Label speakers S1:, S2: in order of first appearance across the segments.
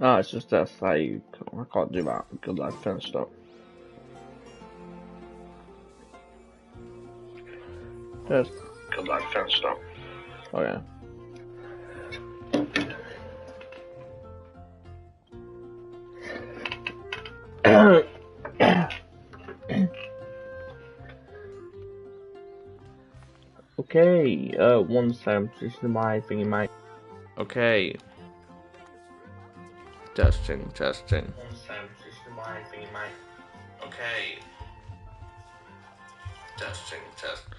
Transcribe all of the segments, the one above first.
S1: Oh, it's just that I can't do that because I finished up. Yes, because I finished up. Oh yeah. Okay, one second, this is my thingy mic. Okay. Testing, testing. One second, this is my thingy mic. Okay. Testing, testing.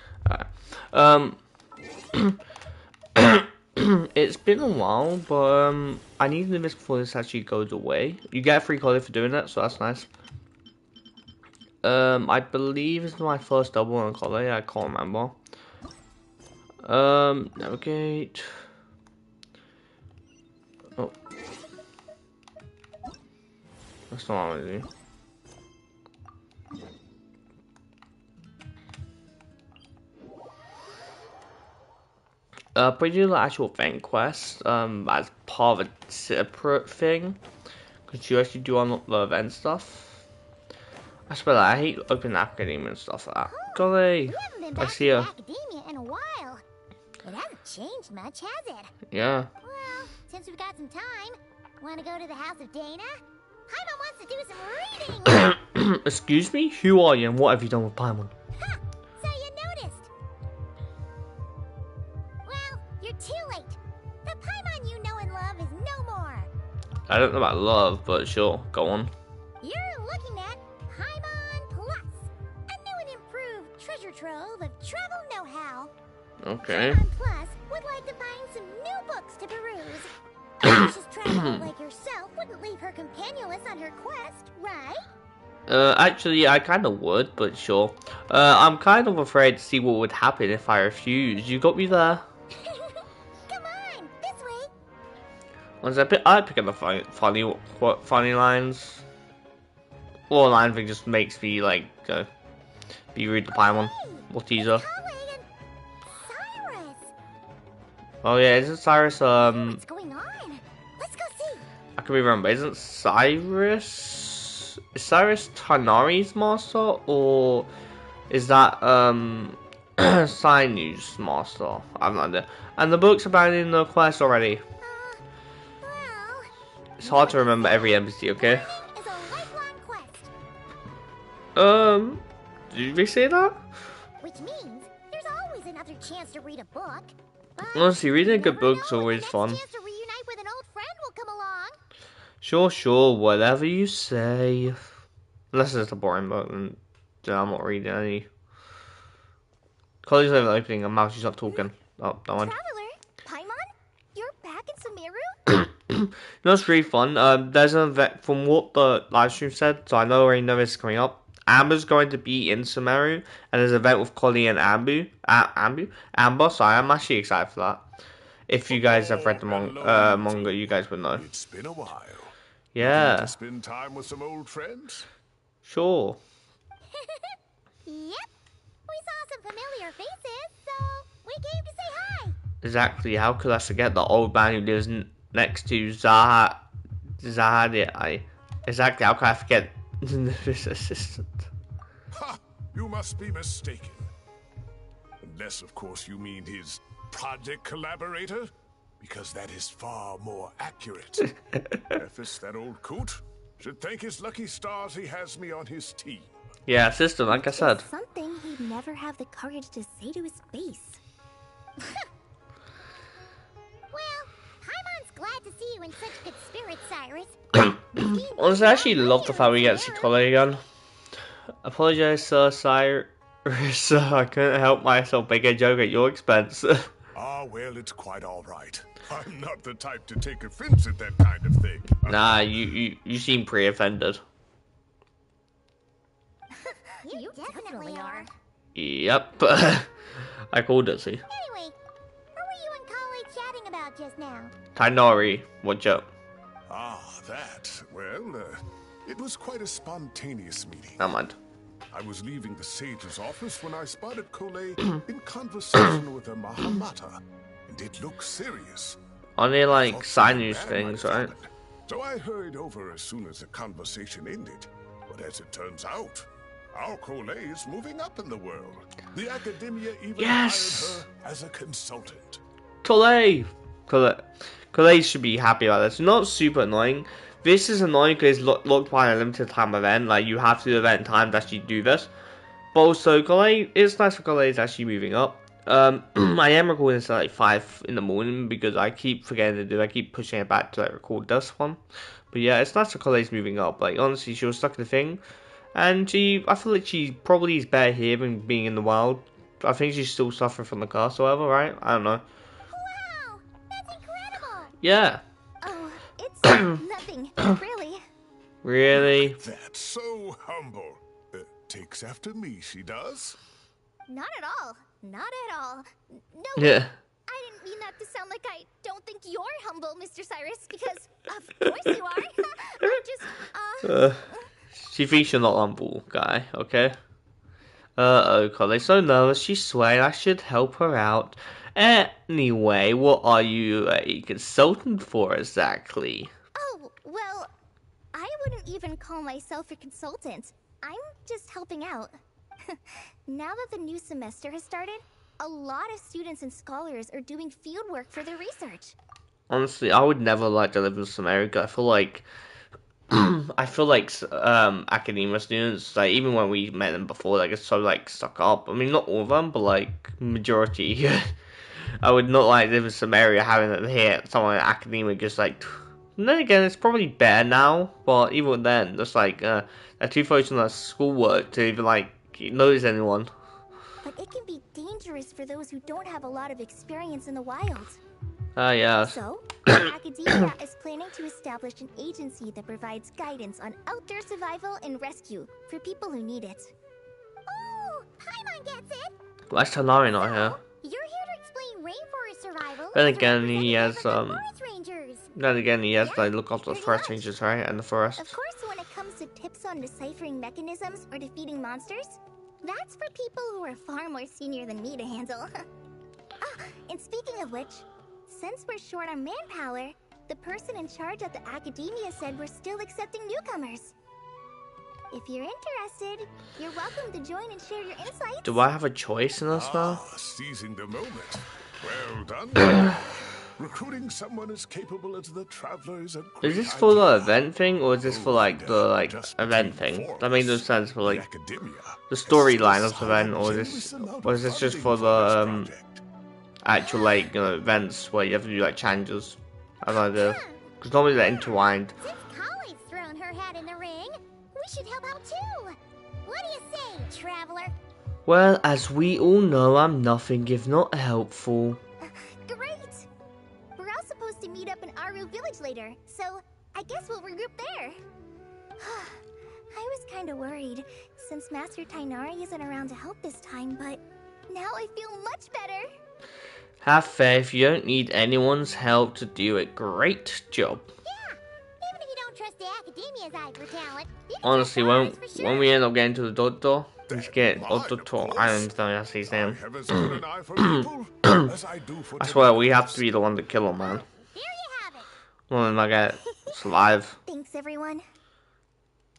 S1: It's been a while, but I need to do this before this actually goes away. You get a free credit for doing that, so that's nice. I believe it's my first double on color. I can't remember. Navigate. Oh, that's not what I want to do. But you do the actual event quest, as part of a separate thing, because you actually do unlock the event stuff. I swear, I hate open academia and stuff like that. Golly, I see ya.
S2: Academia in a while. It hasn't changed much, has it?
S1: Yeah.
S2: Well, since we've got some time, want to go to the house of Dana? Paimon wants to do some reading.
S1: Excuse me? Who are you and what have you done with Paimon?
S2: Ha! So you noticed. Well, you're too late. The Paimon you know and love is no more.
S1: I don't know about love, but sure, go on.
S2: You're looking at Paimon Plus, a new and improved treasure trove of travel know-how.
S1: Okay.
S2: Paimon Plus would like to find some new books to peruse. A ambitious traveler like yourself wouldn't leave her companionless on her quest, right?
S1: Actually, I kind of would, but sure. I'm kind of afraid to see what would happen if I refuse. You got me there.
S2: Come on, this way.
S1: Once I pick up the funny lines. Or a line thing just makes me like be rude to Paimon or teaser.
S2: Cyrus.
S1: Oh yeah, isn't Cyrus
S2: What's going on? Let's go see.
S1: I could be wrong, but isn't Cyrus Tanari's master, or is that Sinu's master? I have no idea. And the book's abandoning the quest already.
S2: Well,
S1: It's hard to remember every NPC, okay?
S2: it's a lifelong quest,
S1: Did we say that?
S2: which means there's always another chance to read a book. But
S1: Honestly, reading a
S2: you
S1: good
S2: never
S1: book's
S2: know when
S1: always
S2: the next
S1: fun.
S2: chance to reunite with an old friend will come along.
S1: Sure, whatever you say. Unless it's a boring book, then I'm not reading any. College over opening, and Mousie's not talking. Oh, no one.
S2: Traveler, Paimon, you're back in Sumeru?
S1: No, it's really fun. There's an event from what the live stream said, so I already know this is coming up. Amber's going to be in Sumeru, and there's an event with Collie and Amber. So I'm actually excited for that. If you guys have read the manga, you guys would know.
S3: It's been a while.
S1: Yeah.
S3: Looking to spend time with some old friends?
S1: Sure.
S2: Yep. We saw some familiar faces, so we came to say hi.
S1: Exactly. How could I forget the old man who lives next to Zahadi? Exactly. How could I forget this assistant?
S3: Ha! You must be mistaken. Unless, of course, you mean his project collaborator, because that is far more accurate. Ephes, that old coot, should thank his lucky stars he has me on his team.
S1: Yeah, assistant. Like I said.
S2: Something he'd never have the courage to say to his face. Well, Paimon's glad to see you in such good spirits, Cyrus.
S1: Honestly, I actually love the fact we get to see Collie again. Apologize, Sir Cyrus. I couldn't help myself make a joke at your expense.
S3: Ah, well, it's quite all right. I'm not the type to take offense at that kind of thing.
S1: Nah, you seem pretty offended.
S2: You definitely are.
S1: Yep. I called it, see.
S2: Anyway, what were you and Collie chatting about just now?
S1: Tainari, watch out.
S3: Ah, that. Well, it was quite a spontaneous meeting.
S1: Never mind.
S3: I was leaving the sage's office when I spotted Kole in conversation with a Mahamata, and it looked serious.
S1: Are they like
S3: Thought
S1: sign news
S3: something bad
S1: things,
S3: might have
S1: right?
S3: happened. So I hurried over as soon as the conversation ended. But as it turns out, our Cole is moving up in the world. The academia even
S1: Yes!
S3: hired her as a consultant.
S1: Calais! Calais should be happy about this. Not super annoying. This is annoying because it's locked by a limited time event. Like, you have to do the event in time to actually do this. But also, Calais, it's nice for Calais actually moving up. I am recording this at like 5 in the morning because I keep forgetting to do it. I keep pushing it back to like record this one. But yeah, it's nice for Calais moving up. Like, honestly, she was stuck in the thing. And I feel like she probably is better here than being in the wild. I think she's still suffering from the curse or whatever, right? I don't know.
S2: Wow! That's incredible!
S1: Yeah.
S2: Oh, it's nothing, really.
S1: Really?
S3: That's so humble. Takes after me, she does.
S2: Not at all. Not at all. No,
S1: Yeah.
S2: I didn't mean that to sound like I don't think you're humble, Mr. Cyrus, because of course you are. I'm just,
S1: She thinks you're not humble, guy, okay? Oh, Collie's so nervous, she's swearing I should help her out. Anyway, what are you a consultant for exactly?
S2: Oh, well, I wouldn't even call myself a consultant. I'm just helping out. Now that the new semester has started, a lot of students and scholars are doing fieldwork for their research.
S1: Honestly, I would never like to live in America. I feel like academia students, like even when we met them before, like it's so like stuck up. I mean, not all of them, but like majority. I would not like live in some area having it here. Someone in academia just like. And then again, it's probably better now, but even then, it's like they're too focused on their schoolwork to even like notice anyone.
S2: But it can be dangerous for those who don't have a lot of experience in the wild.
S1: Yeah.
S2: So, academia is planning to establish an agency that provides guidance on outdoor survival and rescue for people who need it.
S4: Oh, Paimon gets it!
S1: Why is Tanari not here?
S4: You're here to explain rainforest survival.
S1: Then
S4: as a
S1: again, he has
S4: representative of the forest rangers.
S1: Then again, he has to like, look after the
S2: pretty
S1: forest
S2: much.
S1: rangers, right? And the forest.
S2: Of course, when it comes to tips on deciphering mechanisms or defeating monsters, that's for people who are far more senior than me to handle. And speaking of which, since we're short on manpower, the person in charge at the academia said we're still accepting newcomers. If you're interested, you're welcome to join and share your insights.
S1: Do I have a choice in this now?
S3: Seizing the moment. Well done. Recruiting someone as capable as the travelers and
S1: Is this for the event thing, or is this for like the event thing? That makes no sense for like the storyline of the event, or is this just for the actual like events where you have to do like challenges? I don't know, because normally they're intertwined.
S4: Since Collie's thrown her hat in the ring, we should help out too. What do you say, traveler?
S1: Well, as we all know, I'm nothing if not helpful.
S2: Great! We're all supposed to meet up in Aru Village later, so I guess we'll regroup there. I was kind of worried, since Master Tainari isn't around to help this time, but now I feel much better.
S1: Have faith, you don't need anyone's help to do a great job.
S4: Yeah, even if you don't trust the academia's eye for talent, you can
S1: Honestly,
S4: trust ours for
S1: when
S4: sure.
S1: we end up getting to the doctor, let's get Doctor. I don't know that's his
S3: I
S1: name.
S3: have as good an eye for people as I do for
S1: I swear, we have
S3: tomatoes.
S1: to be the one to kill him, man.
S4: There you have it.
S1: Well, then I get survive.
S2: Thanks, everyone.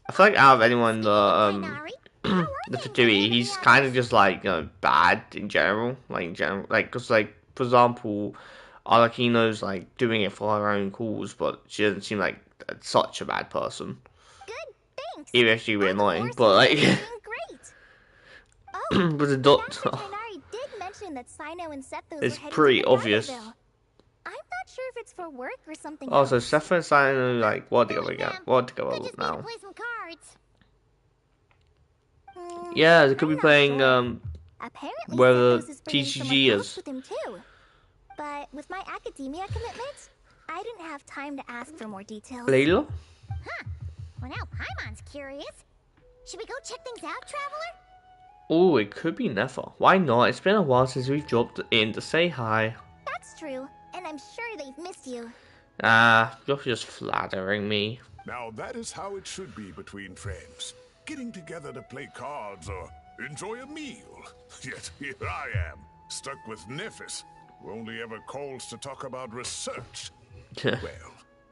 S1: I feel like out of anyone,
S4: Tainari, how are
S1: the
S4: you?
S1: Fatui, he's kind of just like bad in general, like cause like for example, Arlecchino's like doing it for her own cause, but she doesn't seem like such a bad person.
S2: Good, thanks.
S1: Even if she'd be
S2: Of
S1: annoying,
S2: course,
S1: but like
S2: you're doing great. Oh,
S1: with the
S2: Master
S1: doctor,
S2: Tainari did mention that Sino and Sethos
S1: it's
S2: were heading
S1: pretty
S2: to
S1: obvious.
S2: Magnarville. I'm not sure if it's for work or something
S1: Also,
S2: else.
S1: Seth and Simon like what together again? What together
S4: Could just be to
S1: now?
S4: play some cards.
S1: Yeah, they could be
S2: I'm not
S1: playing
S2: sure. Apparently,
S1: where the
S2: Sethos is bringing someone
S1: TCG
S2: else
S1: is.
S2: with him too. But with my academia commitment, I didn't have time to ask for more details.
S1: Layla?
S4: Well, now Paimon's curious. Should we go check things out, traveler?
S1: Oh, it could be Nefa. Why not? It's been a while since we've dropped in to say hi.
S2: That's true, and I'm sure they've missed you.
S1: You're just flattering me.
S3: Now that is how it should be between friends. Getting together to play cards or enjoy a meal. Yet here I am, stuck with Nephis, who only ever calls to talk about research. Well,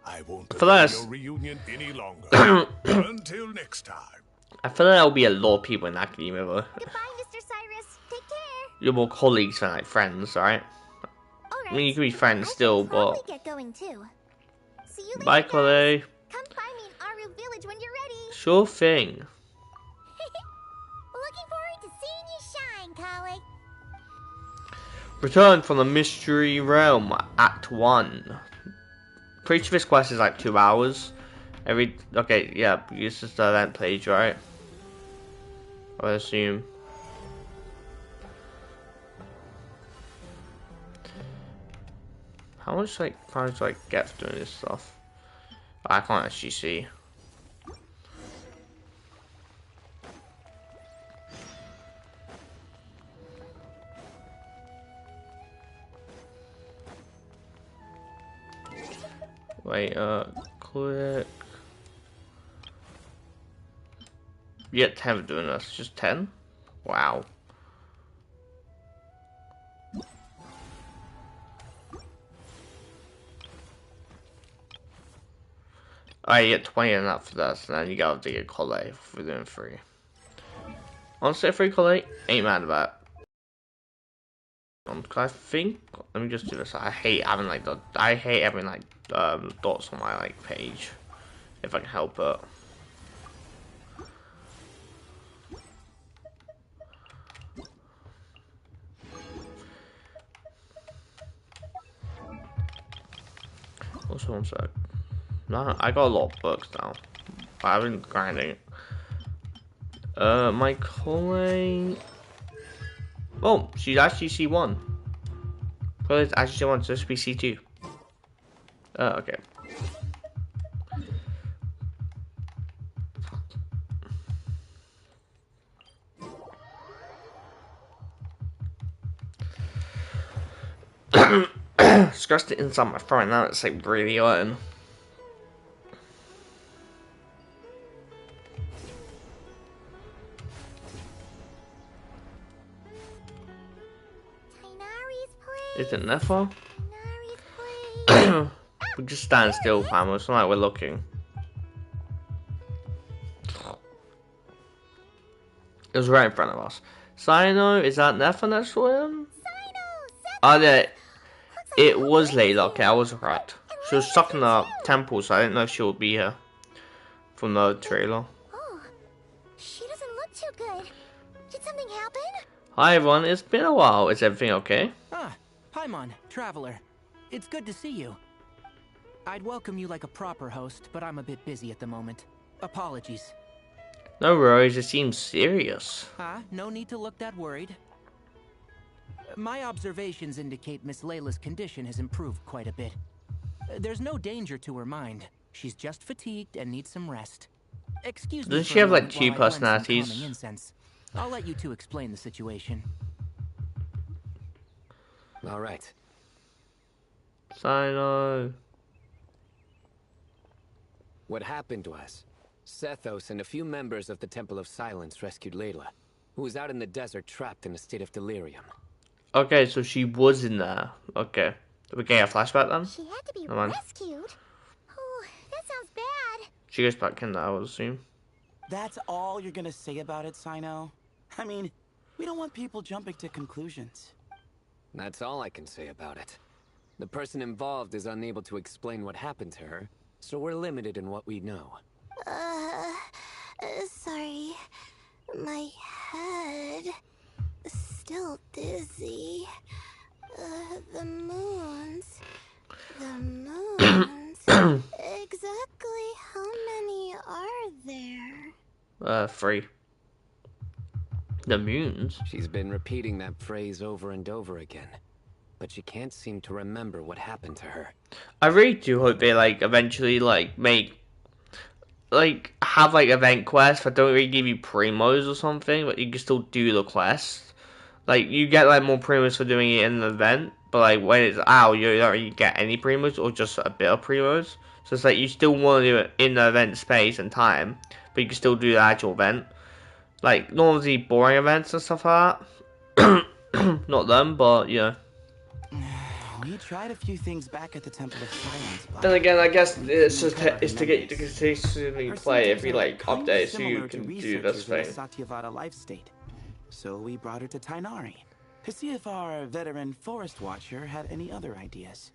S3: I won't
S1: For
S3: delay
S1: this.
S3: your reunion any longer. Until next time.
S1: I feel like there'll be a lot of people in academia though.
S2: Goodbye, Mr. Cyrus. Take care.
S1: You're more colleagues than like friends, right?
S2: Alright.
S1: I mean, you can be friends
S2: I
S1: still,
S2: should probably
S1: but...
S2: get going too. See you later,
S1: Bye,
S2: guys.
S1: Chloe.
S2: Come find me in Aru Village when you're ready.
S1: Sure thing.
S4: Looking forward to seeing you shine, colleague.
S1: Return from the Mystery Realm, Act 1. Pretty sure this quest is like 2 hours. Okay, yeah, this is the event page, right? I assume. How much like prize do I get for doing this stuff? I can't actually see. Wait, click. You get 10 for doing this. Just 10? Wow. Alright, you get 20 and that for this, and then you gotta get Collet for doing 3. Honestly, 3 Collet, ain't mad about it. I think, let me just do this. I hate having like dots on my like page, if I can help it. Also, one sec. No, I got a lot of books now. I've been grinding. My Collet. Oh, she's actually C1. Collet's actually C1, so this should be C2. Okay. Scratched it inside my throat, now it's like really hurting. Is it Nefa? We just stand still, fam. It's not like we're looking. It was right in front of us. Sino, is that Nefa next to him? Oh, yeah. It was Layla. Okay, I was right. She was stuck in the temple, so I didn't know if she would be here from the trailer.
S4: Oh, she doesn't look too good. Did something happen?
S1: Hi, everyone. It's been a while. Is everything okay?
S5: Ah, Paimon, Traveler. It's good to see you. I'd welcome you like a proper host, but I'm a bit busy at the moment. Apologies.
S1: No worries. It seems serious.
S5: No need to look that worried. My observations indicate Miss Layla's condition has improved quite a bit. There's no danger to her mind. She's just fatigued and needs some rest. Excuse me.
S1: Doesn't she have like 2 personalities?
S5: I'll let you two explain the situation.
S6: All right.
S1: Sino.
S6: What happened was, Sethos and a few members of the Temple of Silence rescued Layla, who was out in the desert trapped in a state of delirium.
S1: Okay, so she was in there. Okay. Did we get a flashback then?
S4: She had to be
S1: Come on.
S4: rescued. Oh, that sounds bad.
S1: She goes back in there, I would assume.
S7: That's all you're gonna say about it, Sino? I mean, we don't want people jumping to conclusions.
S6: That's all I can say about it. The person involved is unable to explain what happened to her, so we're limited in what we know.
S4: Sorry. My head is still dizzy. The moons. Exactly how many are there?
S1: 3. The moons?
S6: She's been repeating that phrase over and over again, but she can't seem to remember what happened to her.
S1: I really do hope they like eventually like make like have like event quests that don't really give you primos or something, but you can still do the quest. Like you get like more primos for doing it in the event, but like when it's out, you don't really get any primos or just a bit of primos. So it's like you still want to do it in the event space and time, but you can still do the actual event. Like normally boring events and stuff like that. Not them, but yeah.
S7: We tried a few things back at the Temple of Silence, but
S1: Then again, I guess it's
S7: couldn't
S1: just
S7: recover
S1: it's
S7: her
S1: to get you to
S7: memories.
S1: consistently
S7: Her
S1: play
S7: symptoms
S1: every
S7: are
S1: like
S7: kind of
S1: update, so you
S7: similar to
S1: can do this
S7: researchers in the
S1: thing.
S7: Satyavada life state. So we brought her to Tainari to see if our veteran forest watcher had any other ideas.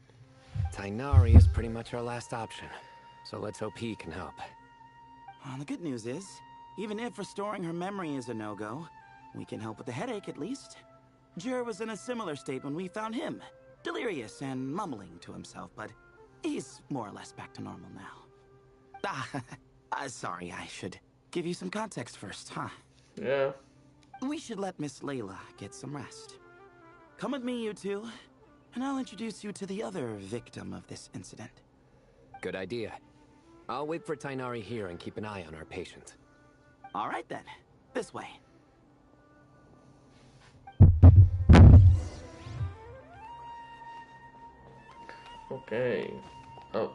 S6: Tainari is pretty much our last option, so let's hope he can help.
S7: Well, the good news is, even if restoring her memory is a no-go, we can help with the headache at least. Jur was in a similar state when we found him, delirious and mumbling to himself, but he's more or less back to normal now. Sorry, I should give you some context first, huh?
S1: Yeah.
S7: We should let Miss Layla get some rest. Come with me, you two, and I'll introduce you to the other victim of this incident.
S6: Good idea. I'll wait for Tainari here and keep an eye on our patient.
S7: All right then, this way.
S1: Okay. Oh.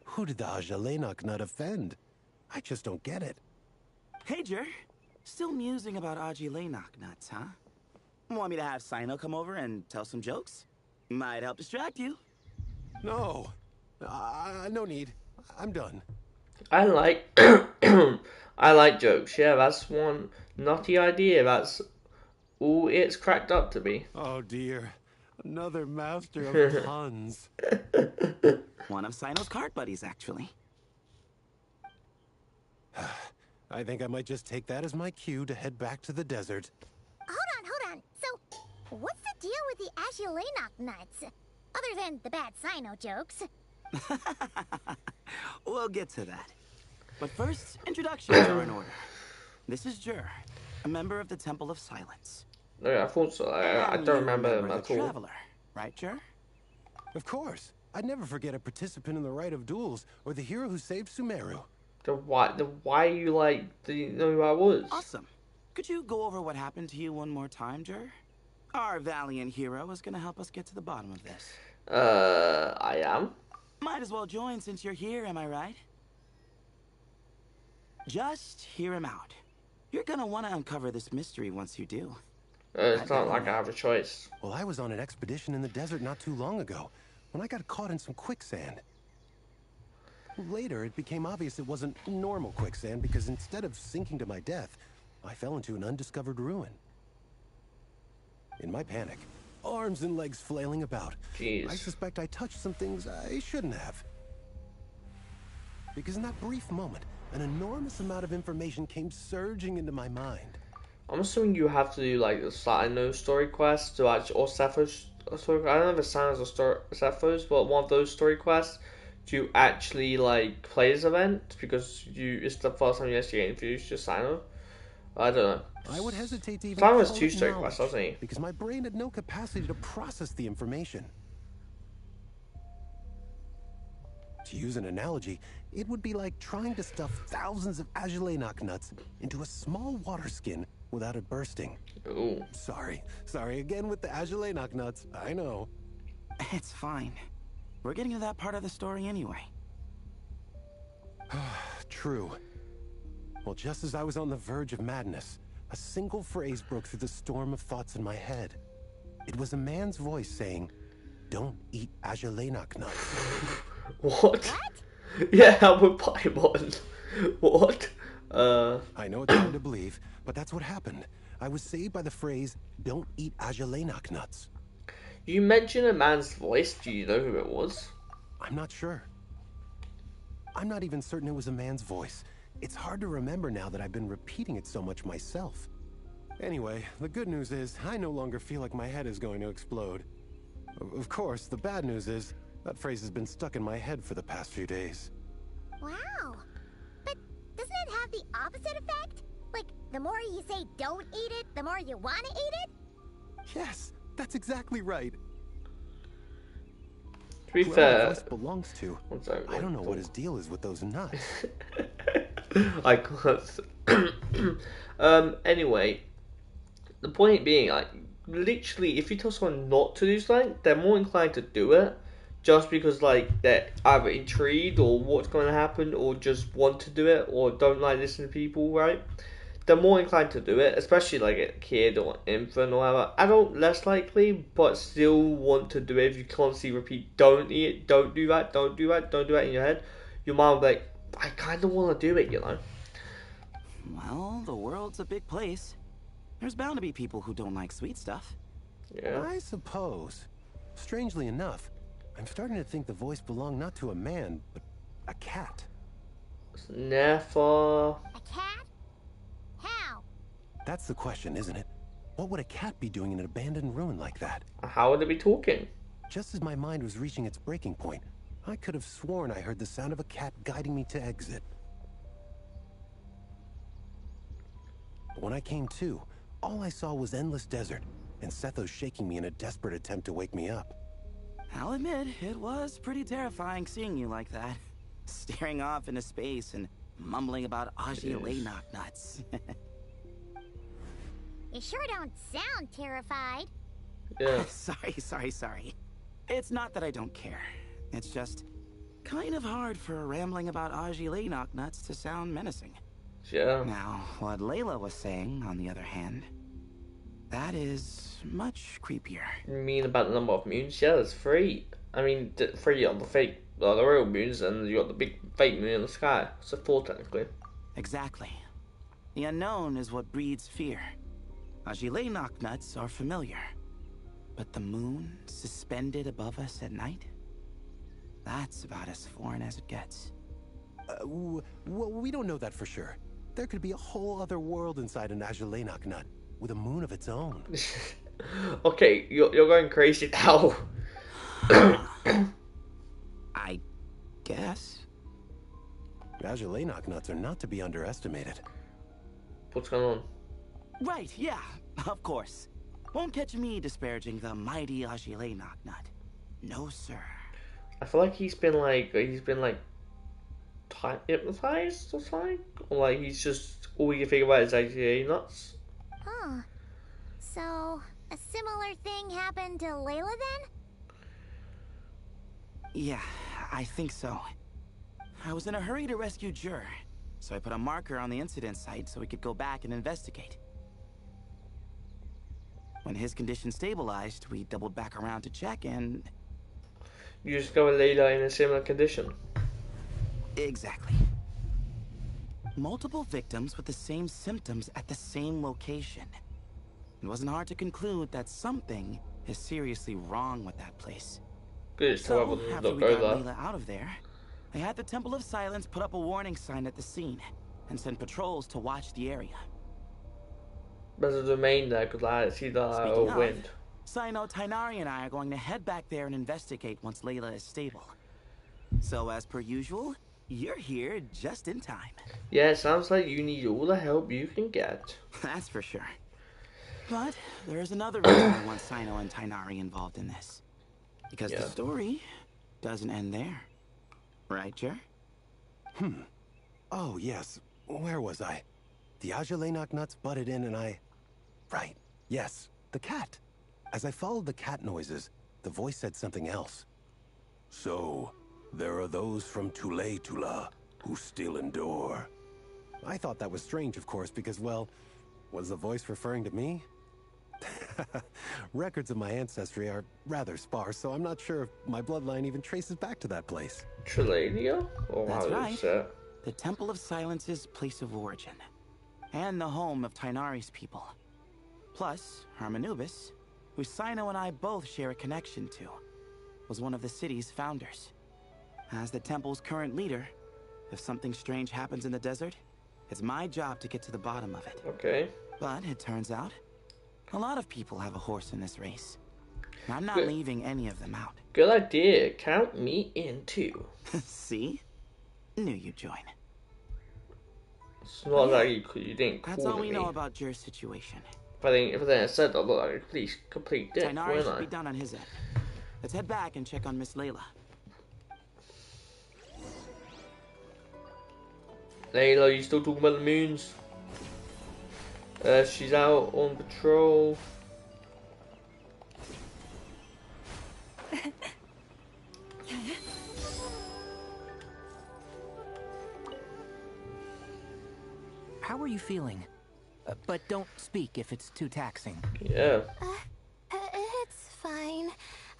S8: Who did the Ajalenok not offend? I just don't get it.
S7: Hey, Jur. Still musing about Aji Laynok nuts, huh? Want me to have Sino come over and tell some jokes? Might help distract you.
S8: No. No need. I'm done.
S1: I like I like jokes. Yeah, that's one naughty idea. That's all it's cracked up to be.
S8: Oh dear. Another master of puns.
S7: One of Sino's card buddies, actually.
S8: I think I might just take that as my cue to head back to the desert.
S4: Hold on. So, what's the deal with the Agilanok nuts? Other than the bad Sino jokes.
S7: We'll get to that. But first, introductions are in order. This is Jur, a member of the Temple of Silence.
S1: No, yeah, I thought so. I
S7: And
S1: don't
S7: you
S1: remember them
S7: the
S1: at all.
S7: Traveler, right, Jur?
S8: Of course. I'd never forget a participant in the Rite of Duels or the hero who saved Sumeru.
S1: The why you like? Do you know who I was?
S7: Awesome. Could you go over what happened to you one more time, Jur? Our valiant hero is gonna help us get to the bottom of this.
S1: I am.
S7: Might as well join since you're here, am I right? Just hear him out. You're gonna want to uncover this mystery once you do.
S1: It's not like I have a choice.
S8: Well, I was on an expedition in the desert not too long ago when I got caught in some quicksand. Later, it became obvious it wasn't normal quicksand because instead of sinking to my death, I fell into an undiscovered ruin. In my panic, arms and legs flailing about,
S1: Jeez.
S8: I suspect I touched some things I shouldn't have. Because in that brief moment, an enormous amount of information came surging into my mind.
S1: I'm assuming you have to do like the Satino story quest to actually, or Sepho's story. I don't know if it sounds a story Sepho's, but one of those story quests to actually like play this event because it's the first time you actually get introduced to Sino. I don't know.
S8: I would hesitate to even
S1: Sino was
S8: call
S1: two
S8: it
S1: story
S8: knowledge,
S1: quests, wasn't he?
S8: because my brain had no capacity to process the information. To use an analogy, it would be like trying to stuff thousands of Agilanok nuts into a small water skin without it bursting.
S1: Ooh.
S8: Sorry again with the Agilanok nuts, I know.
S7: It's fine. We're getting to that part of the story anyway.
S8: True. Well, just as I was on the verge of madness, a single phrase broke through the storm of thoughts in my head. It was a man's voice saying, "Don't eat Agilanok nuts."
S1: What? Yeah, I would buy one. What?
S8: I know it's hard to believe, but that's what happened. I was saved by the phrase, "Don't eat Agilanok nuts."
S1: You mentioned a man's voice. Do you know who it was?
S8: I'm not sure. I'm not even certain it was a man's voice. It's hard to remember now that I've been repeating it so much myself. Anyway, the good news is I no longer feel like my head is going to explode. Of course, the bad news is that phrase has been stuck in my head for the past few days.
S4: Wow. But doesn't it have the opposite effect? Like, the more you say don't eat it, the more you want to eat it?
S8: Yes, that's exactly right.
S1: To be
S8: Whoever the
S1: fair,
S8: voice belongs to,
S1: one second,
S8: I don't know what his deal is with those nuts.
S1: I can't. Anyway, the point being, like, literally, if you tell someone not to do something, they're more inclined to do it, just because like they're either intrigued or what's going to happen, or just want to do it, or don't like listening to people, right? They're more inclined to do it, especially like a kid or infant or whatever. Adult, less likely, but still want to do it. If you constantly repeat, don't eat it, don't do that, don't do that, don't do that in your head, your mind will be like, I kind of want to do it, you know?
S7: Well, the world's a big place. There's bound to be people who don't like sweet stuff.
S1: Yeah.
S8: I suppose. Strangely enough, I'm starting to think the voice belonged not to a man, but a cat.
S1: Never.
S4: A cat? How?
S8: That's the question, isn't it? What would a cat be doing in an abandoned ruin like that?
S1: How would it be talking?
S8: Just as my mind was reaching its breaking point, I could have sworn I heard the sound of a cat guiding me to exit. But when I came to, all I saw was endless desert, and Sethos shaking me in a desperate attempt to wake me up.
S7: I'll admit, it was pretty terrifying seeing you like that. Staring off into space and mumbling about Aji nuts.
S4: You sure don't sound terrified.
S1: Yeah.
S7: Sorry. It's not that I don't care. It's just kind of hard for rambling about Aji nuts to sound menacing.
S1: Yeah.
S7: Now, what Layla was saying, on the other hand, that is much creepier.
S1: You mean about the number of moons? Yeah, there's three. I mean, three on the fake, the real moons, and you got the big fake moon in the sky. So four technically.
S7: Exactly. The unknown is what breeds fear. Aji nuts are familiar. But the moon suspended above us at night? That's about as foreign as it gets.
S8: Well, we don't know that for sure. There could be a whole other world inside an Ajilenak nut, with a moon of its own.
S1: Okay, you're going crazy now.
S7: I guess.
S8: Ajilenak nuts are not to be underestimated.
S1: What's going on?
S7: Right, yeah, of course. Won't catch me disparaging the mighty Ajilenak nut. No, sir.
S1: I feel like he's been hypnotized or something, or like he's just all you can think about is ATA nuts.
S4: Huh. So, a similar thing happened to Layla then?
S7: Yeah, I think so. I was in a hurry to rescue Jur, so I put a marker on the incident site so we could go back and investigate. When his condition stabilized, we doubled back around to check and...
S1: You just go and Layla in a similar condition.
S7: Exactly. Multiple victims with the same symptoms at the same location. It wasn't hard to conclude that something is seriously wrong with that place.
S1: Good,
S7: So,
S1: so
S7: after
S1: not
S7: we
S1: go
S7: got
S1: there.
S7: Layla out of there, I had the Temple of Silence put up a warning sign at the scene and send patrols to watch the area.
S1: There's a domain there, because I see the
S7: Speaking of,
S1: wind.
S7: Sino, Tainari, and I are going to head back there and investigate once Layla is stable. So, as per usual, you're here just in time.
S1: Yeah, it sounds like you need all the help you can get.
S7: That's for sure. But there's another reason I want Sino and Tainari involved in this. Because the story doesn't end there. Right, Jer?
S8: Oh, yes. Where was I? The Ajilenak nuts butted in and I... Right. Yes. The cat. As I followed the cat noises, the voice said something else. So, there are those from Tula who still endure. I thought that was strange, of course, because, well, was the voice referring to me? Records of my ancestry are rather sparse, so I'm not sure if my bloodline even traces back to that place.
S1: Trelania? Or
S7: That's
S1: how
S7: right.
S1: is it?
S7: The Temple of Silence's place of origin. And the home of Tainari's people. Plus, Hermanubis, who Sino and I both share a connection to, was one of the city's founders. As the temple's current leader, if something strange happens in the desert, it's my job to get to the bottom of it.
S1: Okay.
S7: But it turns out, a lot of people have a horse in this race. And I'm not
S1: Good.
S7: leaving any of them out.
S1: Good idea. Count me in too.
S7: See? Knew you'd join.
S1: It's not like you didn't call
S7: That's all we
S1: me.
S7: know about Jer's situation.
S1: If I didn't said that, I look like a complete dick,
S7: Tainari
S1: wouldn't
S7: should
S1: I?
S7: be done on his end. Let's head back and check on Miss Layla.
S1: Layla, you still talking about the moons? She's out on patrol.
S5: you feeling? But don't speak if it's too taxing.
S1: Yeah.
S4: It's fine.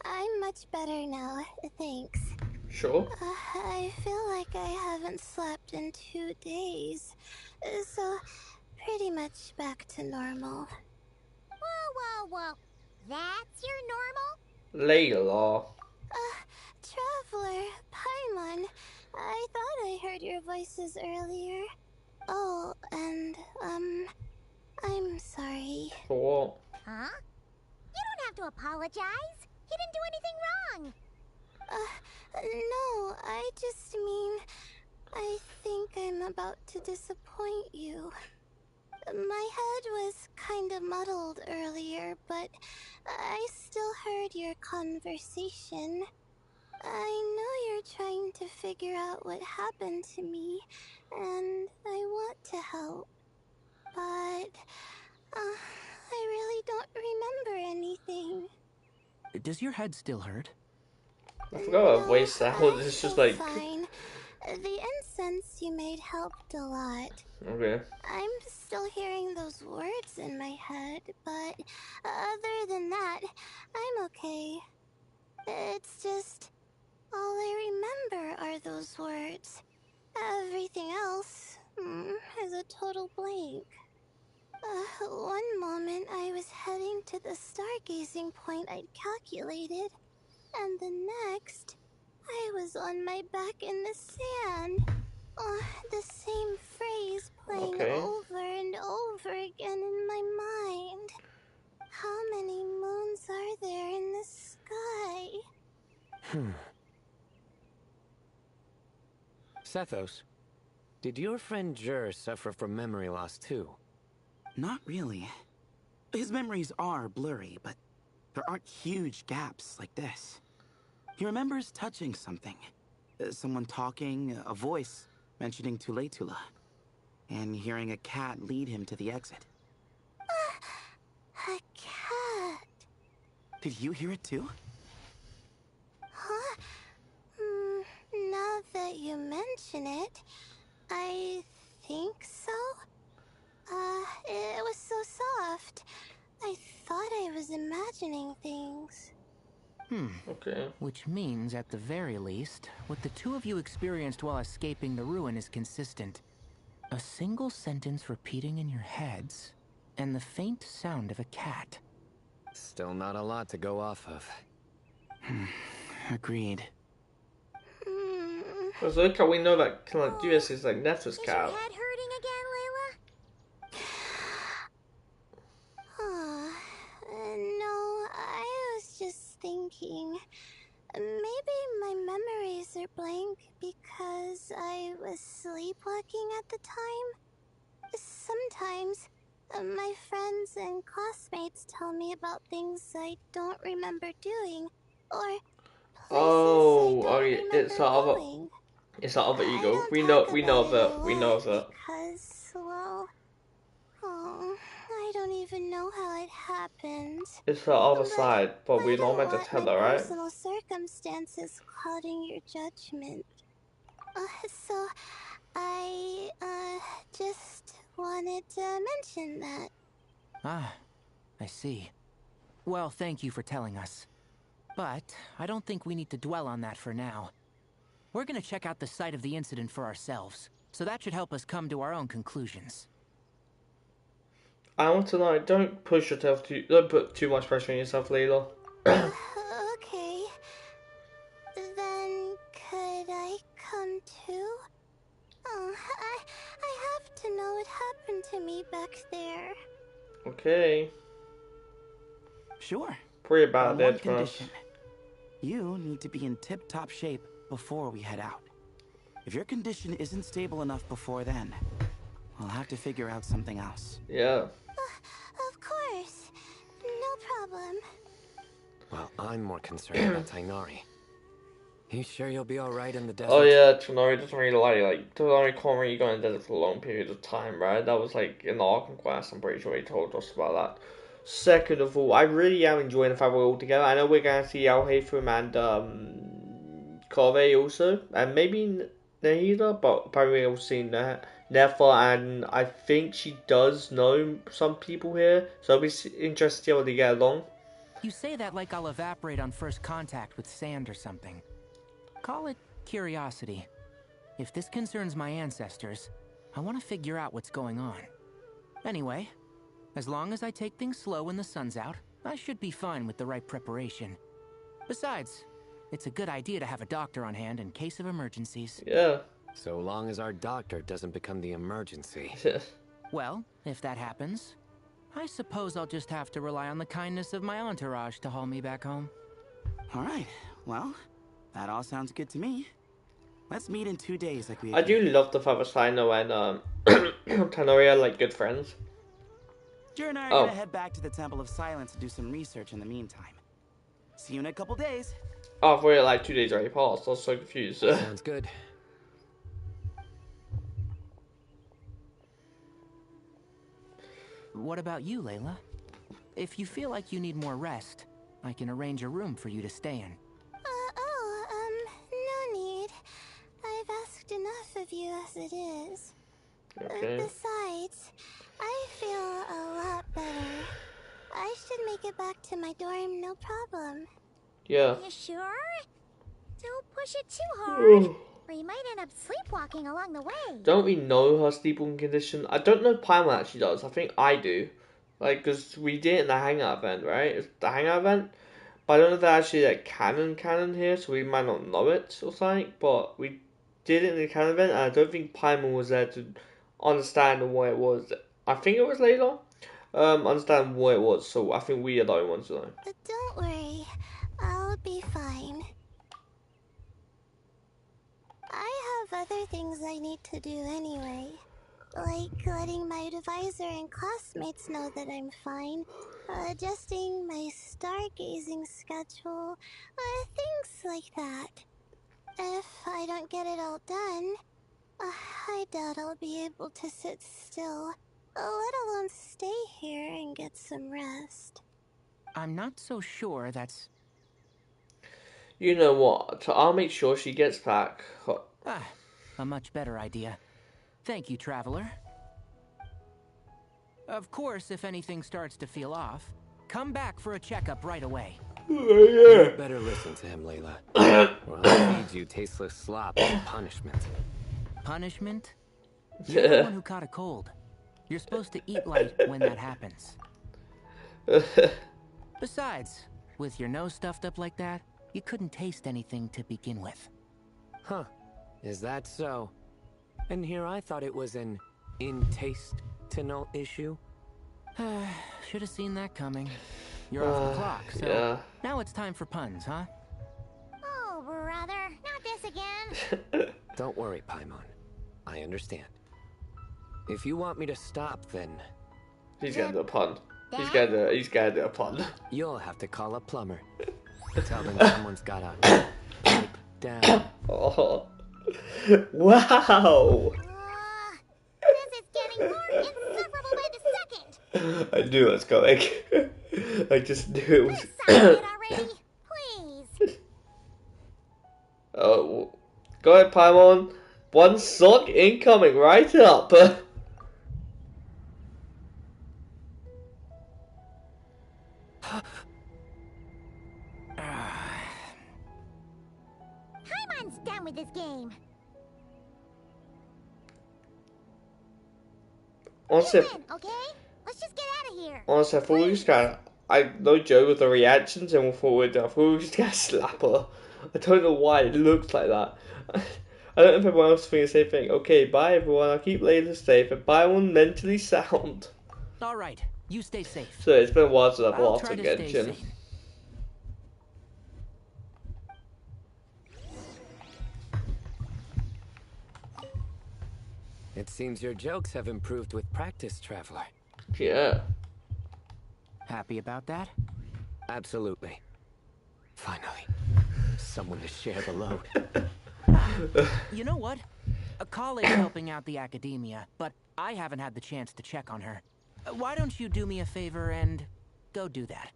S4: I'm much better now, thanks.
S1: Sure.
S4: I feel like I haven't slept in 2 days, so pretty much back to normal.
S2: Whoa. That's your normal?
S1: Layla.
S4: Traveler, Paimon, I thought I heard your voices earlier. Oh, and, I'm sorry.
S1: For what?
S2: Huh? You don't have to apologize. He didn't do anything wrong.
S4: No, I just mean, I think I'm about to disappoint you. My head was kinda muddled earlier, but I still heard your conversation. I know you're trying to figure out what happened to me, and I want to help. But, I really don't remember anything.
S5: Does your head still hurt?
S1: I forgot what
S4: No,
S1: voice sound.
S4: I
S1: It's just
S4: feel
S1: like.
S4: fine. The incense you made helped a lot.
S1: Okay.
S4: I'm still hearing those words in my head, but other than that, I'm okay. It's just all I remember are those words. Everything else is a total blank. One moment I was heading to the stargazing point I'd calculated, and the next, I was on my back in the sand. The same phrase playing
S1: Okay.
S4: over and over again in my mind. How many moons are there in the sky?
S6: Sethos, did your friend Jur suffer from memory loss too?
S7: Not really. His memories are blurry, but there aren't huge gaps like this. He remembers touching something. Someone talking, a voice mentioning Tuletula, and hearing a cat lead him to the exit.
S4: A cat.
S7: Did you hear it too?
S4: Huh? Now that you mention it, I think so. It was so soft. I thought I was imagining things.
S1: Okay.
S5: Which means, at the very least, what the two of you experienced while escaping the ruin is consistent. A single sentence repeating in your heads, and the faint sound of a cat.
S6: Still not a lot to go off of.
S7: Agreed.
S1: Because look how we know that kind of do this is like Nefta's
S2: Is your
S1: cow.
S2: head hurting again, Layla?
S4: No, I was just thinking. Maybe my memories are blank because I was sleepwalking at the time. Sometimes, my friends and classmates tell me about things I don't remember doing, or places
S1: Oh,
S4: I don't
S1: okay.
S4: remember going.
S1: It's that other
S4: I
S1: ego.
S4: don't
S1: We
S4: talk
S1: know
S4: about it a
S1: that. We know
S4: lot
S1: that.
S4: because, well, I don't even know how it happened.
S1: It's the other
S4: But
S1: side, but
S4: I
S1: we're not
S4: don't
S1: meant to
S4: want
S1: tell
S4: my
S1: her, right?
S4: personal circumstances clouding your judgment. So I, just wanted to mention that.
S5: Ah, I see. Well, thank you for telling us. But I don't think we need to dwell on that for now. We're gonna check out the site of the incident for ourselves, so that should help us come to our own conclusions.
S1: I want to know. Don't push yourself too. Don't put too much pressure on yourself, Layla.
S4: Okay. Then could I come too? I have to know what happened to me back there.
S1: Okay.
S7: Sure.
S1: Pretty
S7: On
S1: bad
S7: one
S1: dead for us.
S7: condition. You need to be in tip-top shape before we head out. If your condition isn't stable enough before then, we'll have to figure out something else.
S1: Yeah.
S4: Of course. No problem.
S6: Well, I'm more concerned about Tainari. You sure you'll be alright in the desert?
S1: Oh yeah, Tonori doesn't really like Tonori can't really go in the desert for a long period of time, right? That was like in the Arkham class. I'm pretty sure he told us about that. Second of all, I really am enjoying the fact we're all together. I know we're going to see Alhaitham and Kove also, and maybe Nahida, but apparently we've seen Therefore, and I think she does know some people here, so it'll be interesting to see how they get along.
S5: You say that like I'll evaporate on first contact with sand or something. Call it curiosity. If this concerns my ancestors, I want to figure out what's going on. Anyway, as long as I take things slow when the sun's out, I should be fine with the right preparation. Besides, it's a good idea to have a doctor on hand in case of emergencies.
S1: Yeah.
S6: So long as our doctor doesn't become the emergency.
S5: Well, if that happens, I suppose I'll just have to rely on the kindness of my entourage to haul me back home.
S7: All right, well, that all sounds good to me. Let's meet in 2 days like we
S1: I do
S7: agreed.
S1: love the fact that Sino and Tanoria are like good friends.
S7: Jer and I are
S1: Oh.
S7: gonna head back to the Temple of Silence to do some research in the meantime. See you in a couple days.
S1: Oh, I thought it like 2 days already passed. I was so confused.
S6: Sounds good.
S5: What about you, Layla? If you feel like you need more rest, I can arrange a room for you to stay in.
S4: No need. I've asked enough of you as it is.
S1: Okay.
S4: Besides, I feel a lot better. I should make it back to my dorm, no problem.
S1: Yeah.
S2: You sure? Don't push it too hard, or you might end up sleepwalking along the way.
S1: Don't we know her sleepwalking condition? I don't know if Paimon actually does. I think I do. Like, because we did it in the Hangout event, right? It's the Hangout event. But I don't know if they're actually like canon here, so we might not know it or something. But we did it in the canon event, and I don't think Paimon was there to understand what it was. I think it was Layla. Understand what it was, so I think we are the only ones to know.
S4: But don't worry, I'll be fine. I have other things I need to do anyway. Like letting my advisor and classmates know that I'm fine, adjusting my stargazing schedule, things like that. If I don't get it all done, I doubt I'll be able to sit still, let alone stay here and get some rest.
S5: I'm not so sure that's...
S1: You know what? So I'll make sure she gets back.
S5: a much better idea. Thank you, Traveler. Of course, if anything starts to feel off, come back for a checkup right away.
S6: You better listen to him, Layla. Or I'll feed you tasteless slop as punishment.
S5: Punishment? You're the one who caught a cold. You're supposed to eat light when that happens. Besides, with your nose stuffed up like that, you couldn't taste anything to begin with.
S6: Huh. Is that so? And here I thought it was an intestinal issue.
S5: Should have seen that coming. You're off the clock, so
S1: yeah.
S5: now it's time for puns, huh?
S2: Oh, brother, not this again.
S6: Don't worry, Paimon. I understand. If you want me to stop, then
S1: He's gonna do a pun. He's gonna do a pun.
S6: you'll have to call a plumber. Tell them someone's got a pipe down.
S1: Oh. Wow.
S2: This is getting more insufferable by the second.
S1: I knew it was coming. I just knew it was.
S2: Stop it already, please.
S1: Oh, go ahead, Paimon. One sock incoming, right up.
S2: Paimon's done with this game.
S1: Honestly,
S2: Listen, okay? Let's just get out of here.
S1: honestly, I thought we was gonna. I no joke with the reactions, and I thought we was gonna slap her. I don't know why it looks like that. I don't know if everyone else thinks the same thing. Okay, bye everyone. I'll keep Layla safe, and bye everyone mentally sound.
S5: All right, you stay safe.
S1: So it's been a while since I've
S5: I'll
S1: lost
S5: try
S1: a
S5: to stay
S1: Genshin.
S5: sane.
S6: It seems your jokes have improved with practice, Traveler.
S1: Yeah.
S5: Happy about that?
S6: Absolutely. Finally, someone to share the load.
S5: You know what? A colleague's helping out the academia, but I haven't had the chance to check on her. Why don't you do me a favor and go do that?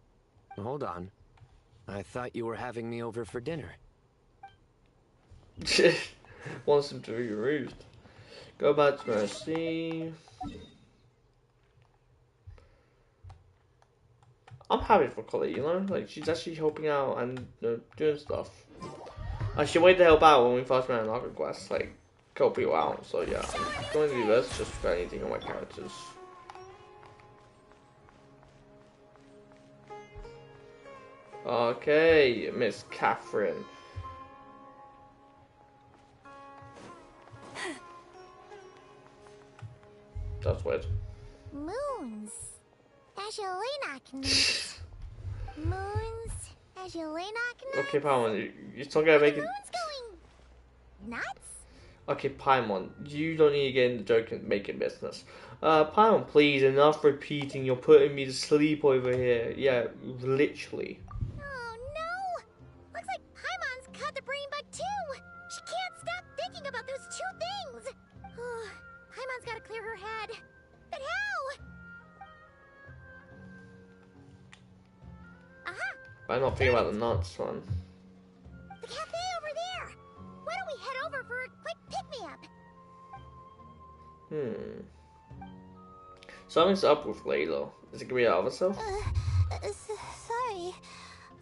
S6: Hold on. I thought you were having me over for dinner.
S1: Wants him to be removed. Go back to Mercy. I'm happy for Collie, you know? Like, she's actually helping out and doing stuff. She waited to help out when we first met an Arc Quest, like, help people out. So yeah, I'm going to do this just for anything on my characters. Okay, Miss Catherine. That's weird.
S2: Moons. Ashalenak. Moons. Ashalenak.
S1: Okay, Paimon, you're still gonna make it.
S2: Moon's going nuts?
S1: Okay, Paimon, you don't need to get in the joke and make it business. Paimon, please, enough repeating. You're putting me to sleep over here. Yeah, literally.
S2: Oh no! Looks like Paimon's caught the brain bug too! She can't stop thinking about those two things! Paimon's gotta clear her head. But how? Aha!
S1: I'm not thinking about the nuts one.
S2: The cafe over there! Why don't we head over for a quick pick-me-up?
S1: Something's up with Layla. Is it gonna be her other self?
S4: Sorry.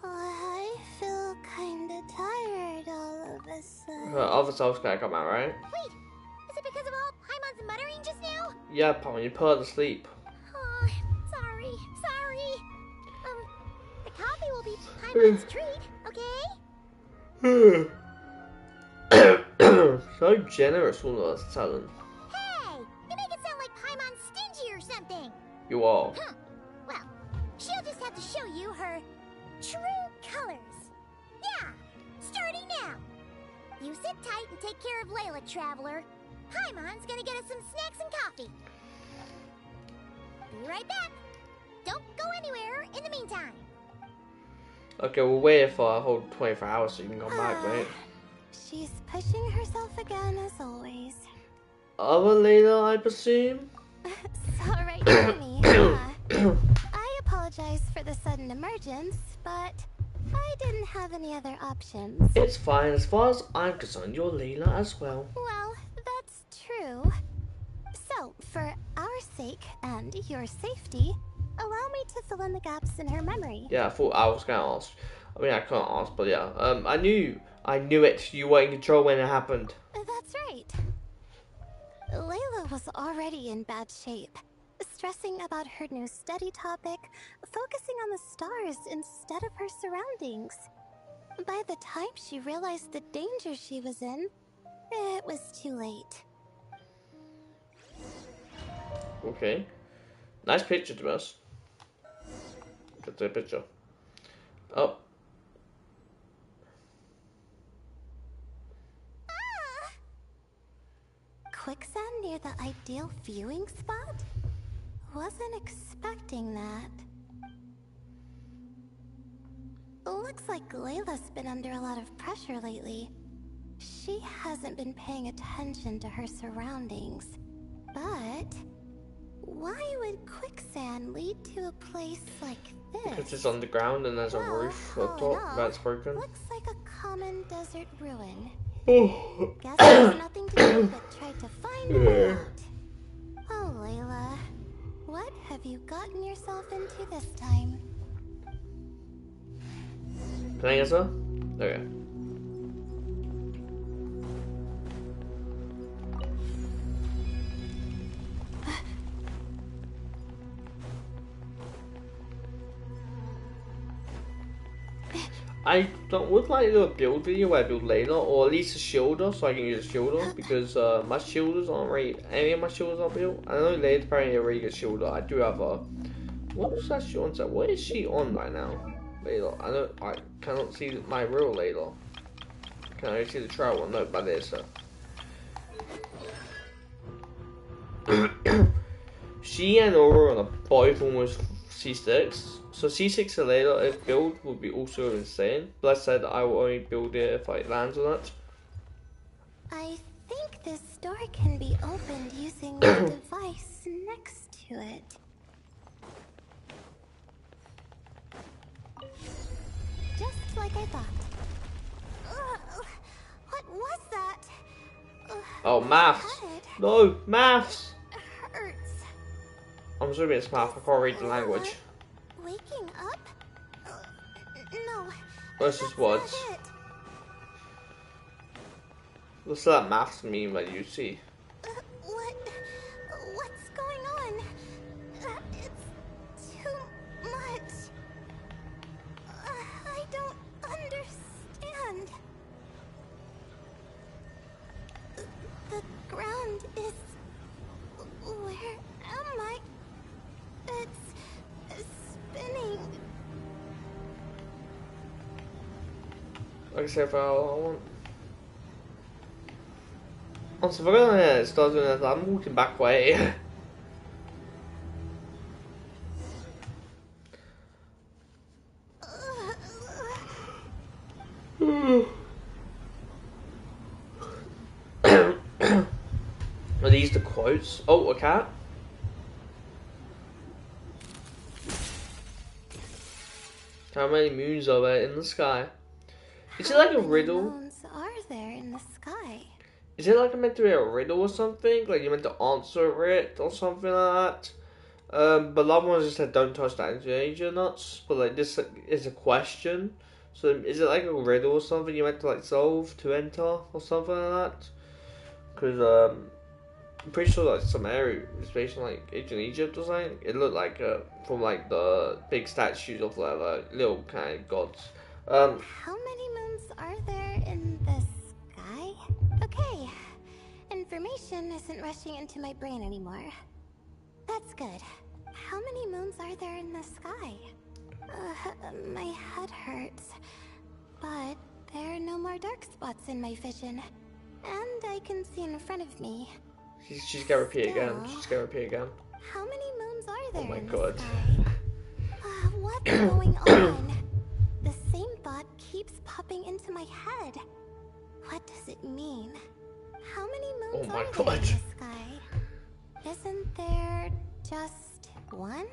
S4: I feel kinda tired all of a sudden.
S1: Her other self's gonna come out, right?
S2: Wait! Is it because of all Paimon's muttering just now?
S1: Yeah, Paimon, you put her to sleep.
S2: Oh, sorry. The coffee will be Paimon's treat, okay?
S1: So generous, all of us, Talon.
S2: Hey! You make it sound like Paimon's stingy or something!
S1: You are.
S2: Huh. Well, she'll just have to show you her true colors. Yeah, starting now. You sit tight and take care of Layla, Traveler. Paimon's gonna get us some snacks and coffee. Be right back. Don't go anywhere in the meantime.
S1: Okay, we'll wait for a whole 24 hours so you can come back, right?
S4: She's pushing herself again as always.
S1: Other Layla, I presume?
S4: So right to me, huh? I apologize for the sudden emergence, but I didn't have any other options.
S1: It's fine. As far as I'm concerned, you're Layla as well.
S4: Well, that's true. So, for our sake and your safety, allow me to fill in the gaps in her memory.
S1: Yeah, I thought I was gonna ask. I mean, I can't ask, but yeah. I knew it. You were in control when it happened.
S4: That's right. Layla was already in bad shape, stressing about her new study topic, focusing on the stars instead of her surroundings. By the time she realized the danger she was in, it was too late.
S1: Okay. Nice picture, to us. Good to picture. Oh.
S4: Quicksand near the ideal viewing spot? Wasn't expecting that. Looks like Layla's been under a lot of pressure lately. She hasn't been paying attention to her surroundings. But why would quicksand lead to a place like this?
S1: Because it's on the ground and there's a roof on top that's broken.
S4: Looks like a common desert ruin.
S1: Oh.
S4: Guess there's nothing to do but try to find her out. Oh, Layla. What have you gotten yourself into this time?
S1: Can I answer? Okay. I would like to do a build video where I build Layla, or at least a shielder, so I can use a shielder, because my shielders aren't really, any of my shielders aren't built. I know Layla's apparently a really good shielder. I do have a, what's that she on? What is she on right now? Layla, I cannot see my real Layla. Can I see the trial one? No, but it is so. She and Aurora are both almost C6. So C6 and later, if build would be also insane. But I said I will only build it if I land on it.
S4: I think this door can be opened using the device next to it. Just like I thought. What was that?
S1: Oh, maths. No, maths.
S4: hurts.
S1: I'm assuming it's math. I can't read the language.
S4: Waking up? No.
S1: This is
S4: that's
S1: words.
S4: not it.
S1: What's that maths mean that you see?
S4: What's going on? It's too much. I don't understand. The ground is... Where am I? It's spinning.
S1: Like I said, if I want. Also, if I'm gonna start doing that, I'm walking back way. Are these the quotes? Oh, a cat? How many moons are there in the sky? Is it like a riddle?
S4: How many moons are there in the sky?
S1: Is it like meant to be a riddle or something? Like you're meant to answer it or something like that? But the other one just said don't touch that angel nuts. But like this is a question. So is it like a riddle or something you meant to like solve to enter or something like that? Because I'm pretty sure like some area is based on like ancient Egypt or something. It looked like from like the big statues of like little kind of gods.
S4: How many moons are there in the sky? Okay, information isn't rushing into my brain anymore. That's good. How many moons are there in the sky? My head hurts. But there are no more dark spots in my vision. And I can see in front of me.
S1: She's gonna repeat again. She's gonna repeat again.
S4: How many moons are there
S1: Oh my
S4: in
S1: god.
S4: the sky? What's going on? The same thought keeps popping into my head. What does it mean? How many moons
S1: Oh my
S4: are there
S1: god.
S4: in the sky? Isn't there just one?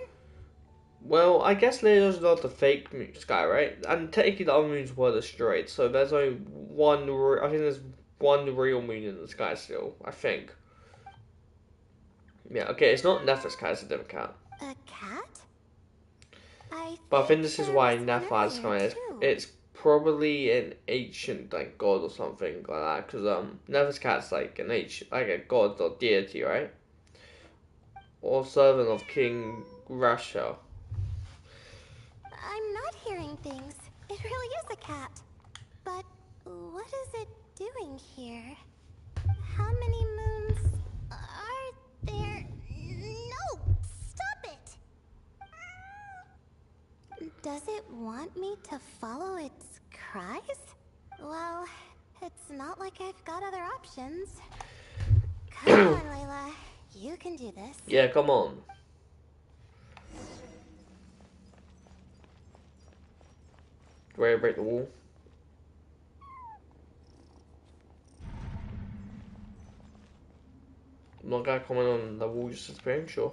S1: Well, I guess Leo's not the fake moon sky, right? And technically the other moons were destroyed, so there's only one. I think there's one real moon in the sky still. I think. Yeah. Okay. It's not Nefer's cat. It's a different cat.
S4: A cat?
S1: But I think this is
S4: there
S1: why
S4: was one
S1: Nefer is coming.
S4: earlier, too.
S1: It's probably an ancient like god or something like that. Because Nefer's cat's like an ancient, like a god or deity, right? Or servant of King Rasha.
S4: I'm not hearing things. It really is a cat. But what is it doing here? How many moons are there? No! Stop it! Does it want me to follow its cries? Well, it's not like I've got other options. Come on, Layla. You can do this.
S1: Yeah, come on. Ready to break the wall? I'm not gonna comment on the wall just disappearing, sure.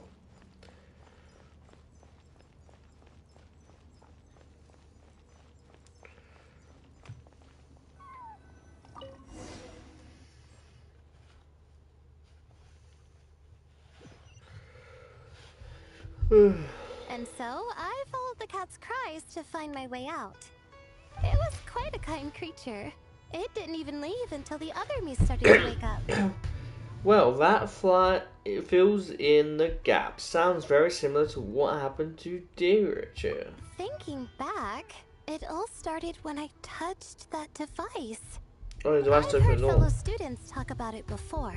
S4: And so, I followed the cat's cries to find my way out. It was quite a kind creature. It didn't even leave until the other me started to wake up.
S1: Well, that fly it fills in the gap. Sounds very similar to what happened to Deerich.
S4: Thinking back, it all started when I touched that device.
S1: Oh, the rest
S4: I've
S1: of
S4: heard
S1: it
S4: fellow
S1: all.
S4: students talk about it before.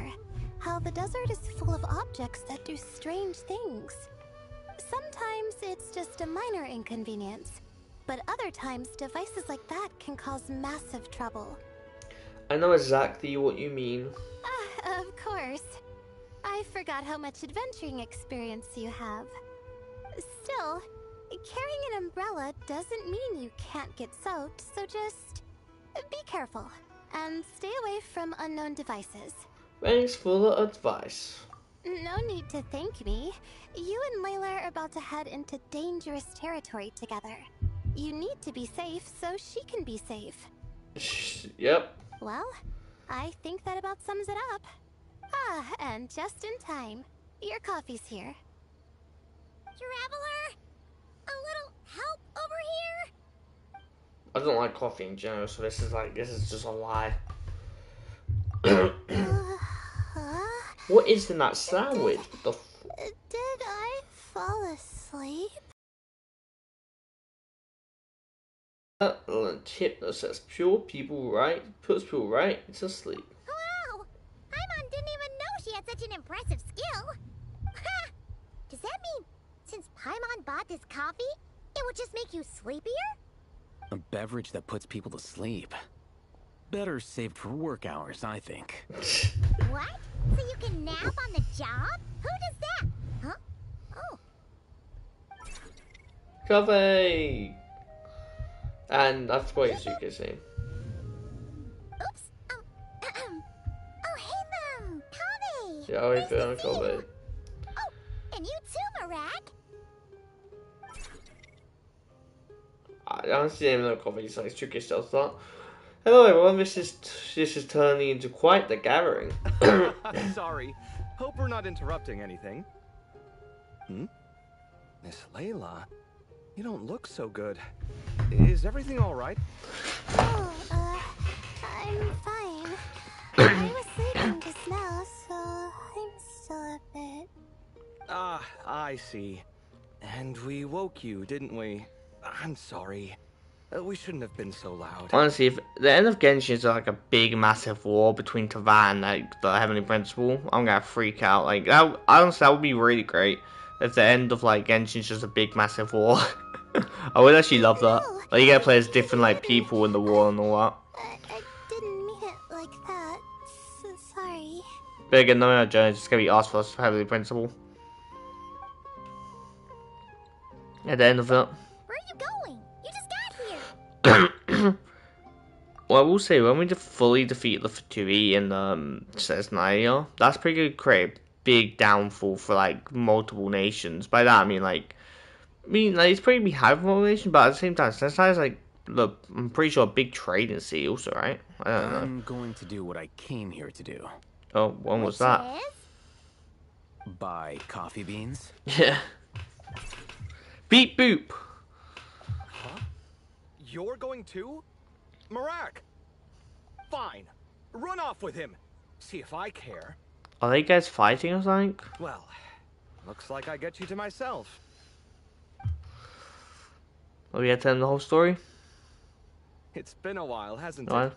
S4: How the desert is full of objects that do strange things. Sometimes it's just a minor inconvenience, but other times devices like that can cause massive trouble.
S1: I know exactly what you mean.
S4: Of course. I forgot how much adventuring experience you have. Still, carrying an umbrella doesn't mean you can't get soaked, so just be careful and stay away from unknown devices.
S1: Thanks for the advice.
S4: No need to thank me. You and Layla are about to head into dangerous territory together. You need to be safe so she can be safe.
S1: Yep.
S4: Well, I think that about sums it up. Ah, and just in time. Your coffee's here.
S2: Traveler? A little help over here?
S1: I don't like coffee in general, so this is just a lie. What is in that sandwich? What the
S4: Did I fall asleep?
S1: tip that says puts people right to sleep.
S2: Wow! Paimon didn't even know she had such an impressive skill. Ha! Does that mean since Paimon bought this coffee, it would just make you sleepier?
S9: A beverage that puts people to sleep. Better saved for work hours, I think.
S2: What? So you can nap on the job? Who does that? Huh? Oh.
S1: Coffee! And I forgot Yusuke's name.
S2: Oops. Oh, hey, Mom. Kaveh.
S1: Yeah, I
S2: Nice
S1: found
S2: to see you.
S1: Kobe.
S2: Oh, and you too, Marak.
S1: I don't see the name of the coffee, so it's tricky stuff. Hello everyone, this is turning into quite the gathering.
S10: Sorry. Hope we're not interrupting anything. Miss Layla, you don't look so good. Is everything all right?
S4: Oh, I'm fine. I was sleeping just now, so I'm still a bit...
S10: Ah, I see. And we woke you, didn't we? I'm sorry. We shouldn't have been so loud.
S1: Honestly, if the end of Genshin is like a big, massive war between Tavan and like the Heavenly Principle, I'm gonna freak out. Like, honestly, that would be really great if the end of like Genshin is just a big, massive war. I would actually love that. Like, you get to play as different like people in the war and all that.
S4: I didn't mean it like that. Sorry.
S1: But again, no, Jones, it's gonna be asked for us Heavenly Principle. At the end of it.
S2: Where are you going? You just got here.
S1: Well, I will say, when we fully defeat the Fatui in Cesnaya, that's pretty good. Create a big downfall for like multiple nations. By that I mean like it's pretty behind for nations, but at the same time, Cesnaya is like I'm pretty sure a big trading city also, right? I don't know.
S9: I'm going to do what I came here to do.
S1: Oh, when was that?
S9: Buy coffee beans.
S1: Yeah. Beep boop.
S10: Huh? You're going too? Marak! Fine. Run off with him. See if I care.
S1: Are they guys fighting or something?
S10: Well, looks like I get you to myself.
S1: Are we telling the whole story?
S10: It's been a while, hasn't
S1: What?
S10: it?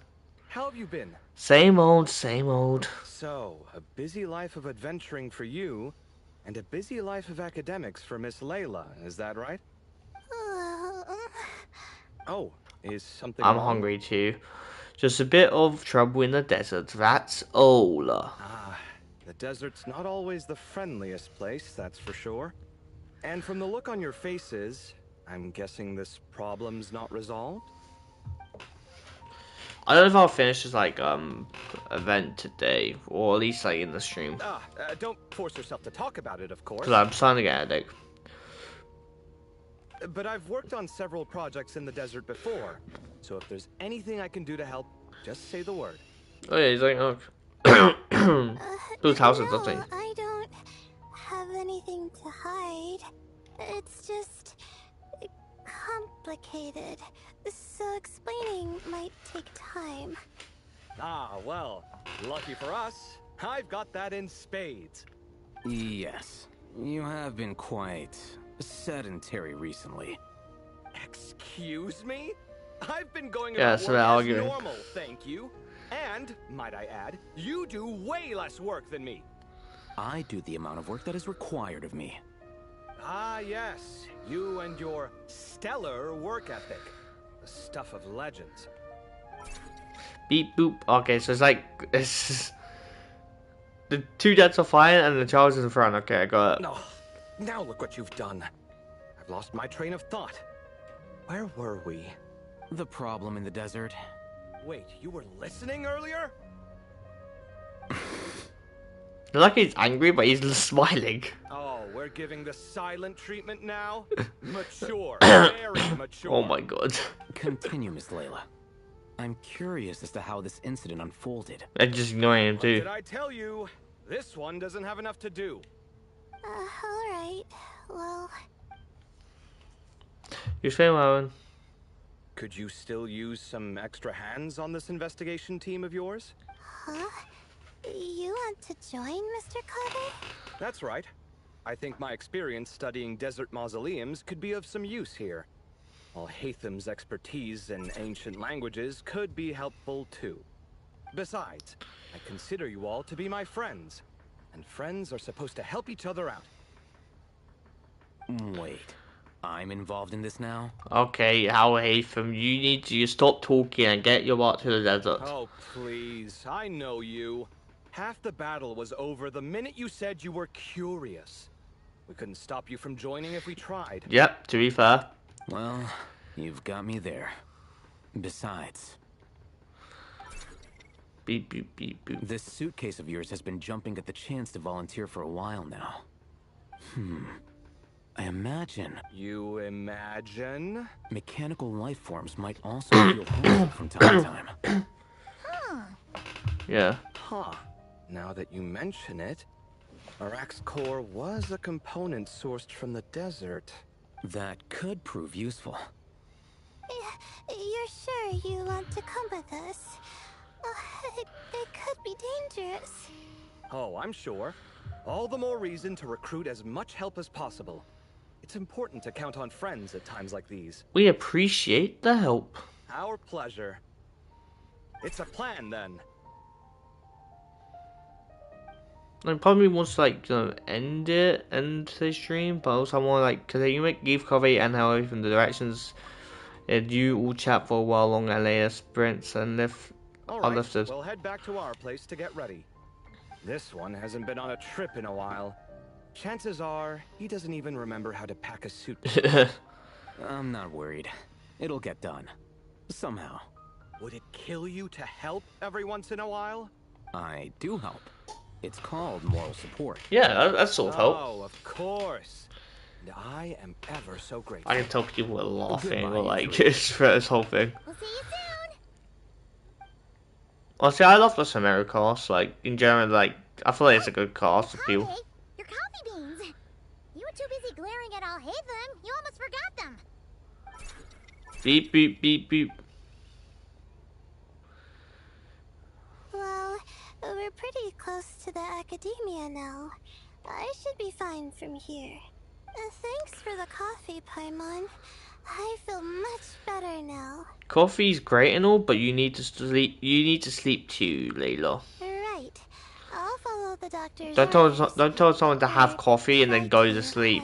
S10: How have you been?
S1: Same old, same old.
S10: So, a busy life of adventuring for you, and a busy life of academics for Miss Layla, is that right? Oh, is something
S1: I'm
S10: wrong?
S1: hungry too. Just a bit of trouble in the desert, that's all.
S10: Ah, the desert's not always the friendliest place, that's for sure. And from the look on your faces, I'm guessing this problem's not resolved?
S1: I don't know if I'll finish this like event today, or at least like in the stream,
S10: Don't force yourself to talk about it, of course.
S1: because I'm starting to get a headache.
S10: But I've worked on several projects in the desert before, so if there's anything I can do to help, just say the word.
S1: Oh yeah, he's like, whose house is
S4: no,
S1: that?
S4: I don't have anything to hide. It's just complicated, so explaining might take time.
S10: Ah, well, lucky for us, I've got that in spades.
S9: Yes, you have been quite sedentary recently.
S10: Excuse me? I've been going
S1: Yeah,
S10: about
S1: so
S10: work
S1: they're
S10: as
S1: arguing.
S10: normal, thank you. And, might I add, you do way less work than me.
S9: I do the amount of work that is required of me.
S10: Ah, yes, you and your stellar work ethic. The stuff of legends.
S1: Beep boop. Okay, so it's like the two jets are flying and the Charles is in front. Okay, I got it.
S10: No, now look what you've done. I've lost my train of thought. Where were we?
S9: The problem in the desert.
S10: Wait, you were listening earlier?
S1: Like he's angry, but he's smiling.
S10: Oh, we're giving the silent treatment now? Mature, very mature.
S1: Oh my god.
S9: Continue, Miss Layla. I'm curious as to how this incident unfolded.
S1: And just ignoring him
S10: What
S1: too.
S10: did I tell you? This one doesn't have enough to do.
S4: Alright. Well,
S1: You say, Owen?
S10: Could you still use some extra hands on this investigation team of yours?
S4: huh? You want to join, Mr. Carter?
S10: That's right. I think my experience studying desert mausoleums could be of some use here. While Hatham's expertise in ancient languages could be helpful too. Besides, I consider you all to be my friends, and friends are supposed to help each other out.
S9: Wait, I'm involved in this now?
S1: Okay, Hal Hatham, you need to stop talking and get your butt to the desert.
S10: Oh, please, I know you. Half the battle was over the minute you said you were curious. We couldn't stop you from joining if we tried.
S1: Yep, to be fair.
S9: Well, you've got me there. Besides,
S1: Beep, beep, beep, beep.
S9: this suitcase of yours has been jumping at the chance to volunteer for a while now. I imagine
S10: You imagine?
S9: mechanical life forms might also feel homesick from time to time.
S1: Yeah.
S10: Huh. Now that you mention it, Arak's core was a component sourced from the desert.
S9: That could prove useful.
S4: You're sure you want to come with us? It could be dangerous.
S10: Oh, I'm sure. All the more reason to recruit as much help as possible. It's important to count on friends at times like these.
S1: We appreciate the help.
S10: Our pleasure. It's a plan, then.
S1: I probably wants to end the stream, but also I want to continue it, give Covey and Harry from the directions. You all chat for a while long and later sprints and lift
S10: All
S1: are
S10: right,
S1: lifted.
S10: we'll head back to our place to get ready. This one hasn't been on a trip in a while. Chances are, he doesn't even remember how to pack a suitcase.
S9: I'm not worried. It'll get done. Somehow.
S10: Would it kill you to help every once in a while?
S9: I do help. It's called moral support.
S1: Yeah, that's sort of help.
S10: Oh, of course. And I am ever so grateful.
S1: I can tell people are laughing
S9: Goodbye,
S1: just for this whole thing.
S2: We'll see you soon.
S1: Honestly, I love the Samara cast. In general, I feel like it's a good cast of people.
S2: Hey, your coffee beans. You were too busy glaring at Al Hatham. You almost forgot them.
S1: Beep, beep, beep, beep.
S4: Well, we're pretty close to the academia now. I should be fine from here. Thanks for the coffee, Paimon. I feel much better now.
S1: Coffee's great and all, but you need to sleep. You need to sleep too, Layla.
S4: Right. I'll follow the doctor's
S1: Don't tell someone to have coffee and then go to sleep.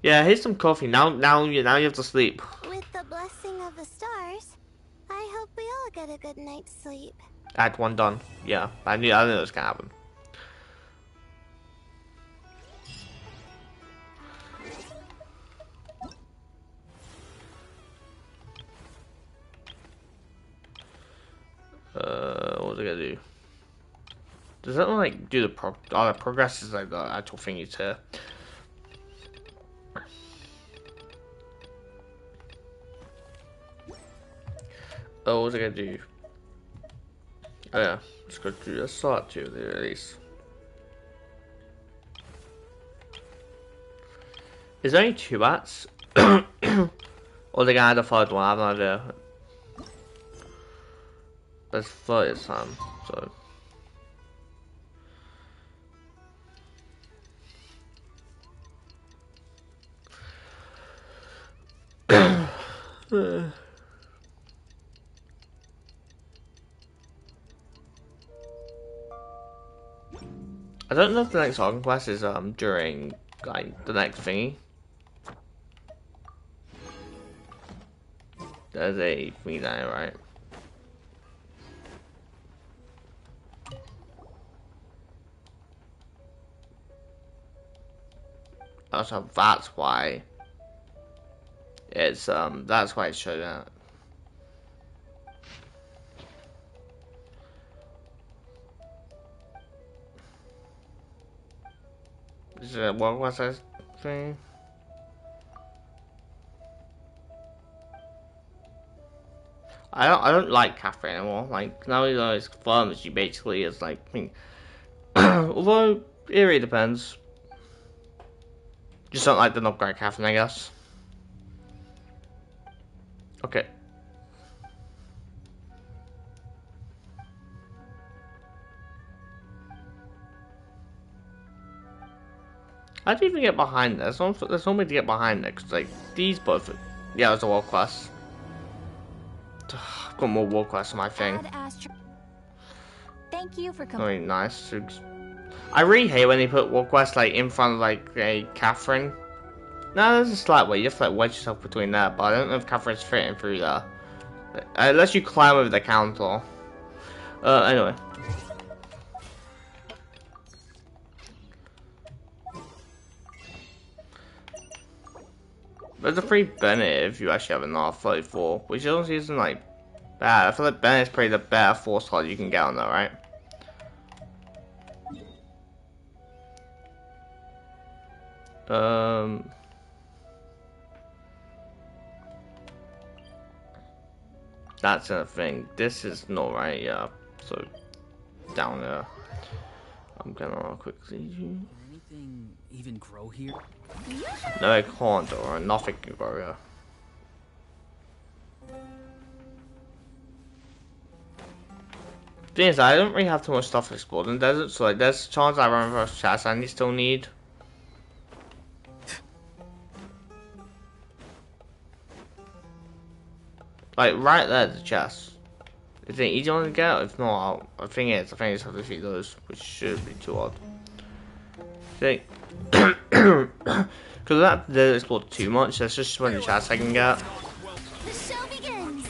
S1: Yeah, here's some coffee. Now you have to sleep.
S4: With the blessing of the stars, I hope we all get a good night's sleep.
S1: Act 1 done. Yeah, I knew it was gonna happen. What was I gonna do? Does that do the progress is the actual thingies here? Oh, what was I gonna do? Oh yeah, let's start to at least. Is there only 2 bats? Or they gonna add a 3rd one? I have no idea. There's 30 this time, so. I don't know if the next Argon quest is during the next thingy. There's a thingy there, right? So that's why it's that's why it showed out. Is it what was that thing? I don't like Catherine anymore. Now it's confirmed she basically is Although, it really depends. Just don't like the not great Catherine, I guess. Okay. How do you even get behind this? There's no way to get behind it, 'cause, like, these both... Yeah, there's a world quest. I've got more world quests on my thing.
S11: Thank you for
S1: Really nice. I really hate when they put world quests, like, in front of, like, a Catherine. No, there's a slight way. You have to, like, wedge yourself between that, but I don't know if Catherine's fitting through there. Unless you climb over the counter. Anyway. There's a free Bennett if you actually have an R34, which honestly isn't like bad. I feel like Bennett's probably the better force slot you can get on there, right? That's a thing. This is not right, yeah. So down there. I'm gonna quickly.
S9: Can anything even grow here?
S1: No, it can't, or nothing can grow here. Thing is, I don't really have too much stuff explored in the desert, so like there's a chance I run across chests I still need. Like right there's a chest. Is it easy one to get? If not, I think I just have to defeat those, which should be too hard. Because that didn't explore too much, that's just one of the chests I can get.
S4: The show begins.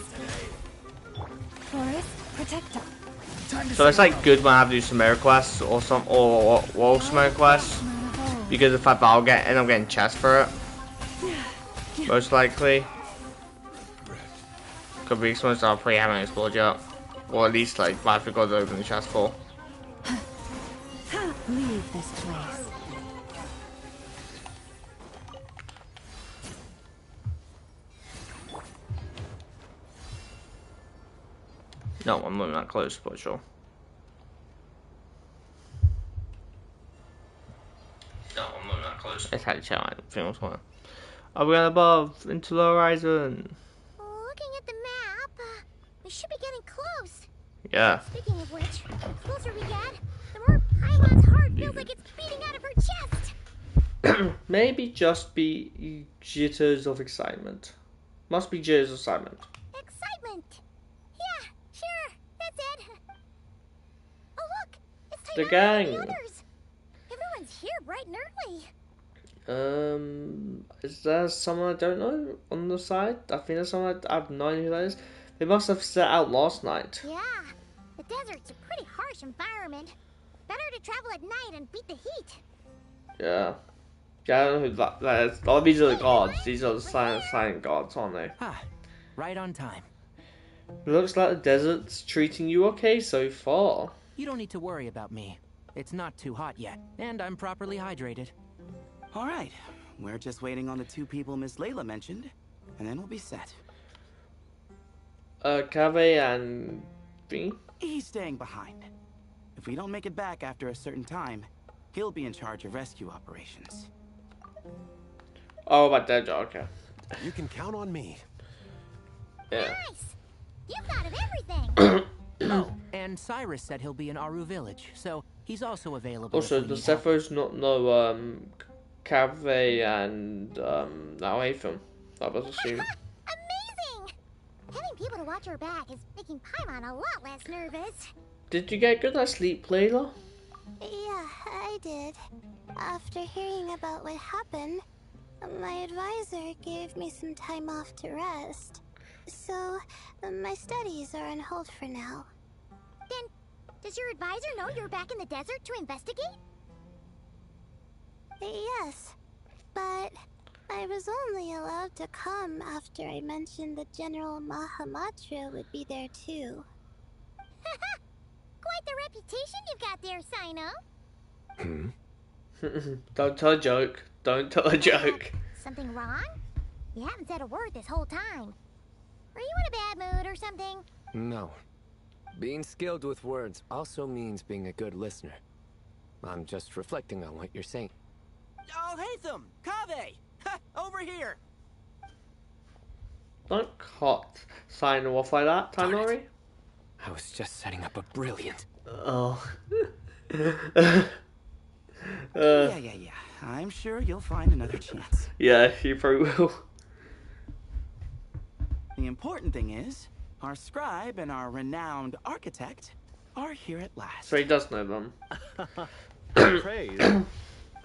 S11: Forest Protector.
S1: So it's like good when I have to do Sumeria quests or some or Sumeria quests, because if I'll end up getting chests for it, most likely. Could be something that I probably haven't explored yet, or at least like I forgot to open the chest for.
S11: Leave this place.
S1: No, I'm not that close, but sure. No, I'm not that close. Let's have a chat. I think what's one. Are we going above into the horizon?
S2: Looking at the map, we should be getting close.
S1: Yeah.
S2: Speaking of which, the closer we get, the more Paimon's heart feels like it's beating out of her chest.
S1: Maybe just be jitters of excitement. Must be jitters of excitement.
S2: Excitement. Yeah, sure, that's it. Oh look, it's
S1: The
S2: Tayana
S1: gang.
S2: and the others. Everyone's here bright and early.
S1: Is there someone I don't know on the side? I think there's someone I have no idea who that is. They must have set out last night.
S2: Yeah, the desert's a pretty harsh environment. Better to travel at night and beat the heat.
S1: Yeah. Yeah, I don't know who that is. Oh, these are the guards. These are the silent guards, aren't they?
S5: Ah, right on time.
S1: Looks like the desert's treating you okay so far.
S5: You don't need to worry about me. It's not too hot yet, and I'm properly hydrated.
S7: All right, we're just waiting on the two people Miss Layla mentioned, and then we'll be set.
S1: Cave and B?
S7: He's staying behind. If we don't make it back after a certain time, he'll be in charge of rescue operations.
S1: Oh, about that job, okay.
S8: You can count on me.
S1: Yeah.
S2: Nice! You've thought of everything!
S5: Oh, and Cyrus said he'll be in Aru Village, so he's also available.
S1: Also,
S5: if we
S1: does
S5: need help.
S1: Sephiroth not know, Cave and, Naotham? I was assuming.
S2: Amazing! Having people to watch her back is making Paimon a lot less nervous.
S1: Did you get good night's sleep, Layla?
S4: Yeah, I did. After hearing about what happened, my advisor gave me some time off to rest. So, my studies are on hold for now.
S2: Then, does your advisor know you're back in the desert to investigate?
S4: Yes, but I was only allowed to come after I mentioned that General Mahamatra would be there too.
S2: Quite the reputation you've got there, Sino.
S1: Don't tell a joke. Don't tell a joke.
S2: Something wrong? You haven't said a word this whole time. Are you in a bad mood or something?
S6: No. Being skilled with words also means being a good listener. I'm just reflecting on what you're saying.
S7: Oh, Hatham! Kaveh! Ha! Over here!
S1: Don't cut sign off like that, Tainari.
S6: I was just setting up a brilliant...
S1: Oh.
S7: Yeah. I'm sure you'll find another chance.
S1: Yeah, you probably will.
S7: The important thing is, our scribe and our renowned architect are here at last.
S1: So he does know them.
S10: Praise.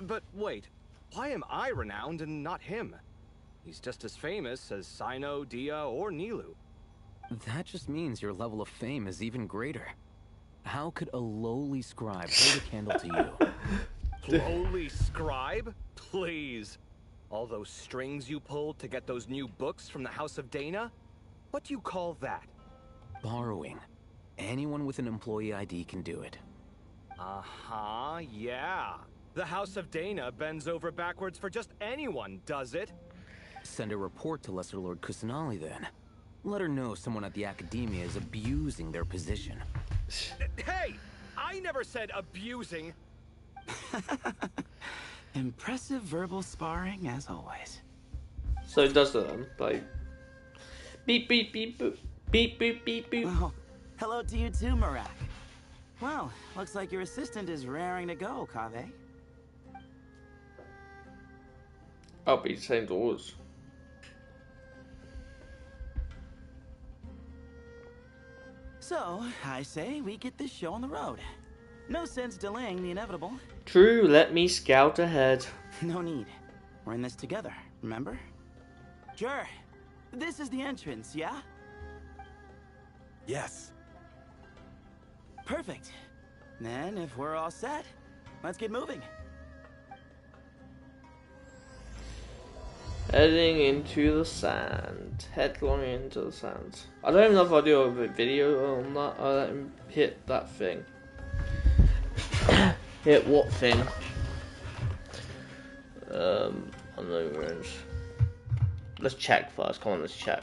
S10: But wait, why am I renowned and not him? He's just as famous as Sino, Dia, or Nilu.
S9: That just means your level of fame is even greater. How could a lowly scribe hold a candle to you?
S10: Lowly scribe? Please. All those strings you pulled to get those new books from the House of Dana? What do you call that?
S9: Borrowing. Anyone with an employee ID can do it.
S10: Uh-huh, yeah. The House of Dana bends over backwards for just anyone, does it?
S9: Send a report to Lesser Lord Kusanali then. Let her know someone at the Academia is abusing their position.
S10: Hey! I never said abusing!
S7: Impressive verbal sparring, as always.
S1: So he does them, like... Beep, beep, beep, boop. Beep, beep, beep, boop.
S7: Oh, hello to you too, Marak. Well, looks like your assistant is raring to go, Kaveh.
S1: I'll be the same doors.
S7: So, I say we get this show on the road. No sense delaying the inevitable.
S1: True, let me scout ahead.
S7: No need. We're in this together, remember? Sure. This is the entrance, yeah?
S8: Yes.
S7: Perfect. Then, if we're all set, let's get moving.
S1: Heading into the sand. Headlong into the sand. I don't even know if I'll do a video on that. I'll let him hit that thing. Hit what thing? On the ruins. Let's check first. Come on, let's check.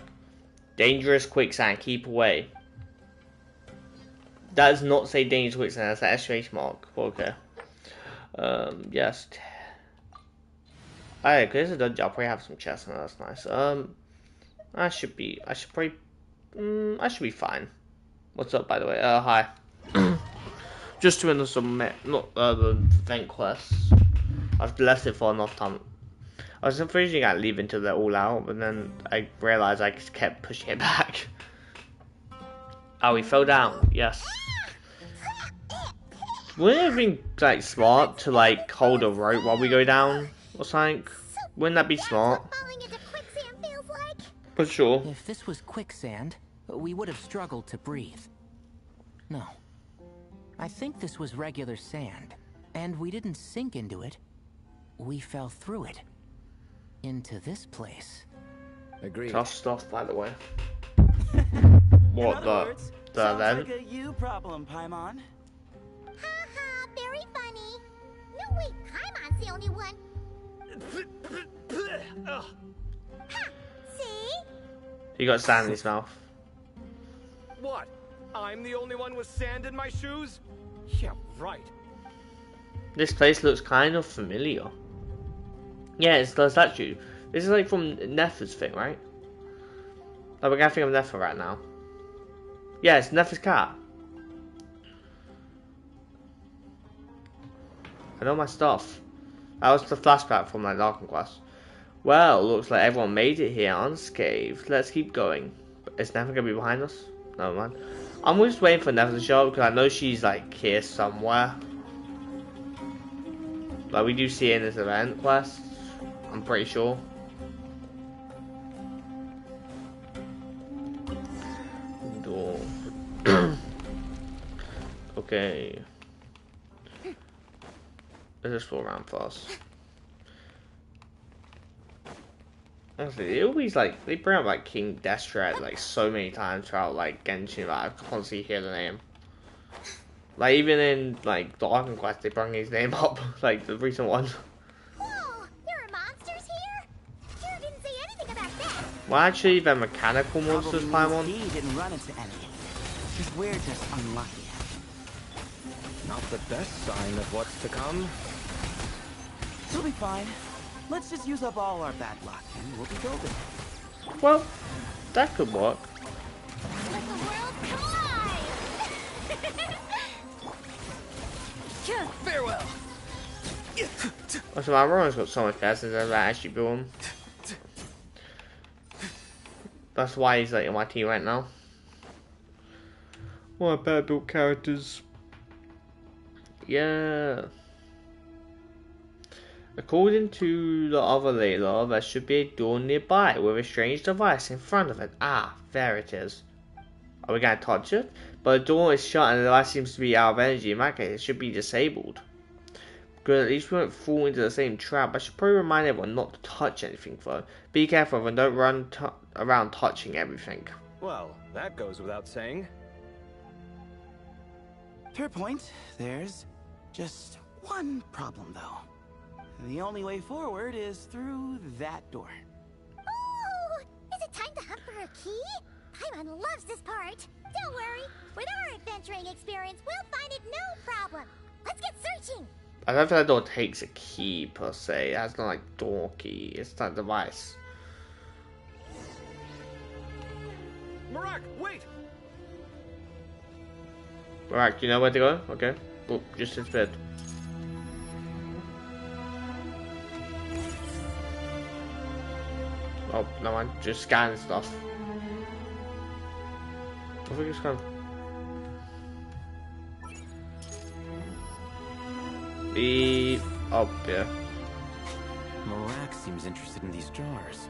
S1: Dangerous quicksand. Keep away. That does not say dangerous quicksand. That's an exclamation mark. Okay. Yes. Alright, because it's a dungeon, I'll probably have some chests, and that's nice. I should be fine. What's up, by the way? Hi. Just doing some, the event quests. I've left it for enough time. I was originally going to leave until they're all out, but then I realized I just kept pushing it back. Oh, we fell down. Yes. Wouldn't it have been, like, smart to, like, hold a rope while we go down? Or something? Wouldn't that be smart? For sure.
S5: If this was quicksand, we would have struggled to breathe. No. I think this was regular sand. And we didn't sink into it. We fell through it. Into this place.
S6: Agreed.
S1: Tough stuff, by the way.
S7: What the
S1: then?
S7: Sounds like a you problem, Paimon.
S2: Haha, very funny. No, wait, Paimon's the only one. Ha! See?
S1: He got sand in his mouth.
S10: What? I'm the only one with sand in my shoes? Yeah, right.
S1: This place looks kind of familiar. Yeah, it's the statue. This is like from Nefer's thing, right? Oh, we're gonna think of Nefer right now. Yeah, it's Nefer's cat. I know my stuff. That was the flashback from my Larkin quest. Well, looks like everyone made it here unscathed. Let's keep going. Is Nefer gonna be behind us? No, man. I'm just waiting for Nefer to show up because I know she's like here somewhere. Like we do see her in this event quest. I'm pretty sure. Door. Okay. Let's just go around first. Honestly, they always like they bring up like King Destrat like so many times throughout like Genshin. Like, I constantly hear the name. Like even in like the Arkham quest, they bring his name up. Like the recent one.
S2: Whoa, there are monsters here? Kira didn't say anything about that.
S1: Well, actually, they're mechanical monsters,
S7: Probably
S1: Paimon.
S7: he didn't run into any. We're just unlucky.
S10: Not the best sign of what's to come.
S7: We'll be fine. Let's just use up all our bad luck, and we'll be golden.
S1: Well, that could work.
S2: Let the world collide!
S10: Farewell.
S1: Also, my Rowan's got so much better since I've actually built him. That's why he's like on my team right now. What better built characters? Yeah. According to the other Layla, there should be a door nearby with a strange device in front of it. Ah, there it is. Are we gonna touch it? But the door is shut and the device seems to be out of energy. In that case, it should be disabled. Good, at least we won't fall into the same trap. I should probably remind everyone not to touch anything though. Be careful and don't run around touching everything.
S10: Well, that goes without saying.
S7: Fair point. There's just one problem, though. The only way forward is through that door.
S2: Ooh! Is it time to hunt for a key? Paimon loves this part. Don't worry. With our adventuring experience, we'll find it no problem. Let's get searching.
S1: I don't think that door takes a key per se. It has no like door key. It's that device.
S10: Marak, wait!
S1: Alright, do you know where to go? Okay. Oh, just his bed. Oh, no mind. Just scan stuff. I think it's gone. Beep. Oh, yeah.
S9: Marak seems interested in these jars.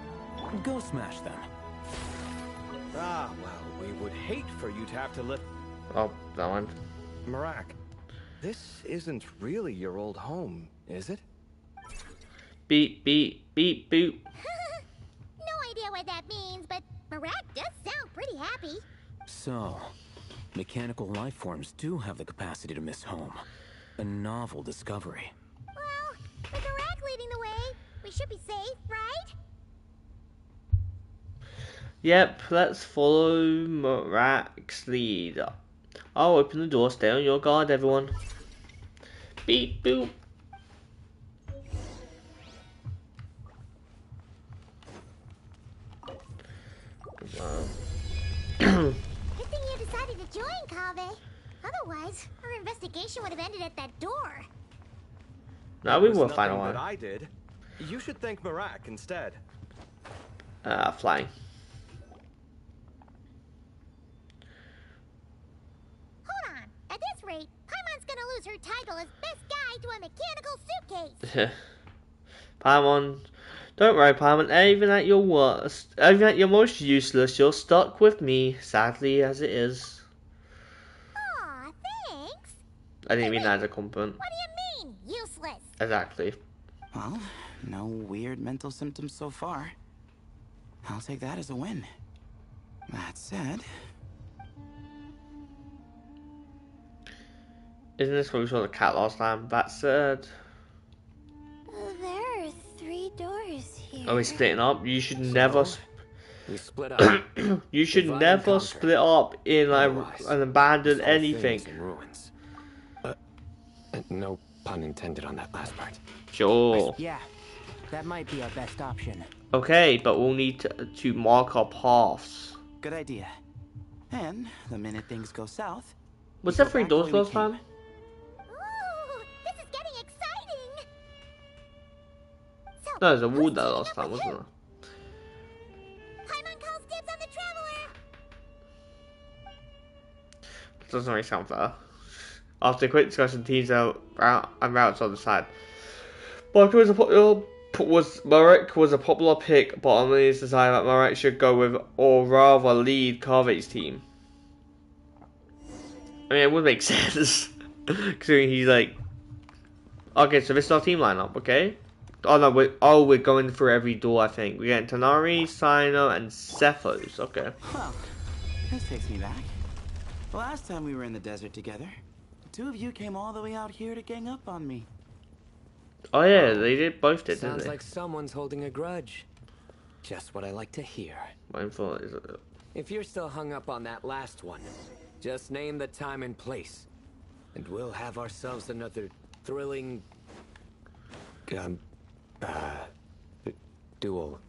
S9: Go smash them.
S10: Ah, well, we would hate for you to have to live.
S1: Oh, that one.
S10: Marak, this isn't really your old home, is it?
S1: Beep, beep, beep, boop.
S2: No idea what that means, but Marak does sound pretty happy.
S9: So, mechanical life forms do have the capacity to miss home. A novel discovery.
S2: Well, with Marak leading the way, we should be safe, right?
S1: Yep, let's follow Marak's lead. I'll open the door. Stay on your guard, everyone. Beep, boop.
S2: Good thing you decided to join, Kaveh. Otherwise, our investigation would have ended at that door.
S1: No, we
S10: It was
S1: will find
S10: nothing
S1: one.
S10: that I did. You should thank Marak instead.
S1: Flying.
S2: Hold on. At this rate, Paimon's gonna lose her title as best guide to a mechanical suitcase.
S1: Paimon, don't worry, Paimon. Even at your worst, even at your most useless, you're stuck with me. Sadly, as it is.
S2: Aw, thanks.
S1: I didn't mean that as a compliment.
S2: What do you mean, useless?
S1: Exactly.
S7: Well, no weird mental symptoms so far. I'll take that as a win. That said...
S1: Isn't this what we saw the cat last time? That said.
S4: There are 3 doors here.
S1: Are we splitting up? You should never.
S6: We split up.
S1: You should
S6: Divide and
S1: never
S6: conquer.
S1: split up in like
S6: Otherwise,
S1: an abandoned
S6: it's all
S1: anything.
S6: things in ruins. No pun intended on that last part.
S1: Sure.
S5: Yeah, that might be our best option.
S1: Okay, but we'll need to mark our paths.
S7: Good idea. And the minute things go south...
S1: Was
S7: we
S1: there
S7: go
S1: 3
S7: back the
S1: doors
S7: way we
S1: last
S7: came.
S1: time?
S2: Ooh, this is getting exciting. So,
S1: No, there's a wall
S2: who's
S1: there
S2: teaming
S1: last
S2: up
S1: time,
S2: with
S1: wasn't
S2: who?
S1: there?
S2: Paimon calls dibs on the traveler.
S1: Doesn't really sound fair. After a quick discussion, teams are out and routes on the side. Marek was a popular pick, but only is decided that Marek should go with, or rather lead, Kaveh's team. I mean, it would make sense. Considering he's like... Okay, so this is our team lineup, okay? Oh no, we're going through every door, I think. We're getting Tanari, Sino, and Cephos, okay.
S7: Well, this takes me back. The last time we were in the desert together, the 2 of you came all the way out here to gang up on me.
S1: Oh yeah, they both did, didn't
S6: Sounds
S1: they?
S6: like someone's holding a grudge. Just what I like to hear.
S1: Mindful is it?
S6: If you're still hung up on that last one, just name the time and place. And we'll have ourselves another thrilling... duel.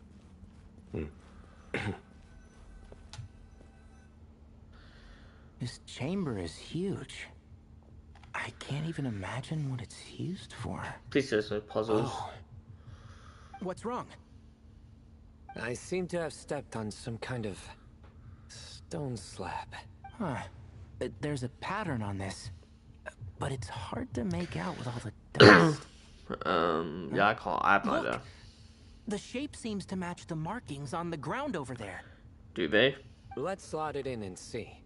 S5: This chamber is huge. I can't even imagine what it's used for.
S1: Please there's no puzzles.
S6: Oh,
S5: What's wrong?
S6: I seem to have stepped on some kind of stone slab.
S5: Huh. There's a pattern on this, but it's hard to make out with all the dust.
S1: Yeah, I have no
S5: Look,
S1: idea.
S5: the shape seems to match the markings on the ground over there.
S1: Do they?
S6: Let's slot it in and see.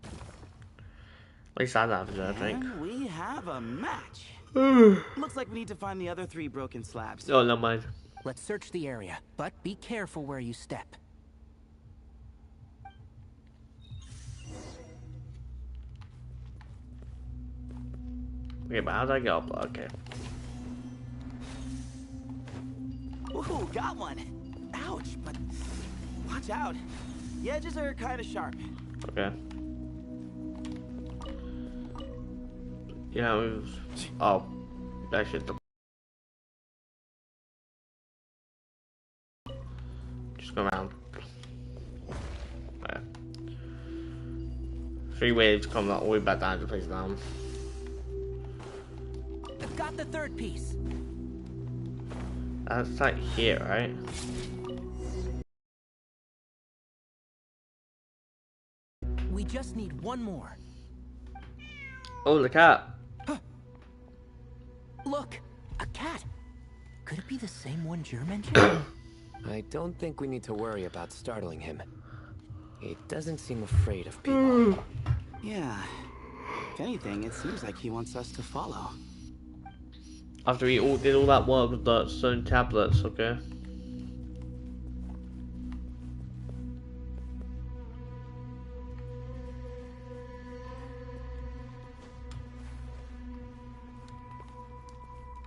S1: At least I have it, I think.
S7: And we have a match. Looks like we need to find the other 3 broken slabs.
S1: Oh, never mind.
S5: Let's search the area, but be careful where you step.
S1: Okay, but how did I get up? Okay.
S7: Ooh, got one. Ouch, but watch out. The edges are kind of sharp.
S1: Okay. Yeah, it was... Oh. That shit. Just go around. Okay. 3 waves come all the way back down to place down.
S5: I've got the 3rd piece.
S1: That's like here, right?
S5: We just need one more.
S1: Oh, the cat.
S5: Look, a cat. Could it be the same one Jer mentioned?
S6: I don't think we need to worry about startling him. He doesn't seem afraid of people.
S7: Yeah. If anything, it seems like he wants us to follow.
S1: After we all did all that work with the stone tablets, okay?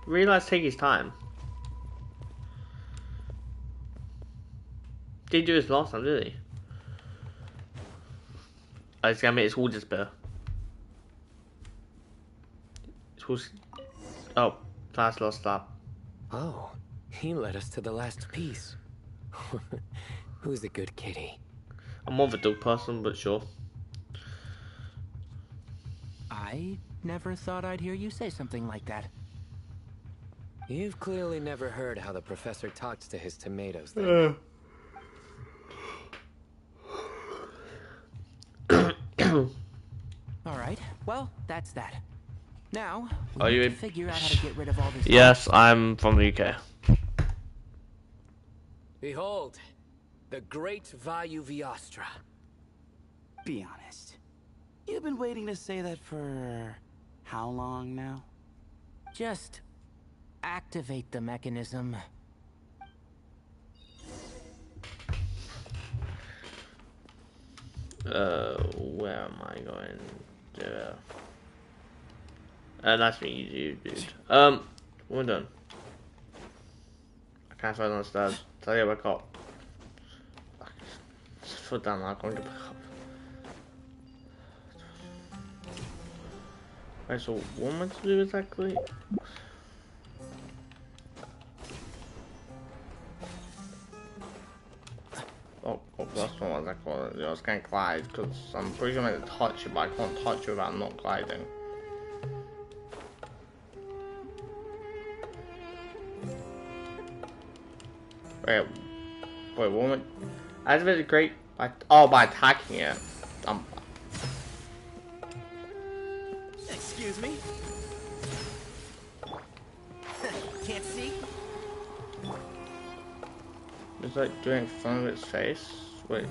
S1: Realize take his time. Didn't do this last time, did he? Oh, it's gonna make his wall disappear. Oh, last lost stop.
S6: Oh, he led us to the last piece. Who's a good kitty?
S1: I'm more of a dog person, but sure.
S5: I never thought I'd hear you say something like that.
S6: You've clearly never heard how the professor talks to his tomatoes, then.
S5: Alright, well, that's that. Now,
S1: Are
S5: we
S1: you
S5: need to figure out how to get rid of all this.
S1: Yes, I'm from the UK.
S6: Behold, the great Vayu Viastra.
S7: Be honest. You've been waiting to say that for how long now?
S5: Just activate the mechanism.
S1: Where am I going to? Nice meeting you, dude. We're done. I can't find on the stairs. Tell you back up. Just foot down, I'm going to back up. Right, so what am I to do exactly? Oh, that's not what I call it. I was going to glide because I'm pretty sure I'm going to touch it, but I can't touch it without not gliding. Wait, what am I? Activate great by by attacking it.
S7: Excuse me? Can't see?
S1: It's like doing fun of its face. Wait.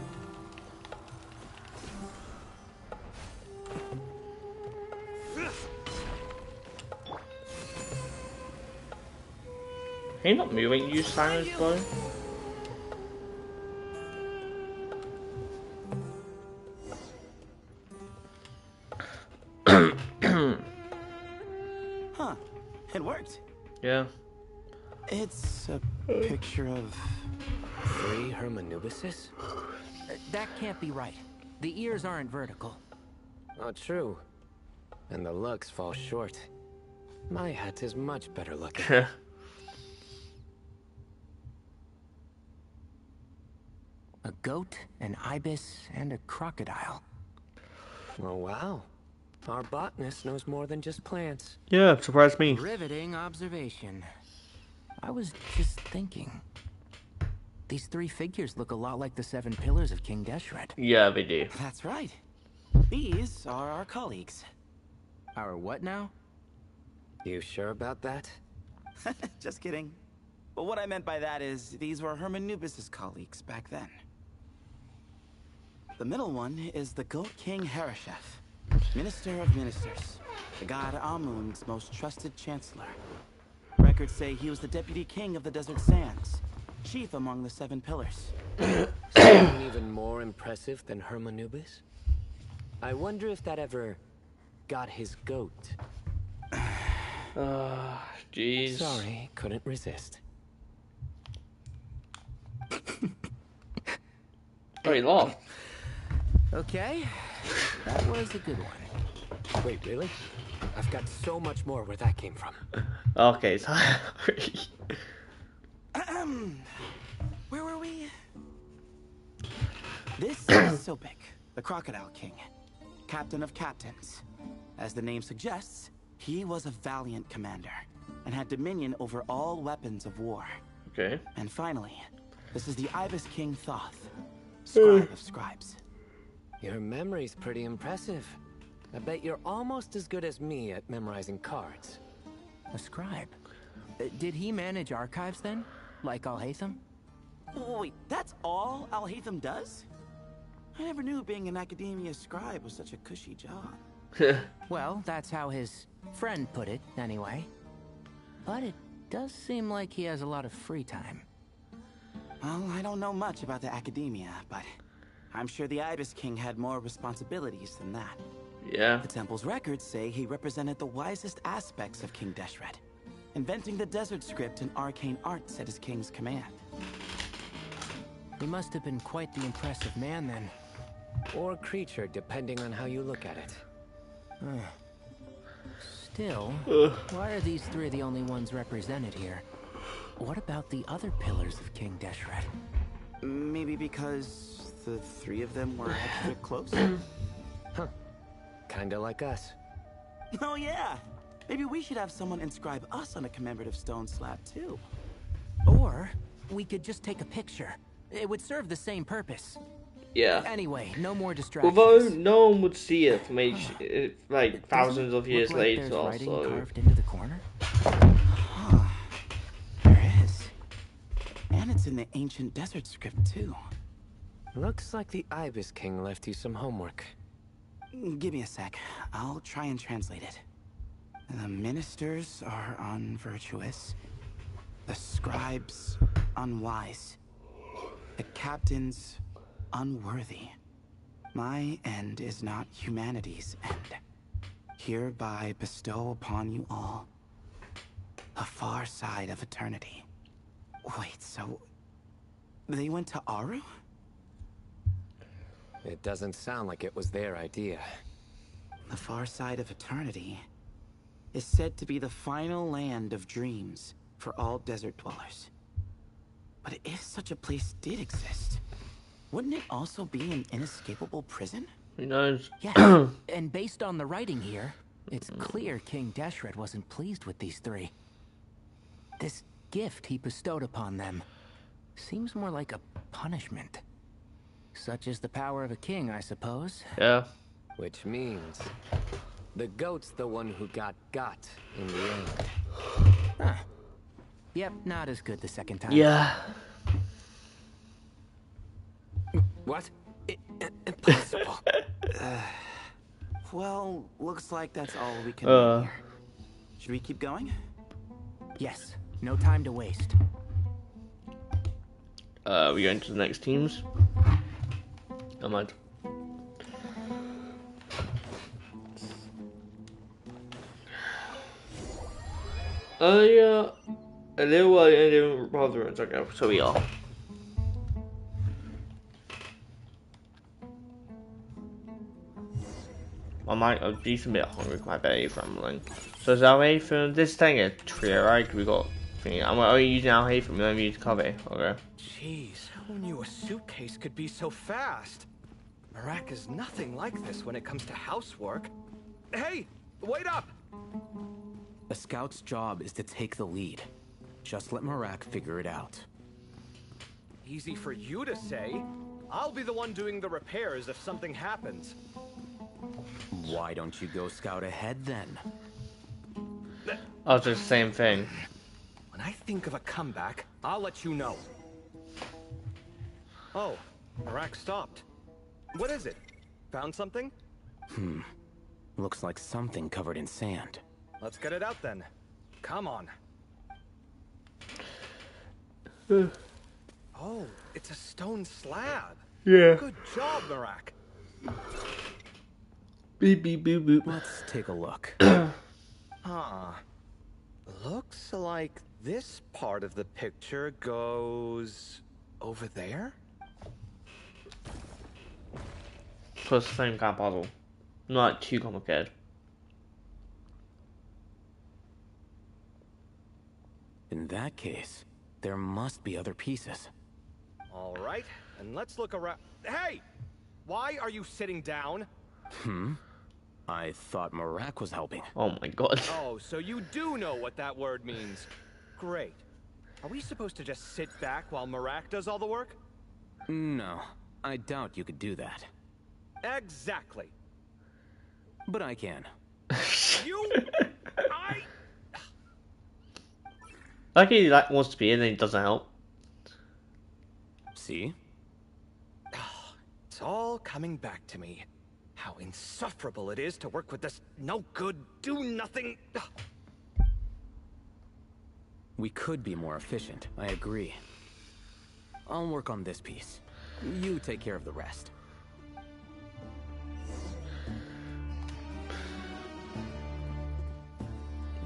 S1: Can you not move when you use Simon's bow?
S7: Huh. It worked.
S1: Yeah.
S7: It's a picture of...
S6: 3 Hermanubises?
S5: That can't be right. The ears aren't vertical.
S6: Oh, true. And the looks fall short. My hat is much better looking.
S5: A goat, an ibis, and a crocodile.
S6: Oh, wow. Our botanist knows more than just plants.
S1: Yeah, surprised me.
S5: Riveting observation. I was just thinking. These three figures look a lot like the 7 pillars of King Deshret.
S1: Yeah, they do.
S7: That's right. These are our colleagues.
S5: Our what now?
S6: You sure about that?
S7: Just kidding. But what I meant by that is, these were Hermanubis' colleagues back then. The middle one is the Goat King Harashef, Minister of Ministers, the god Amun's most trusted chancellor. Records say he was the deputy king of the Desert Sands, chief among the 7 pillars.
S6: Something even more impressive than Hermanubis? I wonder if that ever got his goat.
S1: Jeez.
S6: Sorry, couldn't resist.
S1: Oh, he laughed.
S5: Okay, that was a good one.
S6: Wait, really? I've got so much more where that came from.
S1: Okay, sorry.
S7: Where were we? This is Sopik, the Crocodile King, captain of captains. As the name suggests, he was a valiant commander and had dominion over all weapons of war.
S1: Okay.
S7: And finally, this is the Ibis King Thoth, scribe of scribes.
S6: Your memory's pretty impressive. I bet you're almost as good as me at memorizing cards.
S5: A scribe. Did he manage archives then? Like Alhaitham?
S7: Wait, that's all Alhaitham does? I never knew being an academia scribe was such a cushy job.
S5: Well, that's how his friend put it, anyway. But it does seem like he has a lot of free time.
S7: Well, I don't know much about the academia, but I'm sure the Ibis King had more responsibilities than that.
S1: Yeah.
S7: The temple's records say he represented the wisest aspects of King Deshret, inventing the desert script and arcane arts at his king's command.
S5: He must have been quite the impressive man then.
S6: Or creature, depending on how you look at it.
S5: Still, why are these three the only ones represented here? What about the other pillars of King Deshret?
S7: Maybe because the 3 of them were extra close?
S6: Huh. Kinda like us.
S7: Oh yeah! Maybe we should have someone inscribe us on a commemorative stone slab too.
S5: Or we could just take a picture. It would serve the same purpose.
S1: Yeah.
S5: Anyway, no more distractions.
S1: Although no one would see it from like thousands of years
S5: Look like
S1: later,
S5: there's writing
S1: so.
S5: carved into the corner.
S7: There is. And it's in the ancient desert script too.
S6: Looks like the Ibis King left you some homework.
S7: Give me a sec. I'll try and translate it. The ministers are unvirtuous. The scribes unwise. The captains unworthy. My end is not humanity's end. Hereby bestow upon you all the far side of eternity. Wait, so they went to Aru?
S6: It doesn't sound like it was their idea.
S7: The far side of eternity is said to be the final land of dreams for all desert dwellers. But if such a place did exist, wouldn't it also be an inescapable prison?
S1: Who knows?
S5: Yeah, and based on the writing here, it's clear King Deshret wasn't pleased with these three. This gift he bestowed upon them seems more like a punishment. Such is the power of a king, I suppose.
S1: Yeah.
S6: Which means the goat's the one who got in the end.
S5: Huh. Yep, not as good the second time.
S1: Yeah.
S6: What? Impossible.
S7: Well, looks like that's all we can do here. Should we keep going?
S5: Yes, no time to waste.
S1: We going to the next teams? I might. Yeah. A little while and then brother and okay, so we are. I'm a decent bit hungry. My belly's rumbling. So is our hay for this thing a trio, right? We got thingy. Are we using our hay for? We don't use coffee. Okay.
S10: Jeez, who knew a suitcase could be so fast? Marak is nothing like this when it comes to housework. Hey, wait up!
S9: A scout's job is to take the lead. Just let Marak figure it out.
S10: Easy for you to say. I'll be the one doing the repairs if something happens.
S9: Why don't you go scout ahead then?
S1: I was just the same thing.
S10: When I think of a comeback, I'll let you know. Oh, Marak stopped. What is it? Found something?
S9: Looks like something covered in sand.
S10: Let's get it out then. Come on. Oh, it's a stone slab.
S1: Yeah.
S10: Good job, Marak.
S1: Beep beep boop boop.
S9: Let's take a look.
S10: Huh. Looks like this part of the picture goes over there?
S1: So it's the same kind of puzzle. Not too complicated.
S9: In that case, there must be other pieces.
S10: All right, and let's look around. Hey! Why are you sitting down?
S9: I thought Marak was helping.
S1: Oh my god.
S10: Oh, so you do know what that word means. Great. Are we supposed to just sit back while Marak does all the work?
S9: No, I doubt you could do that.
S10: Exactly.
S9: But I can.
S10: You... I...
S1: Like he wants to be in and he doesn't help.
S9: See?
S10: It's all coming back to me. How insufferable it is to work with this no-good, do-nothing...
S9: We could be more efficient, I agree. I'll work on this piece. You take care of the rest.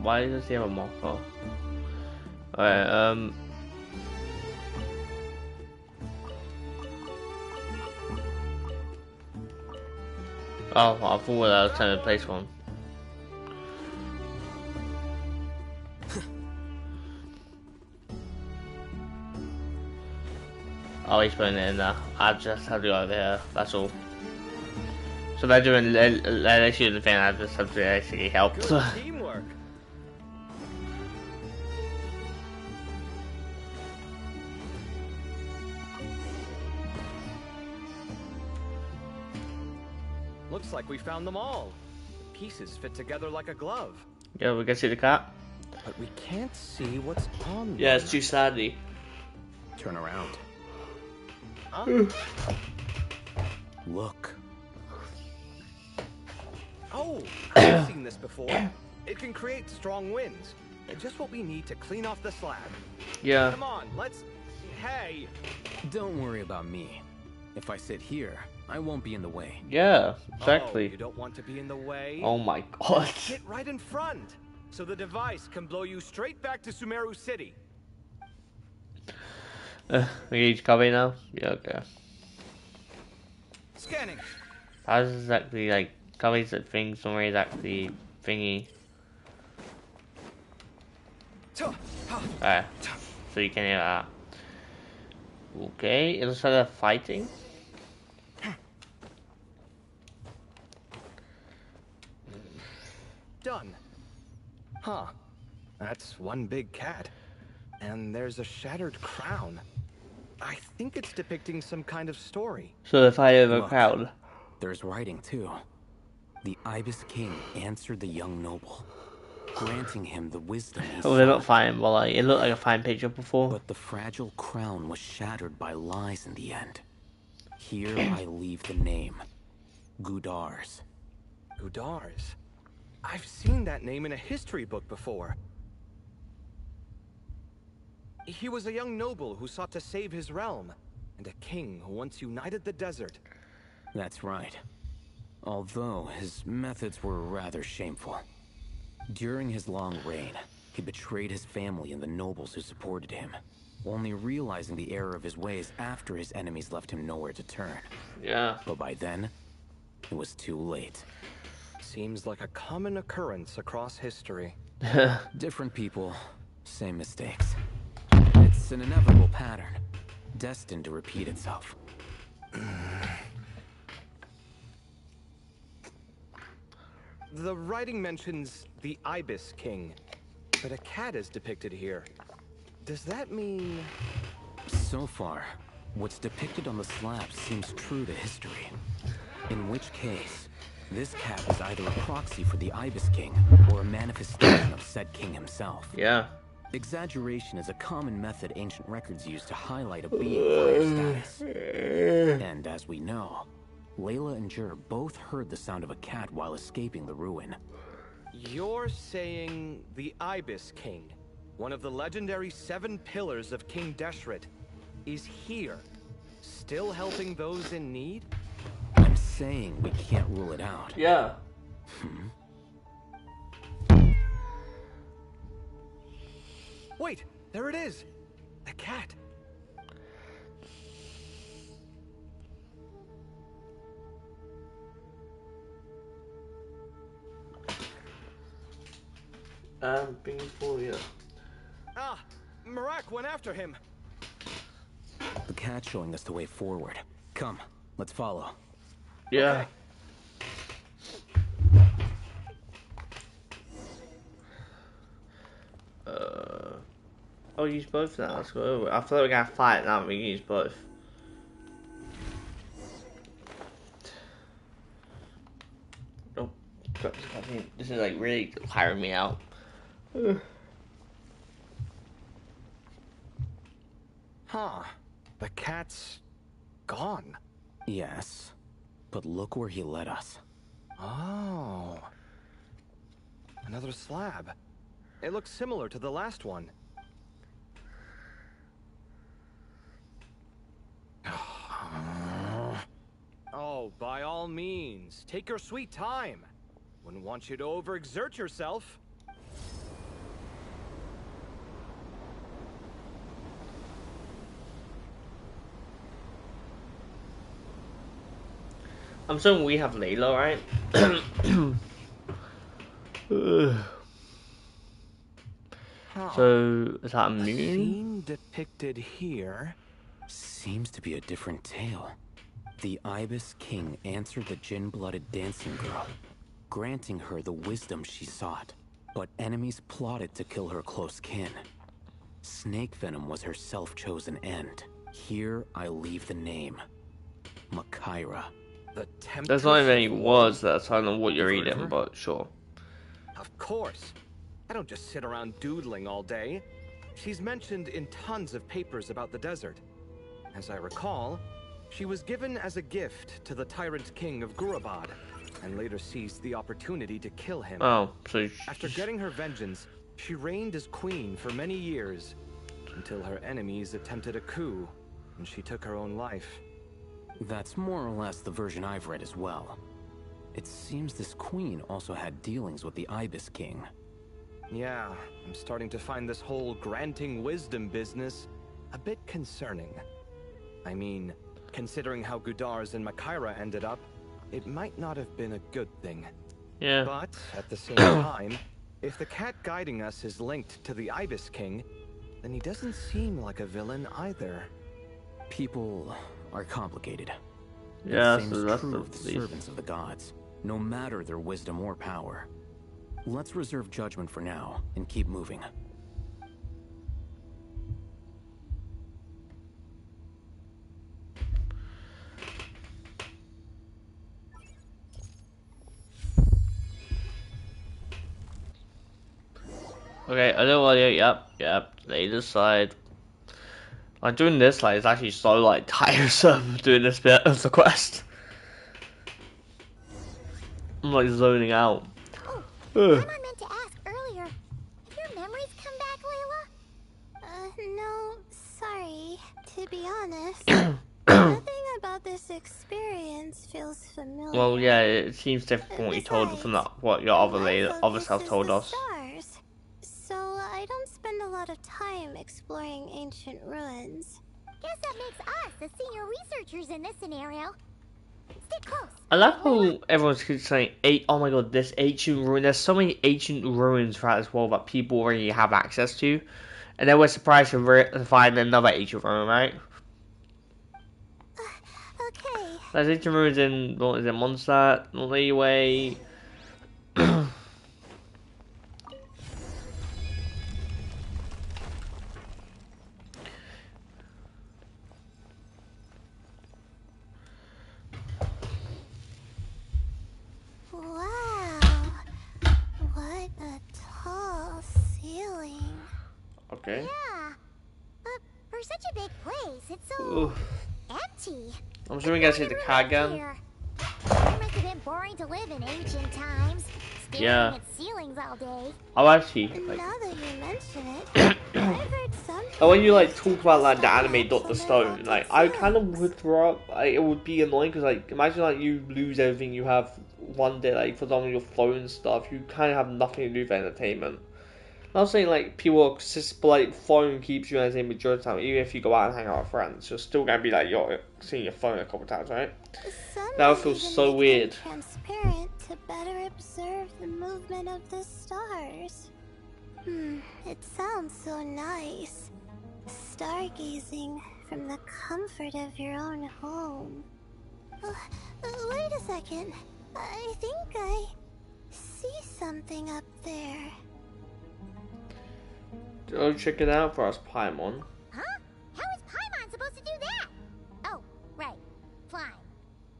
S1: Why does he have a marker? Alright, oh, I thought I was trying to place one. Oh, he's putting it in there. I just have to go over here, that's all. So they're doing they're shooting the thing, I just have to basically help.
S10: Good teamwork. Looks like we found them all. The pieces fit together like a glove.
S1: Yeah, we can see the cat.
S10: But we can't see what's on them.
S1: Yeah, it's too sadly.
S9: Turn around.
S10: Huh?
S9: Look.
S10: Oh, I've seen this before. It can create strong winds. Just what we need to clean off the slab.
S1: Yeah.
S10: Come on, let's... Hey!
S9: Don't worry about me. If I sit here, I won't be in the way.
S1: Yeah, exactly.
S10: Oh, you don't want to be in the way?
S1: Oh my god.
S10: Sit right in front, so the device can blow you straight back to Sumeru City.
S1: We each copy now? Yeah, okay.
S10: Scanning.
S1: How does this actually, like, copies the thing somewhere is actually thingy? Alright, so you can hear that. Okay, it looks like they're fighting.
S10: Done. Huh. That's one big cat. And there's a shattered crown. I think it's depicting some kind of story.
S1: So they fight over a
S9: Look.
S1: crowd.
S9: There's writing too. The Ibis King answered the young noble, granting him the wisdom he
S1: Oh, they're not
S9: sought.
S1: fighting, but like, it looked like a fine picture before.
S9: But the fragile crown was shattered by lies in the end. Here I leave the name. Gudar's.
S10: Gudar's. I've seen that name in a history book before. He was a young noble who sought to save his realm, and a king who once united the desert.
S9: That's right. Although his methods were rather shameful. During his long reign, he betrayed his family and the nobles who supported him, only realizing the error of his ways after his enemies left him nowhere to turn.
S1: Yeah.
S9: But by then, it was too late.
S10: Seems like a common occurrence across history.
S9: Different people, same mistakes. It's an inevitable pattern, destined to repeat itself.
S10: The writing mentions the Ibis King, but a cat is depicted here. Does that mean...
S9: So far, what's depicted on the slab seems true to history. In which case, this cat is either a proxy for the Ibis King or a manifestation of said king himself.
S1: Yeah.
S9: Exaggeration is a common method ancient records use to highlight a being for higher status. And as we know, Layla and Jur both heard the sound of a cat while escaping the ruin.
S10: You're saying the Ibis King, one of the legendary 7 pillars of King Deshret, is here, still helping those in need?
S9: I'm saying we can't rule it out.
S1: Yeah.
S10: Wait, there it is! The cat!
S1: Being full, yeah.
S10: Ah! Marak went after him!
S9: The cat's showing us the way forward. Come, let's follow.
S1: Yeah. Oh, use both now. Let's go. I thought we were gonna fight now. We can use both. Oh, God, this is like really tiring me out.
S10: Huh. The cat's... gone.
S9: Yes, but look where he led us.
S10: Oh. Another slab. It looks similar to the last one. Oh, by all means, take your sweet time. Wouldn't want you to overexert yourself.
S1: I'm assuming we have Layla, right? So, is that a moon?
S10: Scene depicted here
S9: seems to be a different tale. The Ibis King answered the gin-blooded dancing girl, granting her the wisdom she sought. But enemies plotted to kill her close kin. Snake venom was her self-chosen end. Here I leave the name. Makaira.
S10: The Temptress.
S1: There's not even any words there, so I don't know what you're
S10: Heard
S1: reading,
S10: her?
S1: but sure.
S10: Of course. I don't just sit around doodling all day. She's mentioned in tons of papers about the desert. As I recall, she was given as a gift to the tyrant king of Gurabad, and later seized the opportunity to kill him.
S1: Oh, so
S10: After getting her vengeance, she reigned as queen for many years, until her enemies attempted a coup, and she took her own life.
S9: That's more or less the version I've read as well. It seems this queen also had dealings with the Ibis King.
S10: Yeah, I'm starting to find this whole granting wisdom business a bit concerning. I mean, considering how Gudar's and Makaira ended up, it might not have been a good thing.
S1: Yeah.
S10: But, at the same time, if the cat guiding us is linked to the Ibis King, then he doesn't seem like a villain either.
S9: People are complicated.
S1: Yeah,
S9: the same
S1: so
S9: is
S1: that's
S9: true
S1: the
S9: of the
S1: least.
S9: servants of the gods, no matter their wisdom or power. Let's reserve judgment for now and keep moving.
S1: Okay, other audio, yep. Later side. Like doing this, like it's actually so like tiresome doing this bit of the quest. I'm like zoning out.
S2: Oh, Emma meant to ask earlier. Have your memories come back, Layla?
S4: No, sorry. To be honest, nothing about this experience feels familiar.
S1: Well, yeah, it seems different from what you told from that, what your other other self told us.
S4: Stars. So I don't spend a lot of time exploring ancient ruins.
S2: Guess that makes us the senior researchers in this scenario. sit close.
S1: I love how everyone's keeps saying, oh my god, this ancient ruin. There's so many ancient ruins throughout this world that people already have access to. And then we're surprised to find another ancient ruin, right?
S4: Okay.
S1: There's ancient ruins in, what is it, Mondstadt, Leeway.
S4: Wow. What a tall ceiling.
S1: Okay.
S2: Yeah. But for such a big place, it's so
S1: Oof.
S2: empty.
S1: I'm assuming you guys see the car again.
S2: Here. It must have been boring to live in ancient times, staring
S1: Yeah.
S2: at ceilings all day.
S1: Oh, actually, like,
S4: Now that you mention it, I've heard some
S1: and when you like
S4: people
S1: talk about like the
S4: start
S1: anime
S4: up
S1: Dr.
S4: from
S1: Stone,
S4: their
S1: like
S4: vaulted
S1: I kind of
S4: ceilings.
S1: would throw up. Like, it would be annoying because like imagine like you lose everything you have one day, like for example your phone and stuff. You kind of have nothing to do for entertainment. I'm not saying like people are consistent, but like phone keeps you entertained majority of the time. Even if you go out and hang out with friends, you're still gonna be like you're seeing your phone a couple times, right?
S4: Some
S1: That would
S4: might
S1: feel
S4: even
S1: so
S4: make
S1: weird.
S4: them transparent to better observe the movement of the stars. It sounds so nice. Stargazing from the comfort of your own home. Wait a second. I think I see something up there.
S1: Go check it out for us, Paimon.
S2: Huh? How is Paimon supposed to do that? Oh, right. Flying.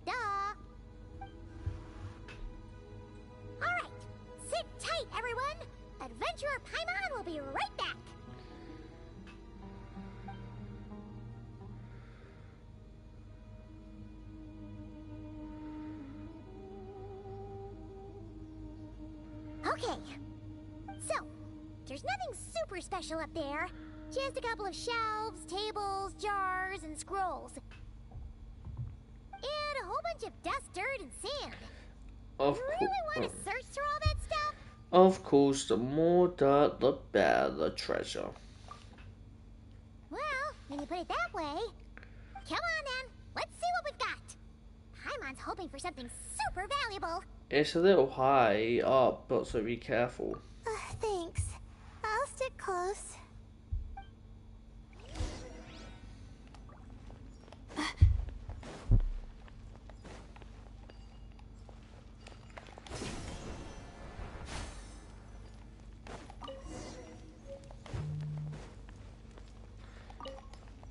S2: Duh. Alright. Sit tight, everyone. Adventurer Paimon will be right back. Okay. So, there's nothing super special up there. Just a couple of shelves, tables, jars, and scrolls. And a whole bunch of dust, dirt, and sand.
S1: Of
S2: You really want to search through all that stuff?
S1: Of course, the more dirt, the better the treasure.
S2: Well, when you put it that way, come on then. Let's see what we've got. Paimon's hoping for something super valuable.
S1: It's a little high up, but so be careful.
S4: Thanks. I'll stick close.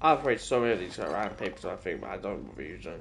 S1: I've read so many of these random papers I think, but I don't bother using.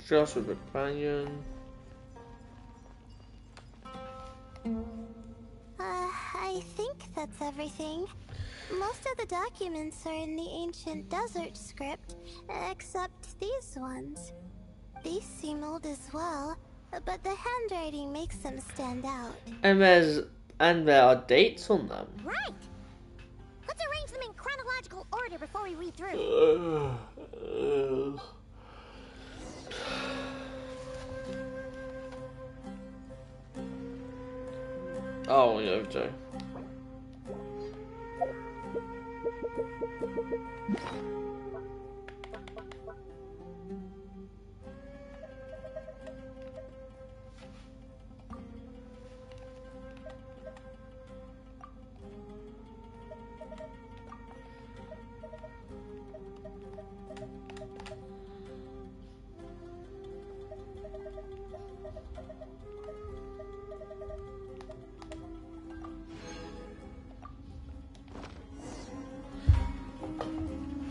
S1: Just with a companion.
S4: I think that's everything. Most of the documents are in the ancient desert script, except these ones. These seem old as well, but the handwriting makes them stand out.
S1: And there are dates on them.
S2: Right. Let's arrange them in chronological order before we read through.
S1: Oh, yeah, okay.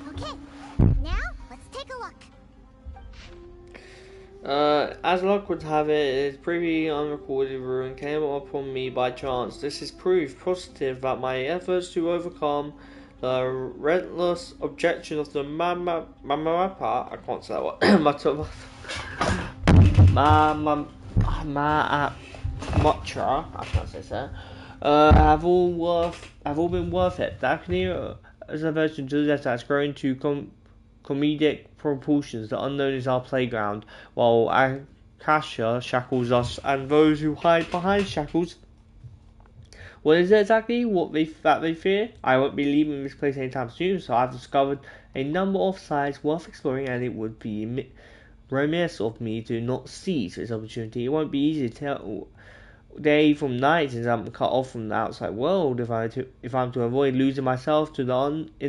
S2: Okay. Now, let's take a look.
S1: As luck would have it, his previously unrecorded ruin came upon me by chance. This is proof positive that my efforts to overcome the relentless objection of the Mamarapa, I can't say that word, my Motra, I can't say that, have all been worth it. That clear as a version to that has grown to comedic proportions. The unknown is our playground, while Akasha shackles us, and those who hide behind shackles. What is it exactly that they fear? I won't be leaving this place anytime soon, so I've discovered a number of sides worth exploring, and it would be remiss of me to not seize this opportunity. It won't be easy to tell day from night since I'm cut off from the outside world. If I'm to avoid losing myself to in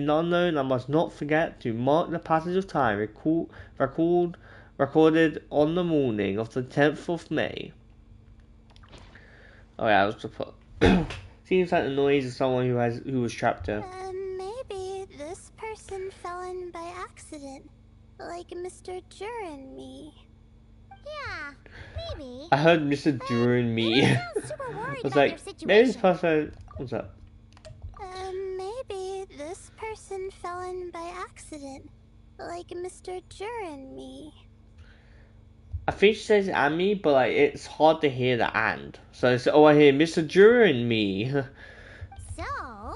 S1: the unknown, I must not forget to mark the passage of time recorded on the morning of the 10th of May. Oh yeah, I was to put. Seems like the noise of someone who was trapped here.
S4: Maybe this person fell in by accident, like Mr. Jur and me.
S2: Yeah, maybe.
S1: I heard Mr. Jur and me. I was like, maybe this person. What's up?
S4: Maybe this person fell in by accident, like Mr. Jur and me.
S1: I think she says and me, but like it's hard to hear the and. So it's I hear Mr. Jur and me.
S2: So,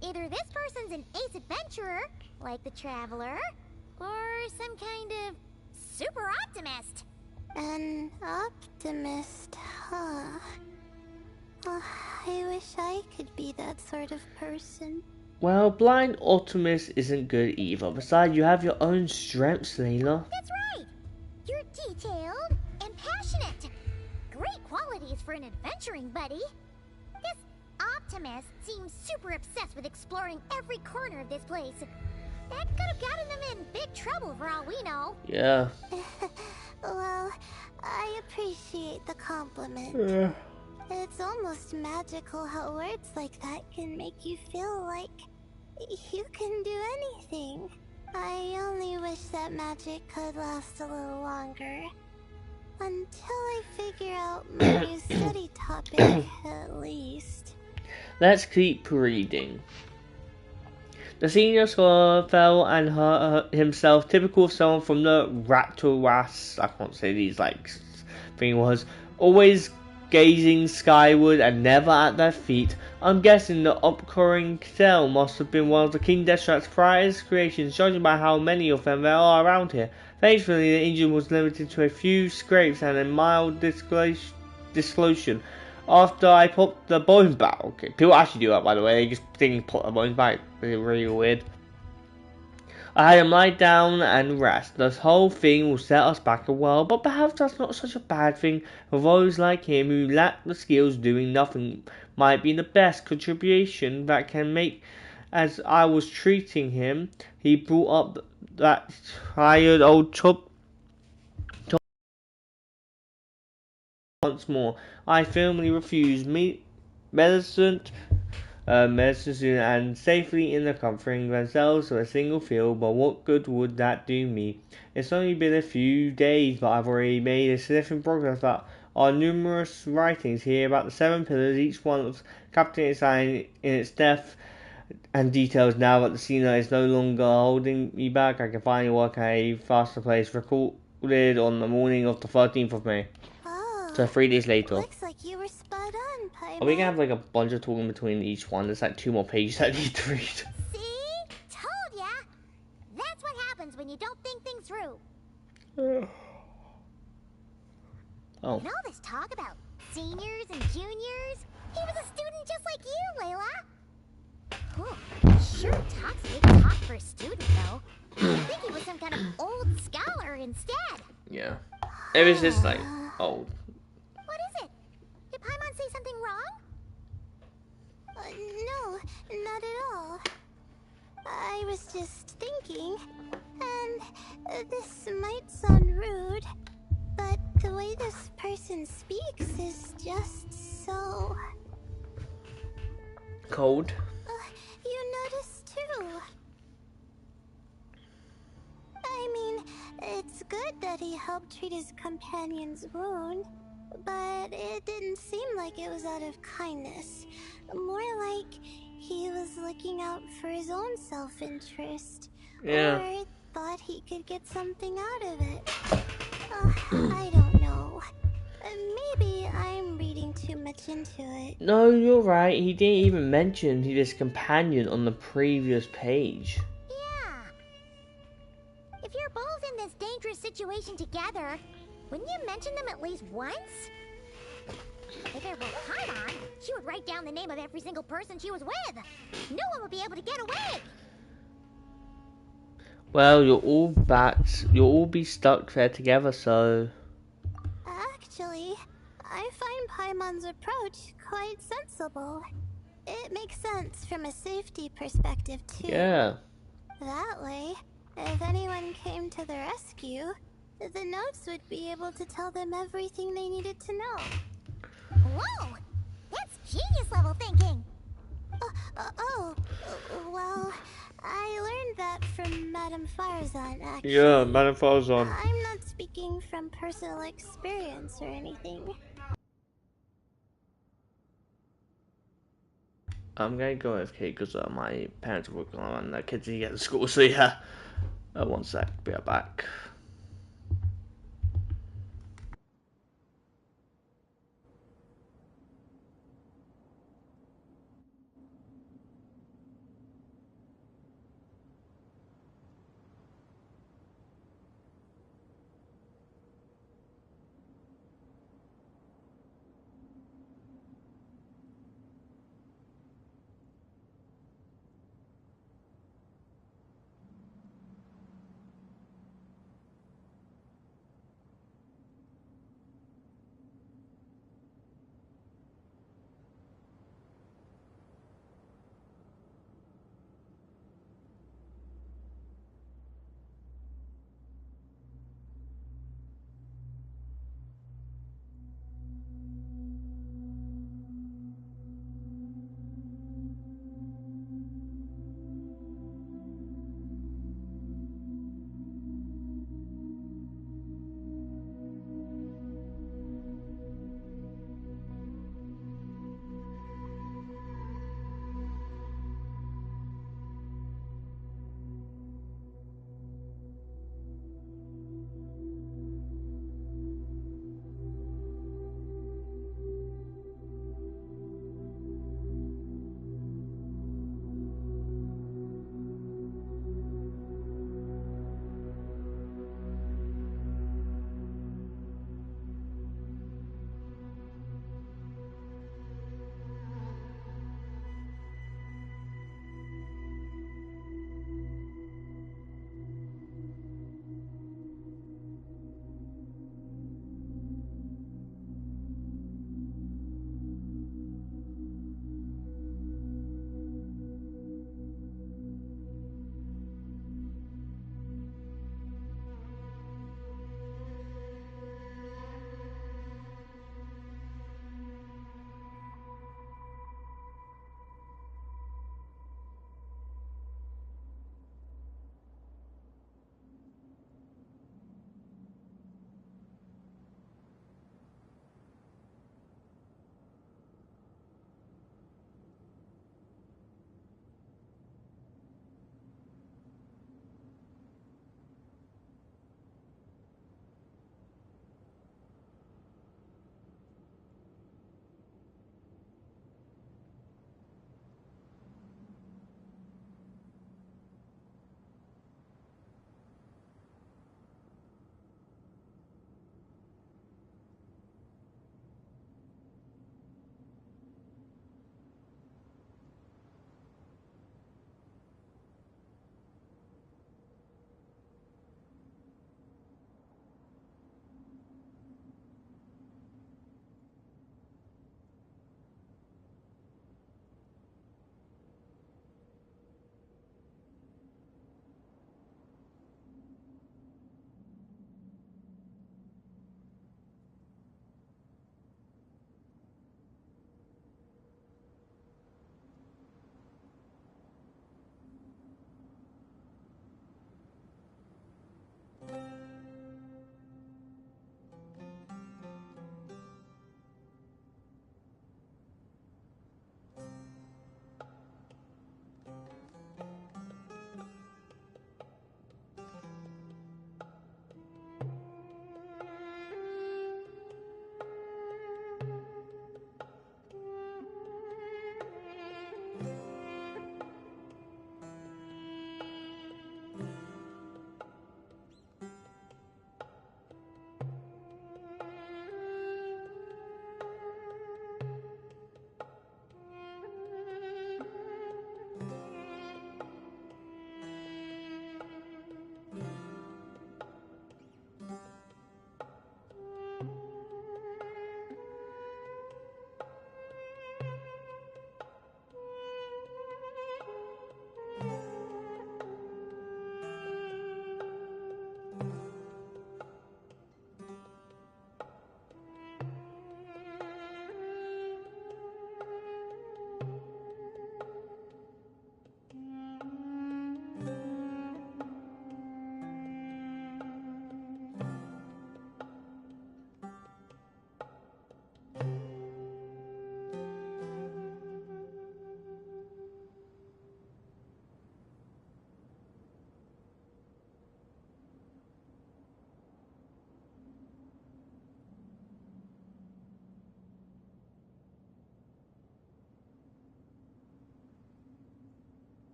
S2: either this person's an ace adventurer, like the Traveler, or some kind of super optimist.
S4: An optimist, huh? Oh, I wish I could be that sort of person.
S1: Well, blind optimist isn't good either. Besides, you have your own strengths, Layla.
S2: That's right! You're detailed and passionate. Great qualities for an adventuring buddy. This optimist seems super obsessed with exploring every corner of this place. That could have gotten them in big trouble for all we know.
S1: Yeah.
S4: Well, I appreciate the compliment. It's almost magical how words like that can make you feel like you can do anything. I only wish that magic could last a little longer. Until I figure out my new study topic, at least.
S1: Let's keep reading. The senior scholar fell and hurt himself, typical of someone from the Rattoras. I can't say these thing was always gazing skyward and never at their feet. I'm guessing the upcurring cell must have been one of the King Destrat's brightest creations, judging by how many of them there are around here. Thankfully, the injury was limited to a few scrapes and a mild discoloration. After I popped the bone back. Okay, people actually do that, by the way. They just think put the bones back. It's really weird. I had him lie down and rest. This whole thing will set us back a while, but perhaps that's not such a bad thing. For those like him who lack the skills, doing nothing might be the best contribution that can make. As I was treating him, he brought up that tired old chop once more. I firmly refused medicine soon and safely in the comforting themselves to a single field, but what good would that do me? It's only been a few days, but I've already made a significant progress. That our numerous writings here about the 7 pillars, each one of capturing its sign in its depth and details. Now that the senior is no longer holding me back, I can finally work at a faster pace. Recorded on the morning of the 13th of May. So 3 days later.
S4: Looks like you were spot on, Paimon.
S1: Are we gonna have like a bunch of talking between each one? There's like 2 more pages I need to read.
S2: See? Told ya! That's what happens when you don't think things through.
S1: Oh.
S2: And all this talk about seniors and juniors, he was a student just like you, Layla. Cool. Sure talks big talk for a student, though. I think he was some kind of old scholar instead.
S1: Yeah. It was just like old.
S2: What is it? Did Paimon say something wrong?
S4: No, not at all. I was just thinking, and this might sound rude, but the way this person speaks is just so...
S1: Cold.
S4: You notice too. I mean, it's good that he helped treat his companion's wound, but it didn't seem like it was out of kindness. More like he was looking out for his own self-interest.
S1: Yeah.
S4: Or thought he could get something out of it. I don't know. Maybe I'm reading too much into it.
S1: No, you're right. He didn't even mention his companion on the previous page.
S2: Yeah. If you're both in this dangerous situation together, wouldn't you mention them at least once? If it were Paimon, she would write down the name of every single person she was with. No one would be able to get away.
S1: Well, you'll all be stuck there together, so...
S4: Actually, I find Paimon's approach quite sensible. It makes sense from a safety perspective, too.
S1: Yeah.
S4: That way, if anyone came to the rescue, the notes would be able to tell them everything they needed to know.
S2: Whoa! That's genius level thinking!
S4: Well, I learned that from Madame Farzan, actually.
S1: Yeah, Madame Farzan.
S4: I'm not speaking from personal experience or anything.
S1: I'm gonna go AFK because my parents are working on their kids to get to school, so yeah. One sec, be right back.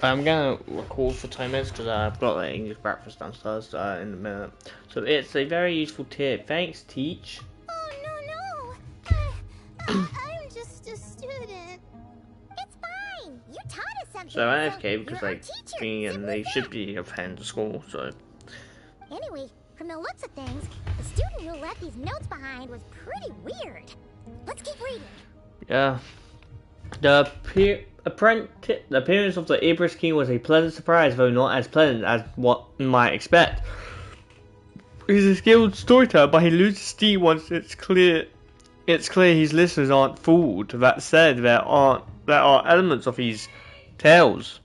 S1: I'm gonna record for 10 minutes because I've got an English breakfast downstairs in a minute. So it's a very useful tip. Thanks, Teach.
S4: Oh, no. I'm just a student.
S2: It's fine. You taught us something.
S1: So I'm AFK because
S2: you're our
S1: like
S2: teacher.
S1: me and
S2: Simple
S1: they
S2: as
S1: should
S2: that.
S1: be a friend to school. So
S2: Anyway, from the looks of things, the student who left these notes behind was pretty weird. Let's keep reading.
S1: yeah, the appearance of the Ibris King was a pleasant surprise, though not as pleasant as what you might expect. He's a skilled storyteller, but he loses steam once it's clear his listeners aren't fooled. That said, there are elements of his tales.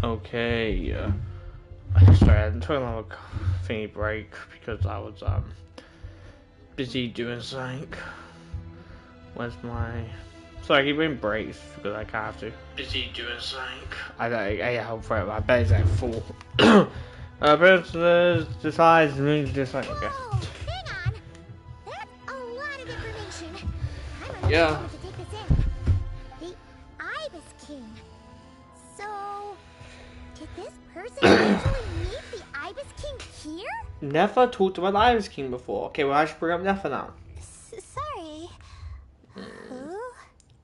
S1: Okay. Sorry, I took a little thingy break because I was busy doing something. Where's my? So I keep doing breaks because I have to. Busy doing something. I hope for it. I bet it's like full. But decides to move just like okay.
S2: Whoa, hang on. That's a lot of information. I'm gonna
S1: Yeah.
S2: need a moment to take this in. The Ibis King. So, did this person actually meet the Ibis King here?
S1: Never talked about the Ibis King before. Okay, well I should bring up Nefer now.
S4: Sorry. Who?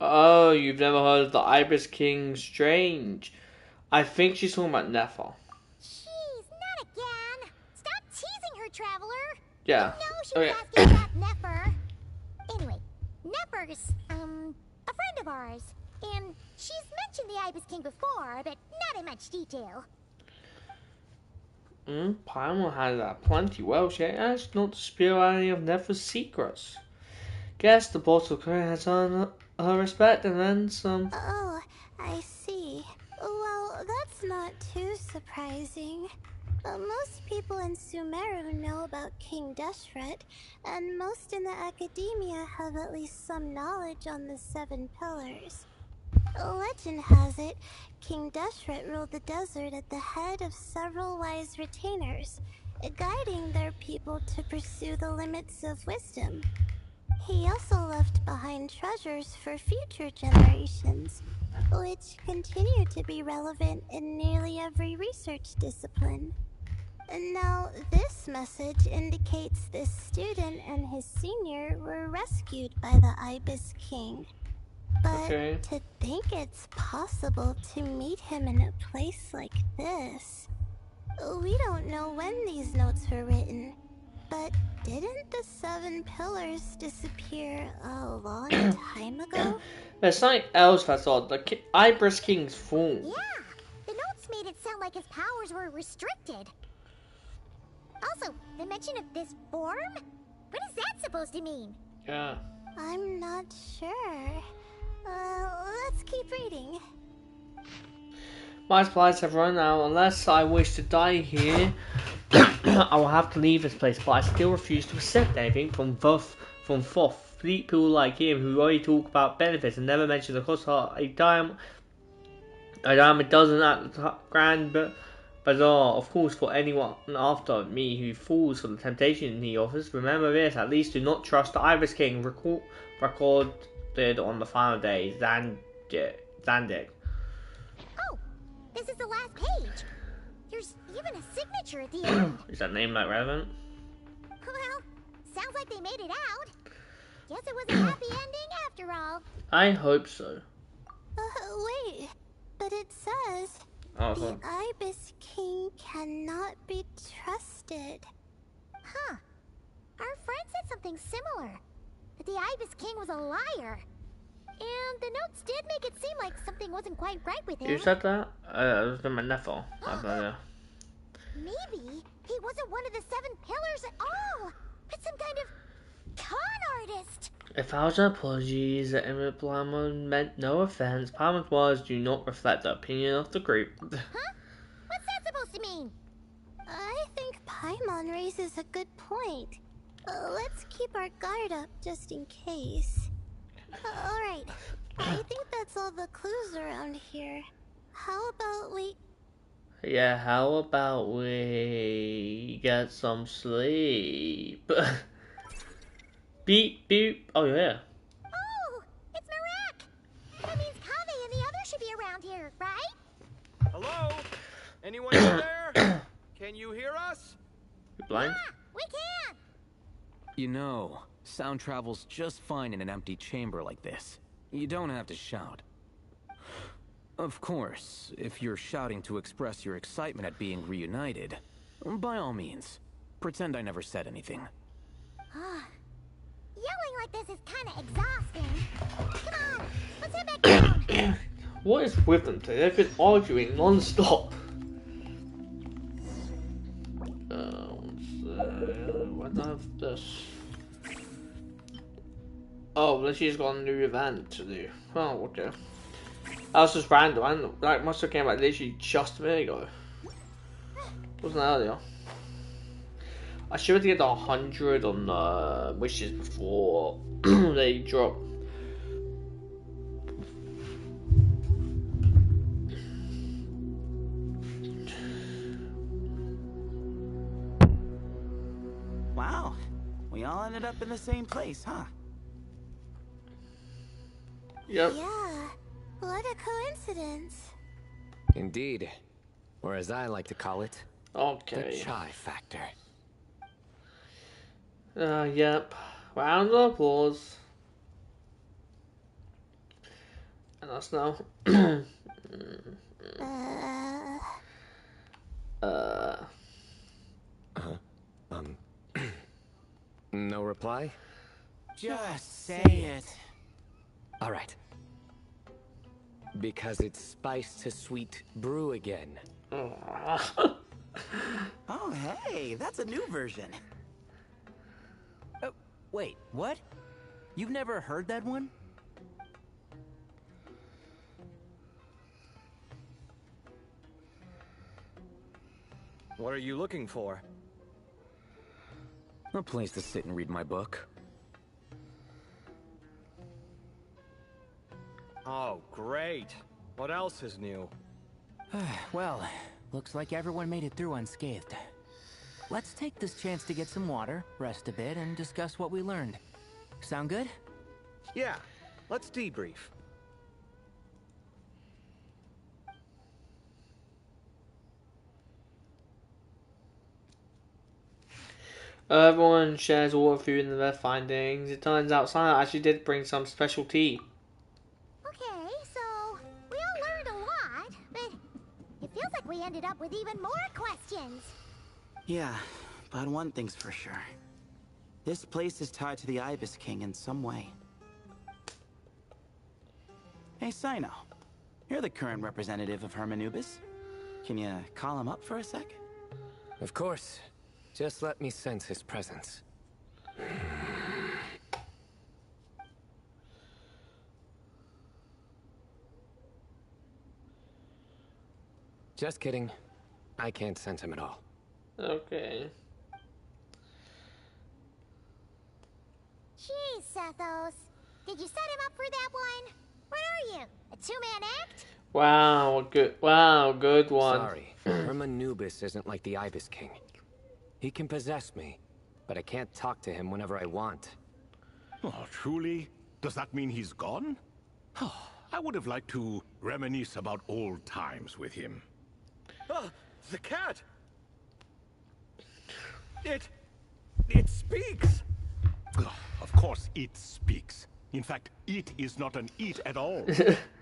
S1: Oh, you've never heard of the Ibis King? Strange. I think she's talking about Nefer.
S2: Jeez, not again. Stop teasing her, Traveler.
S1: Yeah.
S2: You know she was asking about Nefer. Anyway, Nefer's, a friend of ours. And she's mentioned the Ibis King before, but not in much detail.
S1: Paimon has plenty. Well, she asked not to spill any of Nefer's secrets. Guess the bottle has earned her respect and then some.
S4: Oh, I see. Well, that's not too surprising. Most people in Sumeru know about King Deshret, and most in the academia have at least some knowledge on the Seven Pillars. Legend has it, King Deshret ruled the desert at the head of several wise retainers, guiding their people to pursue the limits of wisdom. He also left behind treasures for future generations, which continue to be relevant in nearly every research discipline. And now, this message indicates this student and his senior were rescued by the Ibis King. But
S1: Okay.
S4: to think it's possible to meet him in a place like this. We don't know when these notes were written, but didn't the Seven Pillars disappear a long time ago?
S1: There's something else that's odd. The Ibis King's form.
S2: Yeah, the notes made it sound like his powers were restricted. Also, the mention of this form? What is that supposed to mean?
S1: Yeah.
S4: I'm not sure. Let's keep reading.
S1: My supplies have run out. Unless I wish to die here, I will have to leave this place. But I still refuse to accept anything from Thoth. People like him who only talk about benefits and never mention the cost of a dime a dozen at the Grand Bazaar. Of course, for anyone after me who falls for the temptation he offers, remember this: at least do not trust the Ibis King. Recorded on the final day, Zandig.
S2: Oh, this is the last page. There's even a signature at the end.
S1: Is that name like relevant?
S2: Well, sounds like they made it out. Guess it was a happy ending after all.
S1: I hope so.
S4: Wait, but it says
S1: Oh,
S4: the
S1: hold on.
S4: Ibis King cannot be trusted.
S2: Huh. Our friend said something similar. That the Ibis King was a liar. And the notes did make it seem like something wasn't quite right with him.
S1: You said that? It was my Nefer.
S2: Maybe he wasn't one of the Seven Pillars at all, but some kind of con artist.
S1: A thousand apologies. Paimon meant no offense. Paimon's words do not reflect the opinion of the group.
S2: Huh? What's that supposed to mean?
S4: I think Paimon raises a good point. Let's keep our guard up just in case. Alright, I think that's all the clues around here. How about we...
S1: Yeah, how about we get some sleep? Beep, beep. Oh, yeah.
S2: Oh, it's Marak. That means Kave and the others should be around here, right?
S10: Hello? Anyone in there? Can you hear us?
S1: You blind?
S2: Yeah, we can.
S9: You know, sound travels just fine in an empty chamber like this. You don't have to shout. Of course, if you're shouting to express your excitement at being reunited, by all means, pretend I never said anything.
S2: Yelling like this is kind of exhausting. Come on, let's head back down.
S1: What is with them today? They've been arguing non-stop. What do I have this? Oh, well, she's got a new event to do. Oh, okay. That was just random. I don't know. That must have came like literally just a minute ago. Wasn't that earlier? I should get the 100 on the wishes before they drop.
S7: Wow, we all ended up in the same place, huh?
S1: Yep.
S4: Yeah, what a coincidence.
S6: Indeed. Or as I like to call it, the
S1: Okay.
S6: chai factor.
S1: Yep. Round of applause. And us now.
S4: Uh,
S6: No reply?
S7: Just say it.
S6: All right. Because it's spice to sweet brew again.
S7: Oh, hey, that's a new version.
S5: Oh, wait, what? You've never heard that one?
S10: What are you looking for?
S9: A place to sit and read my book.
S10: Oh, great. What else is new?
S5: Well, looks like everyone made it through unscathed. Let's take this chance to get some water, rest a bit, and discuss what we learned. Sound good?
S10: Yeah, let's debrief.
S1: Everyone shares all of food and their findings. It turns out Santa actually did bring some special tea.
S2: Okay, so we all learned a lot, but it feels like we ended up with even more questions.
S7: Yeah, but one thing's for sure. This place is tied to the Ibis King in some way. Hey, Sino. You're the current representative of Hermanubis. Can you call him up for a sec?
S6: Of course. Just let me sense his presence. Just kidding. I can't sense him at all.
S1: Okay.
S2: Jeez, Sethos. Did you set him up for that one? What are you, a two-man act?
S1: Good one.
S6: Sorry, Hermanubis isn't like the Ibis King. He can possess me, but I can't talk to him whenever I want.
S3: Oh, truly? Does that mean he's gone? I would have liked to reminisce about old times with him.
S10: Ah, the cat! It speaks!
S3: Of course it speaks. In fact, it is not an it at all.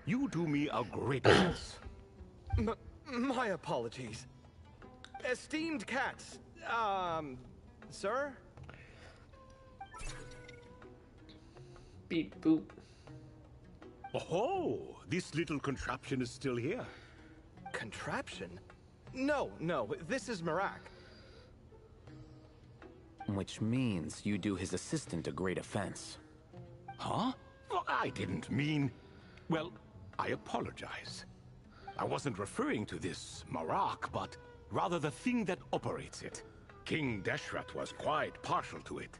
S3: You do me a great service.
S10: My apologies. Esteemed cats, sir?
S1: Beep boop.
S3: Oh, this little contraption is still here.
S10: Contraption? No, this is Marak.
S9: Which means you do his assistant a great offense.
S3: Huh? Well, I didn't mean... Well, I apologize. I wasn't referring to this Marak, but rather the thing that operates it. King Deshret was quite partial to it.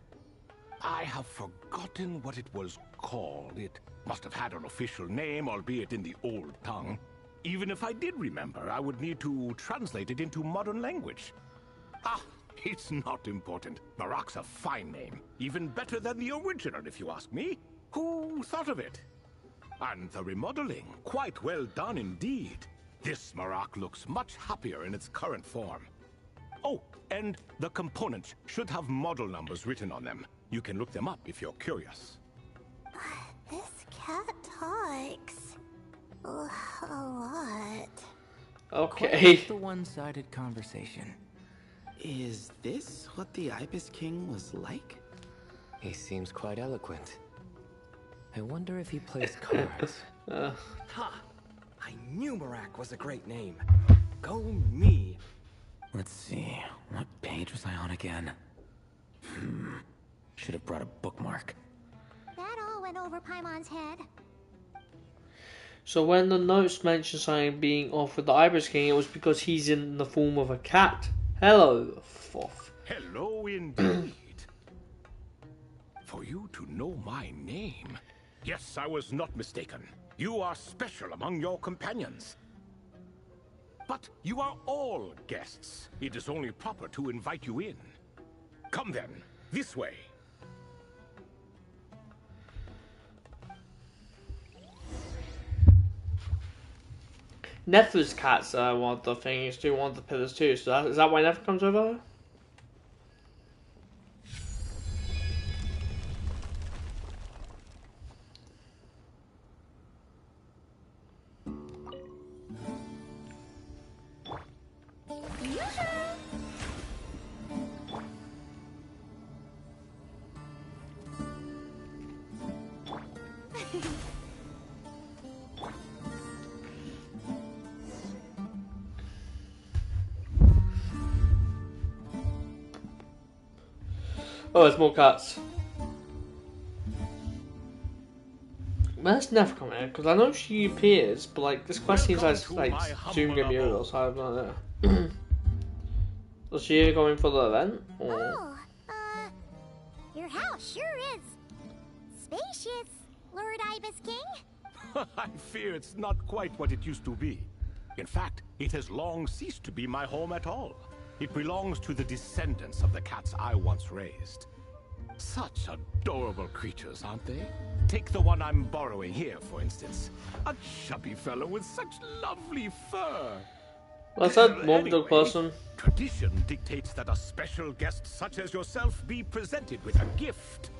S3: I have forgotten what it was called. It must have had an official name, albeit in the old tongue. Even if I did remember, I would need to translate it into modern language. Ah, it's not important. Marak's a fine name. Even better than the original, if you ask me. Who thought of it? And the remodeling, quite well done indeed. This Marak looks much happier in its current form. Oh, and the components should have model numbers written on them. You can look them up if you're curious.
S4: This cat talks a lot.
S1: Okay.
S5: Quite the one-sided conversation.
S7: Is this what the Ibis King was like?
S6: He seems quite eloquent. I wonder if he plays cards.
S10: Ha! I knew Marak was a great name. Go me!
S9: Let's see, what page was I on again? Should have brought a bookmark.
S2: That all went over Paimon's head.
S1: So when the notes mention something being off with the Ibis King, it was because he's in the form of a cat. Hello, Foff.
S3: Hello indeed. For you to know my name. Yes, I was not mistaken. You are special among your companions. But you are all guests. It is only proper to invite you in. Come then, this way.
S1: Nefer's cat's one of the things too, one of the pillars too. So is that why Nefer comes over? Oh, there's more cats. Where's Nefer coming in? Because I know she appears, but like this quest seems like soon gonna be over, so I have no idea. Was she going for the event? Or?
S2: Oh, your house sure is spacious, Lord Ibis King.
S3: I fear it's not quite what it used to be. In fact, it has long ceased to be my home at all. It belongs to the descendants of the cats I once raised. Such adorable creatures, aren't they? Take the one I'm borrowing here, for instance. A chubby fellow with such lovely fur.
S1: What's that morbid person?
S3: Tradition dictates that a special guest such as yourself be presented with a gift.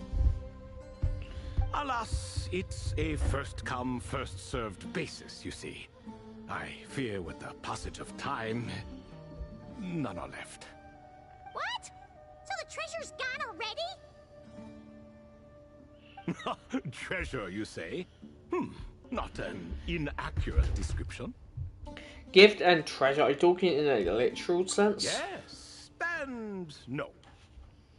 S3: Alas, it's a first-come, first-served basis, you see. I fear with the passage of time, none are left.
S2: What? So the treasure's gone already?
S3: Treasure, you say? Not an inaccurate description.
S1: Gift and treasure, are you talking in a literal sense?
S3: Yes, and no.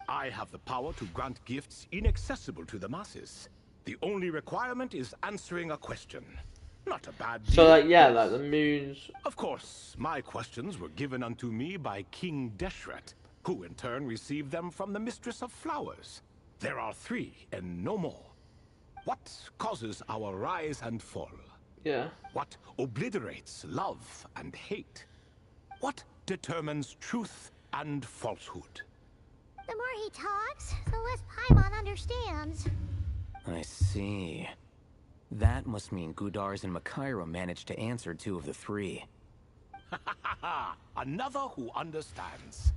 S3: I have the power to grant gifts inaccessible to the masses. The only requirement is answering a question. Not a bad deal.
S1: So like, yeah, like the moons.
S3: Of course, my questions were given unto me by King Deshret, who in turn received them from the Mistress of Flowers. There are 3 and no more. What causes our rise and fall?
S1: Yeah.
S3: What obliterates love and hate? What determines truth and falsehood?
S2: The more he talks, the less Paimon understands.
S9: I see. That must mean Gudars and Makaira managed to answer 2 of the 3.
S3: Another who understands.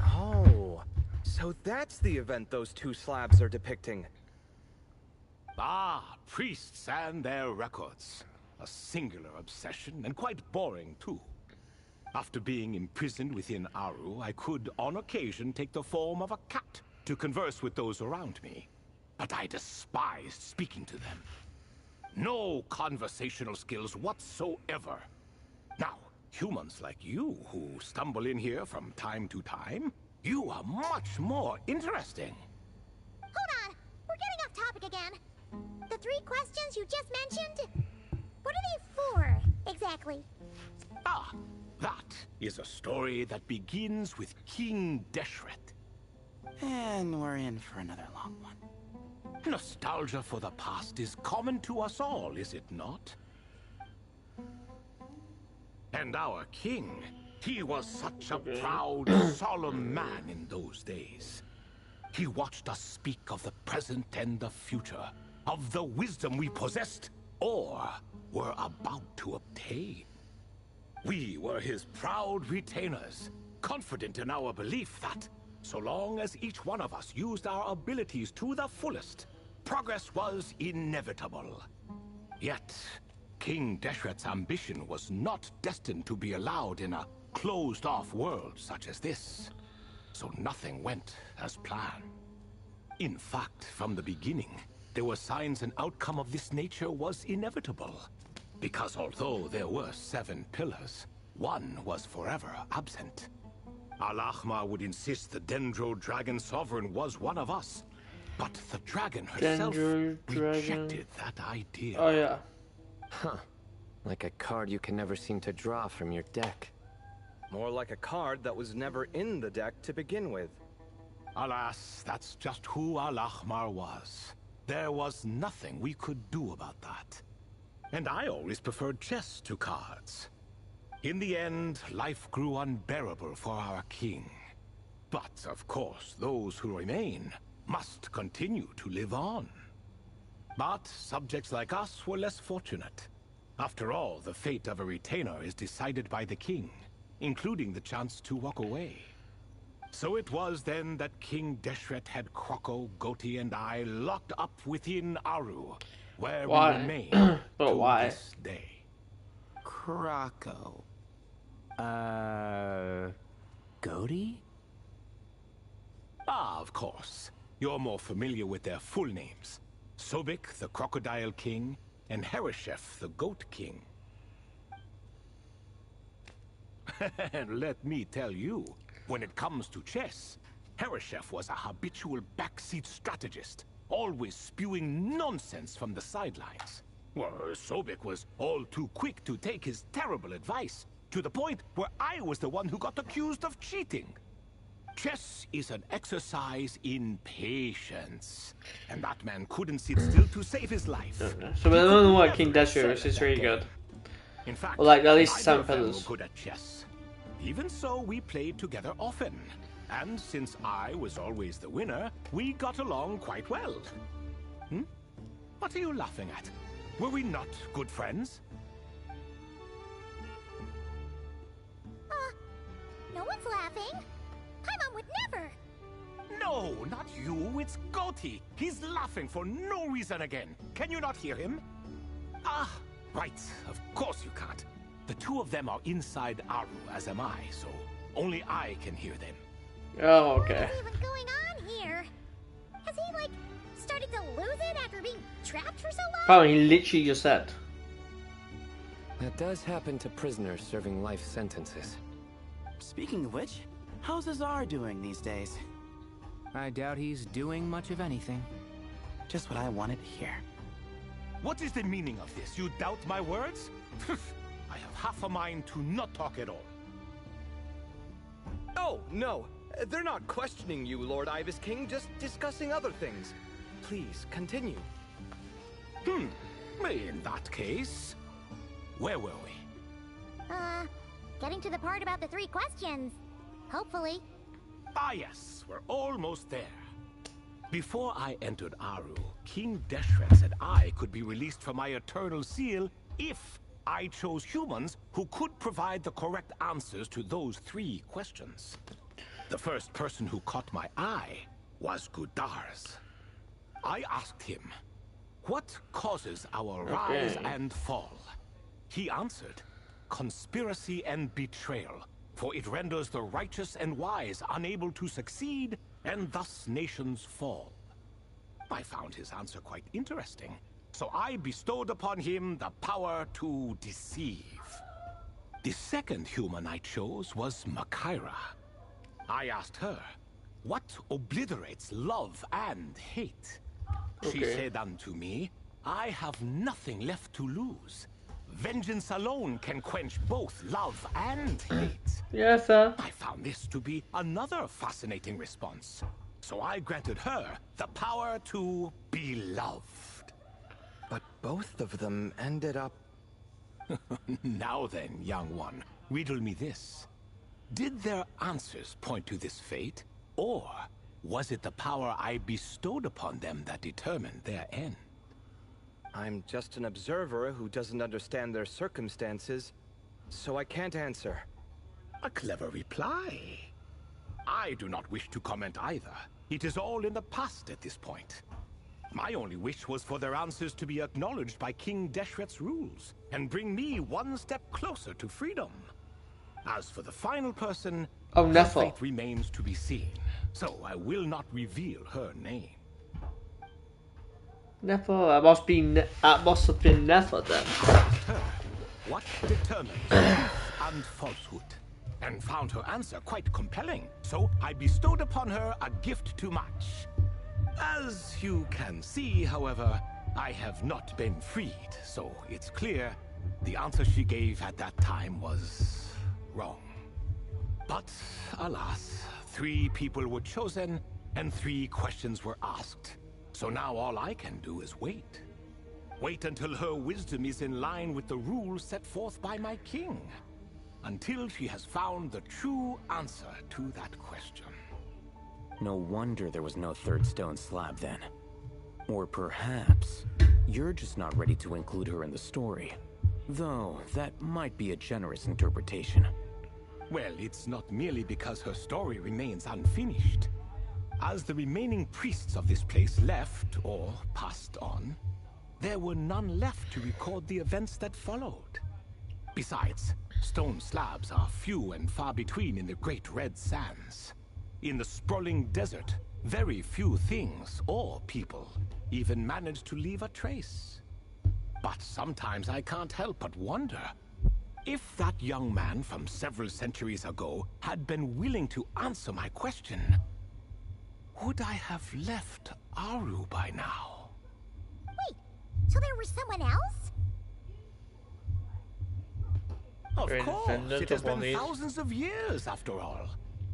S10: Oh, so that's the event those 2 slabs are depicting.
S3: Ah, priests and their records. A singular obsession, and quite boring too. After being imprisoned within Aru, I could, on occasion, take the form of a cat to converse with those around me. But I despised speaking to them. No conversational skills whatsoever. Now, humans like you who stumble in here from time to time, you are much more interesting.
S2: Hold on, we're getting off topic again. The 3 questions you just mentioned, what are they for, exactly?
S3: Ah, that is a story that begins with King Deshret.
S7: And we're in for another long one.
S3: Nostalgia for the past is common to us all, is it not? And our king, he was such a proud, solemn man in those days. He watched us speak of the present and the future, of the wisdom we possessed, or were about to obtain. We were his proud retainers, confident in our belief that, so long as each one of us used our abilities to the fullest, progress was inevitable. Yet, King Deshret's ambition was not destined to be allowed in a closed-off world such as this. So nothing went as planned. In fact, from the beginning, there were signs an outcome of this nature was inevitable. Because although there were 7 pillars, one was forever absent. Al-Ahmar would insist the Dendro Dragon Sovereign was one of us. But the dragon herself rejected that idea.
S1: Oh yeah.
S6: Huh. Like a card you can never seem to draw from your deck.
S10: More like a card that was never in the deck to begin with.
S3: Alas, that's just who Al-Ahmar was. There was nothing we could do about that. And I always preferred chess to cards. In the end, life grew unbearable for our king. But, of course, those who remain must continue to live on. But subjects like us were less fortunate. After all, the fate of a retainer is decided by the king, including the chance to walk away. So it was then that King Deshret had Kroko, Goti, and I locked up within Aru, where we remain to this day.
S7: Krako.
S5: Goti?
S3: Ah, of course. You're more familiar with their full names. Sobek, the Crocodile King, and Hereshef, the Goat King. And let me tell you, when it comes to chess, Hereshef was a habitual backseat strategist, always spewing nonsense from the sidelines. Well, Sobek was all too quick to take his terrible advice, to the point where I was the one who got accused of cheating. Chess is an exercise in patience, and that man couldn't sit still to save his life.
S1: So we don't know what King Deshret is. It's really good.
S3: In fact,
S1: Well, like at least
S3: neither
S1: some
S3: of them
S1: fellas.
S3: were good at chess. Even so, we played together often, and since I was always the winner, we got along quite well. What are you laughing at? Were we not good friends?
S2: No one's laughing. Paimon would never.
S3: No, not you. It's Goti. He's laughing for no reason again. Can you not hear him? Ah, right. Of course you can't. The two of them are inside Aru, as am I, so only I can hear them.
S1: Oh, okay.
S2: What's even going on here? Has he, like, started to lose it after being trapped for so long?
S1: Probably he literally just said.
S6: That does happen to prisoners serving life sentences.
S7: Speaking of which, how's Azar doing these days?
S5: I doubt he's doing much of anything.
S7: Just what I wanted to hear.
S3: What is the meaning of this? You doubt my words? I have half a mind to not talk at all.
S10: Oh, no. They're not questioning you, Lord Ibis King, just discussing other things. Please, continue.
S3: In that case, where were we?
S2: Getting to the part about the 3 questions. Hopefully.
S3: Ah yes, we're almost there. Before I entered Aru, King Deshret said I could be released from my eternal seal if I chose humans who could provide the correct answers to those 3 questions. The first person who caught my eye was Gudars. I asked him, what causes our rise and fall? He answered, conspiracy and betrayal, for it renders the righteous and wise unable to succeed, and thus nations fall. I found his answer quite interesting, so I bestowed upon him the power to deceive. The second human I chose was Makaira. I asked her, what obliterates love and hate? She said unto me, I have nothing left to lose. Vengeance alone can quench both love and hate.
S1: Yes, sir.
S3: I found this to be another fascinating response. So I granted her the power to be loved.
S10: But both of them ended up...
S3: Now then, young one, riddle me this. Did their answers point to this fate, or was it the power I bestowed upon them that determined their end?
S10: I'm just an observer who doesn't understand their circumstances, so I can't answer.
S3: A clever reply. I do not wish to comment either. It is all in the past at this point. My only wish was for their answers to be acknowledged by King Deshret's rules, and bring me one step closer to freedom. As for the final person, her fate remains to be seen, so I will not reveal her name.
S1: Nefer, that must have been Nefer then.
S3: Her, what determines truth and falsehood? And found her answer quite compelling, so I bestowed upon her a gift to match. As you can see, however, I have not been freed, so it's clear The answer she gave at that time was wrong. But alas, 3 people were chosen and 3 questions were asked. So now all I can do is wait. Wait until her wisdom is in line with the rules set forth by my king. Until she has found the true answer to that question.
S9: No wonder there was no third stone slab then. Or perhaps you're just not ready to include her in the story. Though, that might be a generous interpretation.
S3: Well, it's not merely because her story remains unfinished. As the remaining priests of this place left, or passed on, there were none left to record the events that followed. Besides, stone slabs are few and far between in the Great Red Sands. In the sprawling desert, very few things or people even manage to leave a trace. But sometimes I can't help but wonder, if that young man from several centuries ago had been willing to answer my question, would I have left Aru by now?
S2: Wait, so there was someone else?
S3: Of
S1: Great
S3: course,
S1: descendant
S3: it has
S1: of
S3: been
S1: one of these.
S3: thousands of years after all.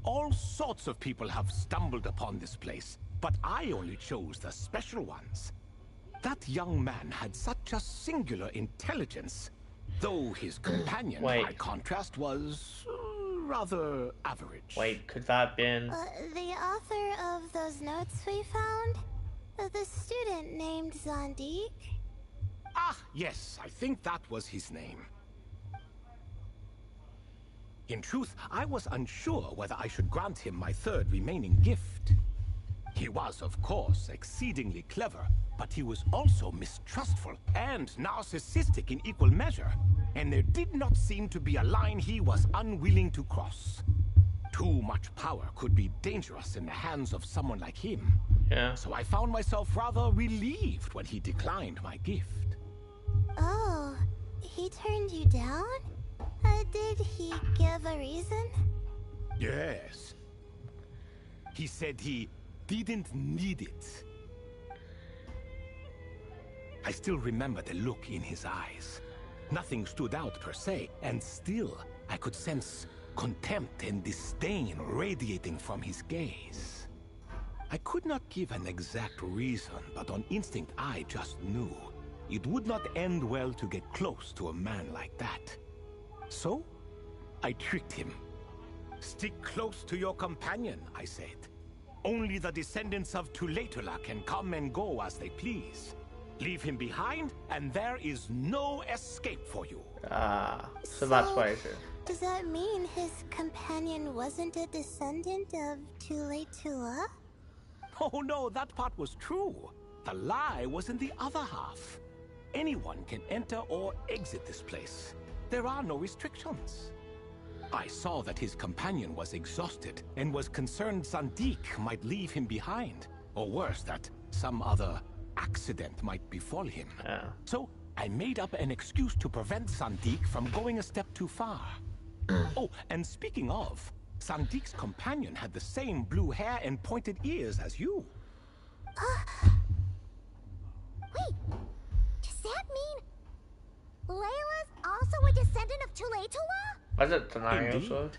S3: All sorts of people have stumbled upon this place, but I only chose the special ones. That young man had such a singular intelligence, though his companion,
S1: Wait.
S3: by contrast, was rather average.
S1: Wait, could that have been...
S4: The author of those notes we found? The student named Zandik?
S3: Ah, yes, I think that was his name. In truth, I was unsure whether I should grant him my third remaining gift. He was, of course, exceedingly clever, but he was also mistrustful and narcissistic in equal measure, and there did not seem to be a line he was unwilling to cross. Too much power could be dangerous in the hands of someone like him.
S1: Yeah.
S3: So I found myself rather relieved when he declined my gift.
S4: Oh, he turned you down? Did he give a reason?
S3: Yes. He said he didn't need it. I still remember the look in his eyes. Nothing stood out per se, and still I could sense contempt and disdain radiating from his gaze. I could not give an exact reason, but on instinct I just knew it would not end well to get close to a man like that. So, I tricked him. Stick close to your companion, I said. Only the descendants of Tulatula can come and go as they please. Leave him behind, and there is no escape for you.
S1: So that's why it is.
S4: Does that mean his companion wasn't a descendant of Tulatula?
S3: Oh no, that part was true. The lie was in the other half. Anyone can enter or exit this place. There are no restrictions. I saw that his companion was exhausted and was concerned Zandik might leave him behind, or worse, that some other accident might befall him. So I made up an excuse to prevent Zandik from going a step too far. Oh, and speaking of, Sandik's companion had the same blue hair and pointed ears as you.
S2: Wait, does that mean Layla's also a descendant of Tulatula?
S1: Was it tonight
S3: Indeed.
S1: also?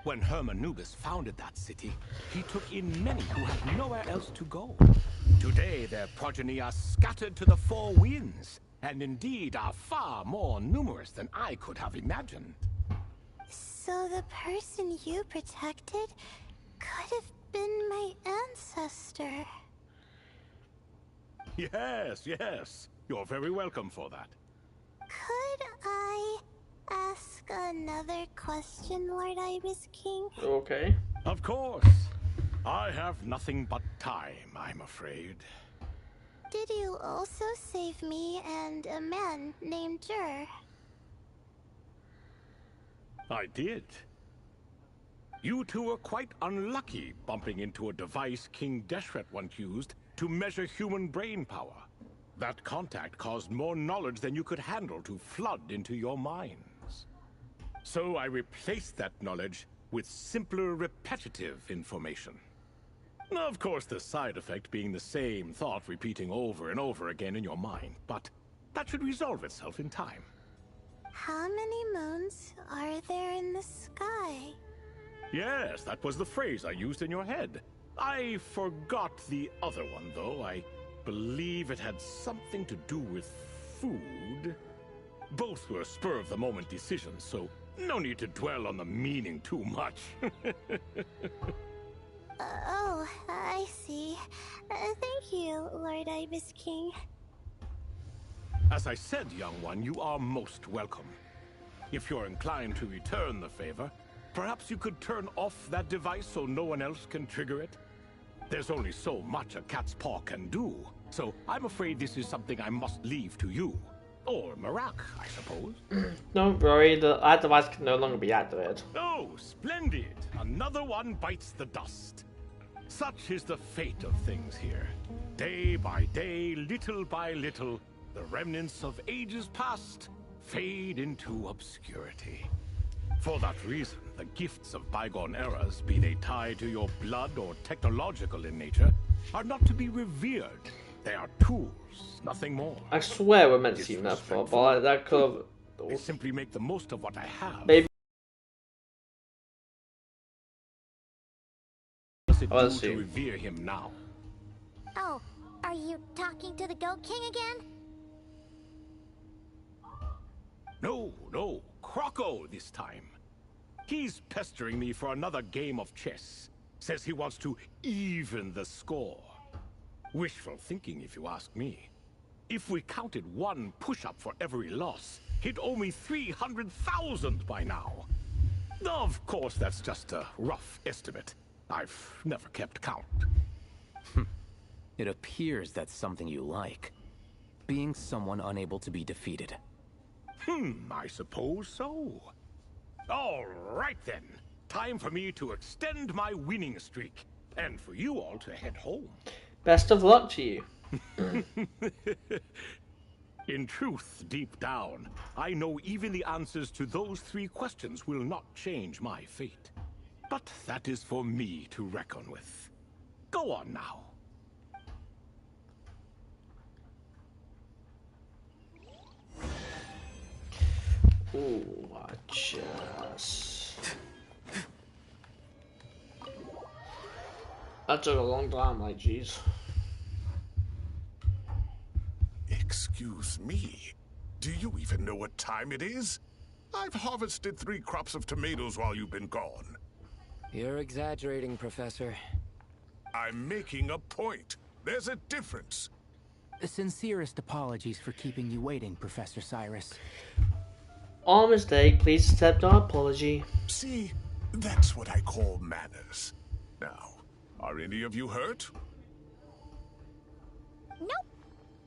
S3: When Hermanubis founded that city, he took in many who had nowhere else to go. Today, their progeny are scattered to the four winds, and indeed are far more numerous than I could have imagined.
S4: So the person you protected could have been my ancestor.
S3: Yes, yes. You're very welcome for that.
S4: Could I ask another question, Lord Ibis King?
S1: Okay.
S3: Of course. I have nothing but time, I'm afraid.
S4: Did you also save me and a man named Jur?
S3: I did. You two were quite unlucky bumping into a device King Deshret once used to measure human brain power. That contact caused more knowledge than you could handle to flood into your minds. So I replaced that knowledge with simpler, repetitive information. Of course, the side effect being the same thought repeating over and over again in your mind. But That should resolve itself in time.
S4: How many moons are there in the sky?
S3: Yes, that was the phrase I used in your head. I forgot the other one, though. I believe it had something to do with food. Both were spur-of-the-moment decisions, so no need to dwell on the meaning too much.
S4: Oh, I see. Thank you, Lord Ibis King.
S3: As I said, young one, you are most welcome. If you're inclined to return the favor, perhaps you could turn off that device so no one else can trigger it? There's only so much a cat's paw can do, so I'm afraid this is something I must leave to you. Or Marak, I suppose.
S1: Don't worry, that device can no longer be activated.
S3: Oh, splendid! Another one bites the dust. Such is the fate of things here. Day by day, little by little, the remnants of ages past fade into obscurity. For that reason, the gifts of bygone eras, be they tied to your blood or technological in nature, are not to be revered. They are tools, nothing more.
S1: I swear we're meant to see that for, but that could
S3: I simply make the most of what I have.
S1: maybe.
S3: Does it
S1: I'll
S3: do
S1: see.
S3: to revere him now?
S2: Oh, are you talking to the Goat King again?
S3: No, Croco this time. He's pestering me for another game of chess. Says he wants to even the score. Wishful thinking, if you ask me. If we counted one push-up for every loss, he'd owe me 300,000 by now. Of course, that's just a rough estimate. I've never kept count.
S9: It appears that's something you like. Being someone unable to be defeated.
S3: I suppose so. All right then. Time for me to extend my winning streak. And for you all to head home.
S1: Best of luck to you.
S3: In truth, deep down, I know even the answers to those 3 questions will not change my fate. But that is for me to reckon with. Go on now.
S1: Ooh, chess. That took a long time, like, jeez.
S3: Excuse me. Do you even know what time it is? I've harvested 3 crops of tomatoes while you've been gone.
S6: You're exaggerating, Professor.
S3: I'm making a point. There's a difference.
S5: The sincerest apologies for keeping you waiting, Professor Cyrus.
S1: All mistake, please accept our apology.
S3: See, that's what I call manners. Now, are any of you hurt?
S2: Nope.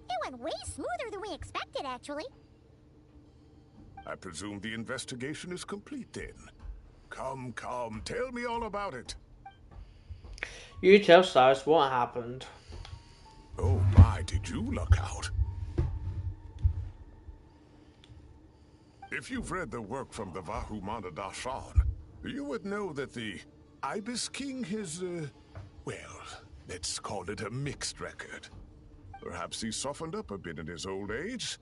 S2: It went way smoother than we expected, actually.
S3: I presume the investigation is complete then. Come, tell me all about it.
S1: You tell Cyrus what happened.
S3: Oh my, did you luck out? If you've read the work from the Vahumana Dashan, you would know that the Ibis King is, well, let's call it a mixed record. Perhaps he softened up a bit in his old age,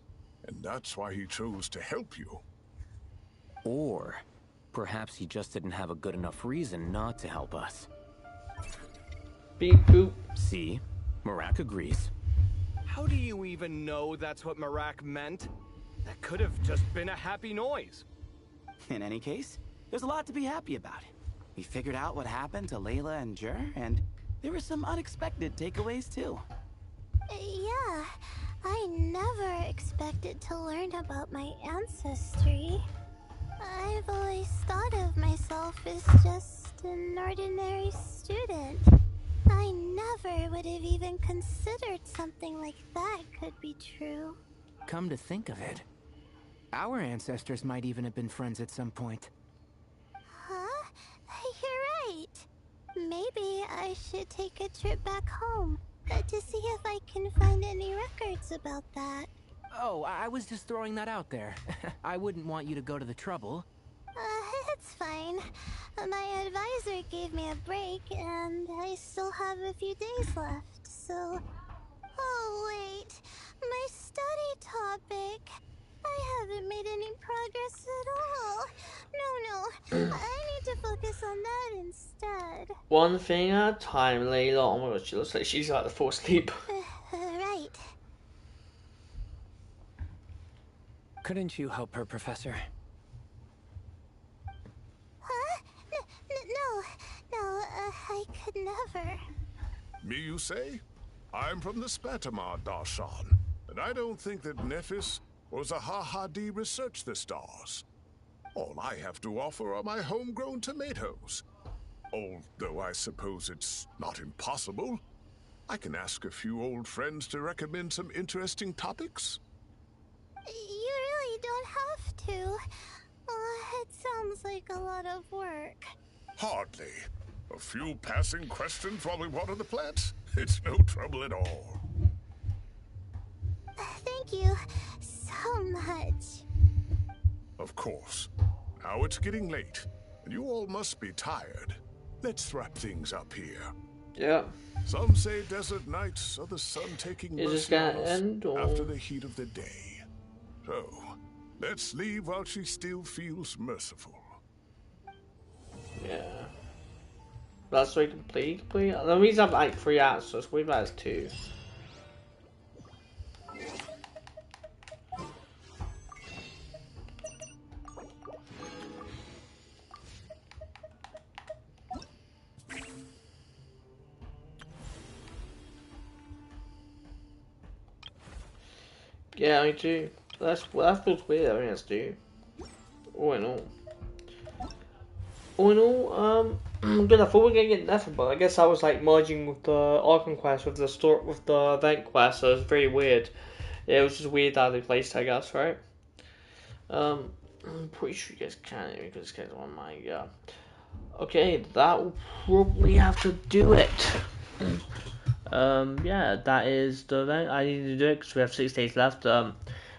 S3: and that's why he chose to help you.
S9: Or perhaps he just didn't have a good enough reason not to help us.
S1: Beep boop.
S9: See? Marak agrees.
S10: How do you even know that's what Marak meant? That could have just been a happy noise.
S7: In any case, there's a lot to be happy about. We figured out what happened to Layla and Jur, and there were some unexpected takeaways too.
S4: Yeah, I never expected to learn about my ancestry. I've always thought of myself as just an ordinary student. I never would have even considered something like that could be true.
S5: Come to think of it, our ancestors might even have been friends at some point.
S4: Huh? You're right. Maybe I should take a trip back home to see if I can find any records about that.
S5: Oh, I was just throwing that out there. I wouldn't want you to go to the trouble.
S4: It's fine. My advisor gave me a break, and I still have a few days left, so... Oh, wait. My study topic. I haven't made any progress at all. No, I need to focus on that instead.
S1: One thing at a time, Layla. Oh my god, she looks like she's about to fall asleep.
S4: Right.
S6: Couldn't you help her, Professor?
S4: Huh? No, I could never.
S3: Me, you say? I'm from the Spatamar Darshan, and I don't think that Nephis or Zahahadi researched the stars. All I have to offer are my homegrown tomatoes. Although I suppose it's not impossible. I can ask a few old friends to recommend some interesting topics.
S4: You really don't have to. It sounds like a lot of work.
S3: Hardly. A few passing questions while we water the plants? It's no trouble at all.
S4: Thank you so much.
S3: Of course. Now it's getting late, and you all must be tired. Let's wrap things up here.
S1: Yeah.
S3: Some say desert nights are the sun taking
S1: Is this
S3: mercy on
S1: gonna
S3: us
S1: end, or?
S3: after the heat of the day. So, let's leave while she still feels merciful.
S1: Yeah. That's so complete. The reason I've like 3 answers, we've had 2. Yeah, me too. That feels weird. I think that's 2. All in all. Good. I thought we were gonna get nothing, but I guess I was like merging with the Arkham quest with the event quest, so it was very weird. Yeah, it was just weird how they placed, I guess, right? I'm pretty sure you guys can because this guy's on my Okay, that will probably have to do it. Yeah, that is the event. I need to do it because we have 6 days left.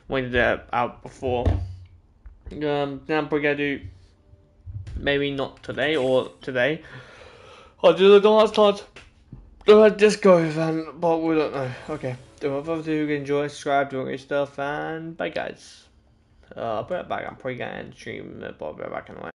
S1: We need to get it out before. Then I'm probably gonna do. Maybe not today or today. I'll do the last part. The disco event, but we don't know. Okay. Without further ado, enjoy, subscribe, do all great stuff, and bye guys. I'll put it back. I'm probably gonna end stream, but I'll be right back anyway.